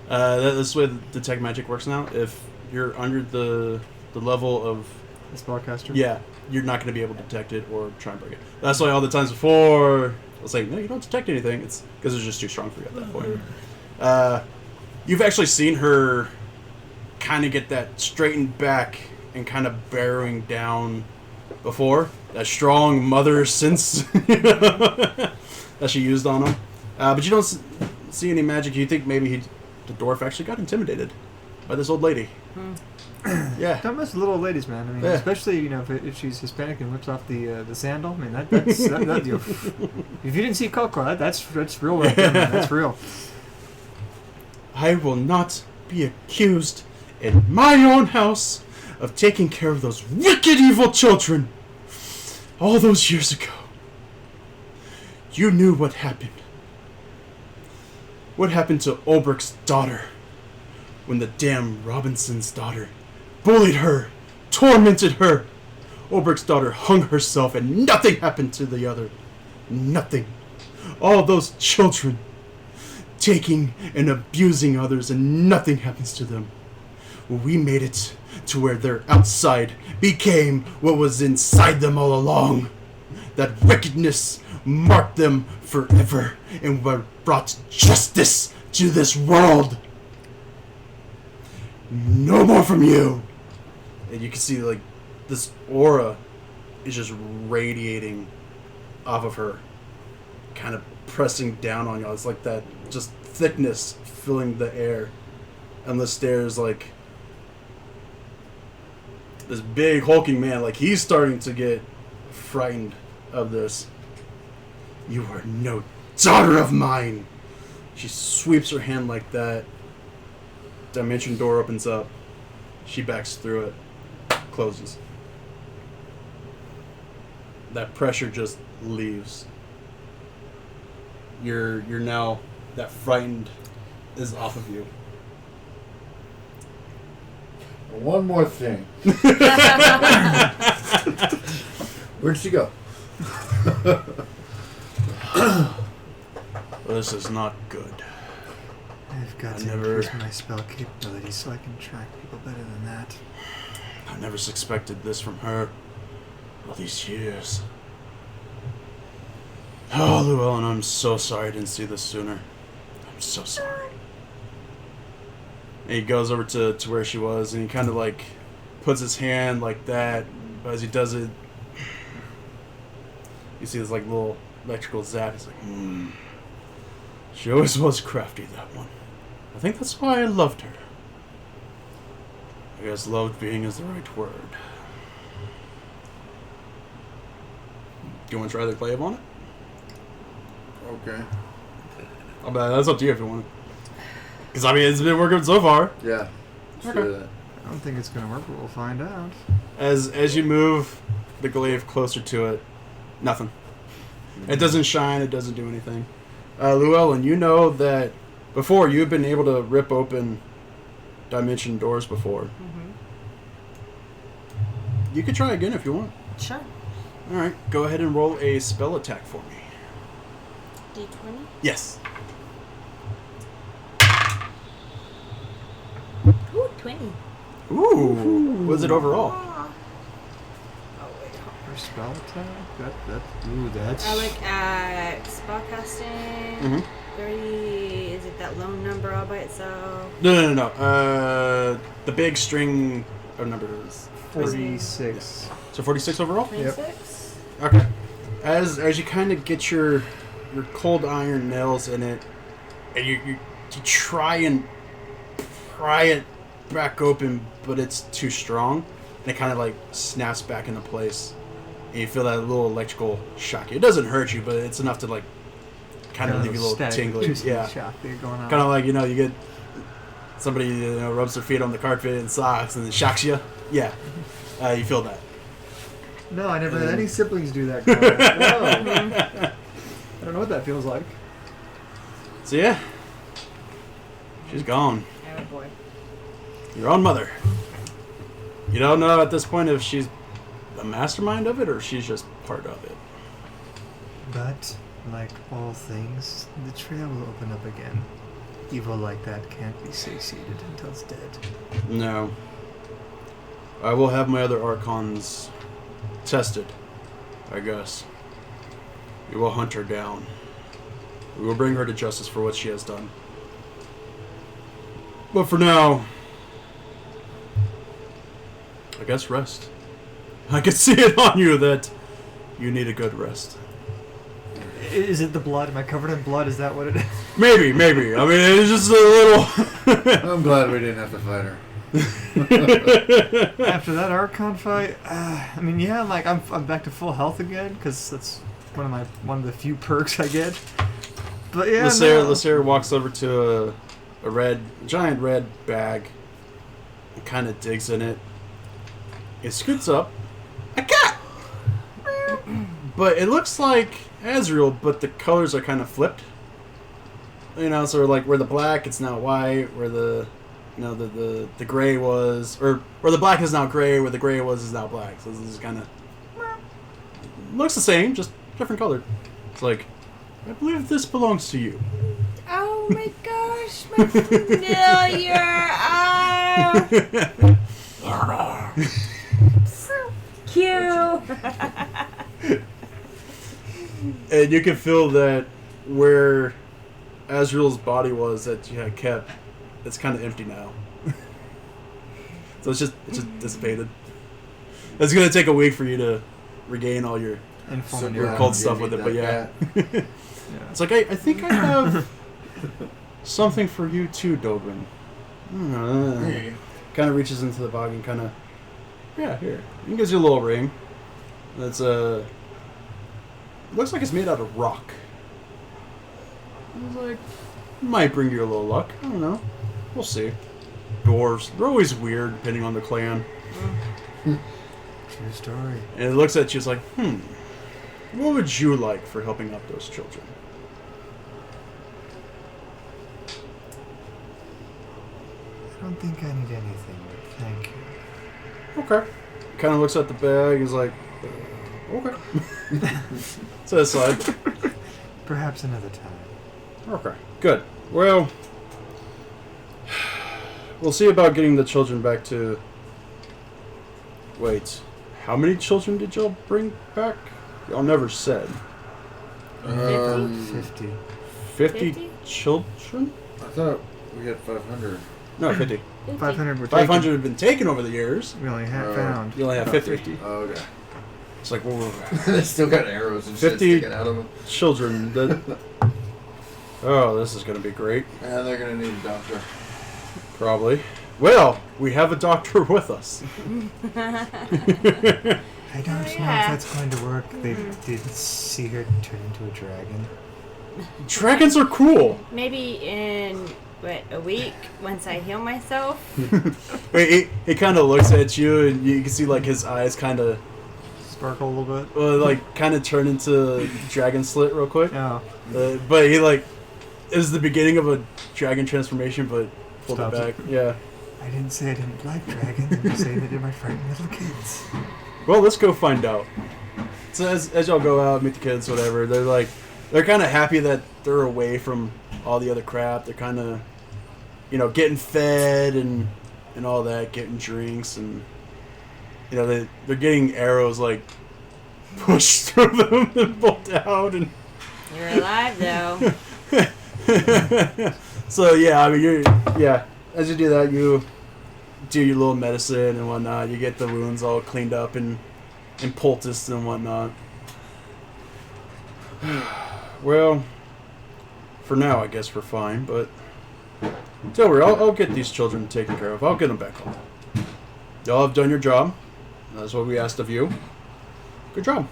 That's the way the detect magic works now. If you're under the level of The spellcaster? yeah, you're not going to be able to detect it or try and break it. That's why all the times before I was like, no, you don't detect anything. It's because it's just too strong for you at that point. You've actually seen her kind of get that straightened back and kind of barrowing down before. That strong mother sense that she used on him. But you don't see any magic. You think maybe the dwarf actually got intimidated by this old lady. Yeah. Don't mess with little old ladies, man. I mean, Yeah. especially if she's Hispanic and whips off the sandal. I mean, that's if you didn't see Coco, that's real right there, man. That's real. I will not be accused in my own house of taking care of those wicked, evil children. All those years ago, you knew what happened. What happened to Ulbricht's daughter when the damn Robinson's daughter bullied her, tormented her. Ulbricht's daughter hung herself and nothing happened to the other. Nothing. All those children taking and abusing others and nothing happens to them. We made it to where their outside became what was inside them all along. That wickedness marked them forever and brought justice to this world. No more from you. And you can see like this aura is just radiating off of her, kind of pressing down on y'all. It's like that just thickness filling the air, and the stairs like this big hulking man, like he's starting to get frightened of this. You are no daughter of mine. She sweeps her hand like that. Dimension door opens up. She backs through it. Closes. That pressure just leaves. You're now, that frightened is off of you. One more thing. Where'd she go? This is not good. I've got I to never- increase my spell capabilities so I can track people better than that. I never expected this from her all these years. Oh, Llewellyn, I'm so sorry I didn't see this sooner. I'm so sorry. And he goes over to where she was, and he kind of like puts his hand like that. But as he does it, you see this like little electrical zap. He's like, She always was crafty, that one. I think that's why I loved her. I guess loved being is the right word. Do you want to try the glaive on it? Okay. I'll bet that's up to you if you want it. Because, I mean, it's been working so far. Yeah. Let's do that. I don't think it's going to work, but we'll find out. As you move the glaive closer to it, nothing. It doesn't shine, it doesn't do anything. Llewellyn, you know that before you've been able to rip open dimension doors before. Mm-hmm. You could try again if you want. Sure. Alright, go ahead and roll a spell attack for me. D20? Yes. Ooh, 20. Ooh. What is it overall? Oh, wait. For spell attack? That's... I look at spellcasting. Mhm. 30. Is it that lone number all by itself? No. The big string of numbers. 46. So 46 overall? 26? Okay. As you kind of get your cold iron nails in it, and you try and pry it back open, but it's too strong, and it kind of like snaps back into place, and you feel that little electrical shock. It doesn't hurt you, but it's enough to like kind of leave you a little tingly. Yeah. Shock that going on. Kind of like, you get somebody rubs their feet on the carpet in socks and it shocks you. Yeah. You feel that. No, I never had any siblings do that. Whoa. I don't know what that feels like. So yeah, she's gone. Oh boy. Your own mother. You don't know at this point if she's the mastermind of it or she's just part of it. But, like all things, the trail will open up again. Evil like that can't be satiated until it's dead. No. I will have my other archons tested, I guess. We will hunt her down. We will bring her to justice for what she has done. But for now, I guess rest. I can see it on you that you need a good rest. Is it the blood? Am I covered in blood? Is that what it is? Maybe. I mean, it's just a little... I'm glad we didn't have to fight her. After that Archon fight, I mean, yeah, like I'm back to full health again because that's one of the few perks I get. But yeah, Lacerra walks over to a giant red bag and kind of digs in it. It scoots up a cat, but it looks like Azrael, but the colors are kind of flipped. So like where the black, it's now white. Where the the gray was, or where the black is now gray, where the gray was is now black. So this is kind of looks the same, just different color. It's like, I believe this belongs to you. Oh my gosh, my familiar. So cute. And you can feel that where Azrael's body was that you had kept, it's kind of empty now. So it's just dissipated. It's gonna take a week for you to regain all your cold stuff with it, but yeah. It's like I think I have something for you too, Dobrin. Kind of reaches into the bag and kind of, here. He gives you a little ring. That's looks like it's made out of rock. He's like, might bring you a little luck. I don't know. We'll see. Dwarves, they're always weird depending on the clan. True story. And it looks at you, it's like, what would you like for helping out those children? I don't think I need anything, but thank you. Okay. Kind of looks at the bag, is like, okay. So it's like, perhaps another time. okay, good. Well, we'll see about getting the children back to... Wait, how many children did y'all bring back? Y'all never said. 50. 50 children? I thought we had 500. No, 50. 500 were 500 taken. have been taken over the years. We only have found. You only have 50. Oh, okay. It's like, well, They still got arrows and 50 shit sticking out of them. children. Oh, this is going to be great. And they're going to need a doctor. Probably. Well, we have a doctor with us. I don't know if that's going to work. They did see her turn into a dragon. Dragons are cool. Maybe in a week once I heal myself. He kind of looks at you, and you can see like his eyes kind of Sparkle a little bit. like kind of turn into dragon slit real quick. Oh. But he like it was the beginning of a dragon transformation, but pulled Stops it back. Yeah. I didn't say I didn't like dragons. I'm just saying that they're my frightened little kids. Well, let's go find out. So as y'all go out, meet the kids, whatever, they're kind of happy that they're away from all the other crap. They're kind of, getting fed and all that, getting drinks, and they're getting arrows like push through them and bolt out. And You're alive though. so yeah, I mean, as you do that, you do your little medicine and whatnot. You get the wounds all cleaned up and poulticed and whatnot. Well, for now, I guess we're fine, but don't worry, I'll get these children taken care of. I'll get them back home. Y'all have done your job. That's what we asked of you. Good job.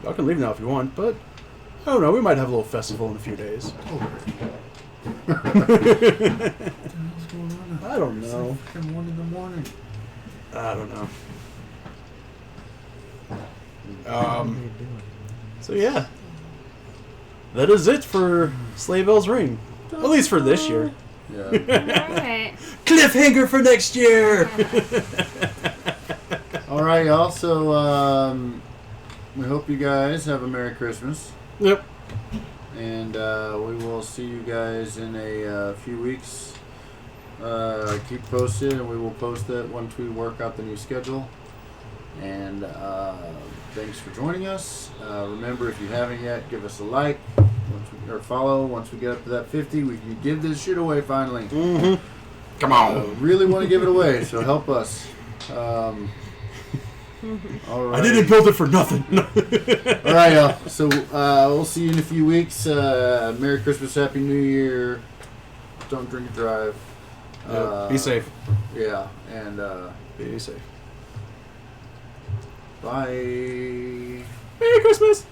Y'all can leave now if you want, but I don't know, we might have a little festival in a few days. What's going on? I don't know. It's like 1 in the morning. I don't know. So yeah. That is it for Sleigh Bells Ring. At least for this year. Yeah. Alright. Cliffhanger for next year! All right, y'all. So we hope you guys have a Merry Christmas, Yep. and we will see you guys in a few weeks. Keep posted, and we will post it once we work out the new schedule. And thanks for joining us. Remember, if you haven't yet, give us a like or follow. Once we get up to that 50, we can give this shit away finally. Mm-hmm. Come on. Really want to give it away, so help us. All right. I didn't build it for nothing. All right, y'all. So we'll see you in a few weeks. Merry Christmas, Happy New Year. Don't drink and drive. Be safe. Yeah, and Be safe. bye. Merry Christmas!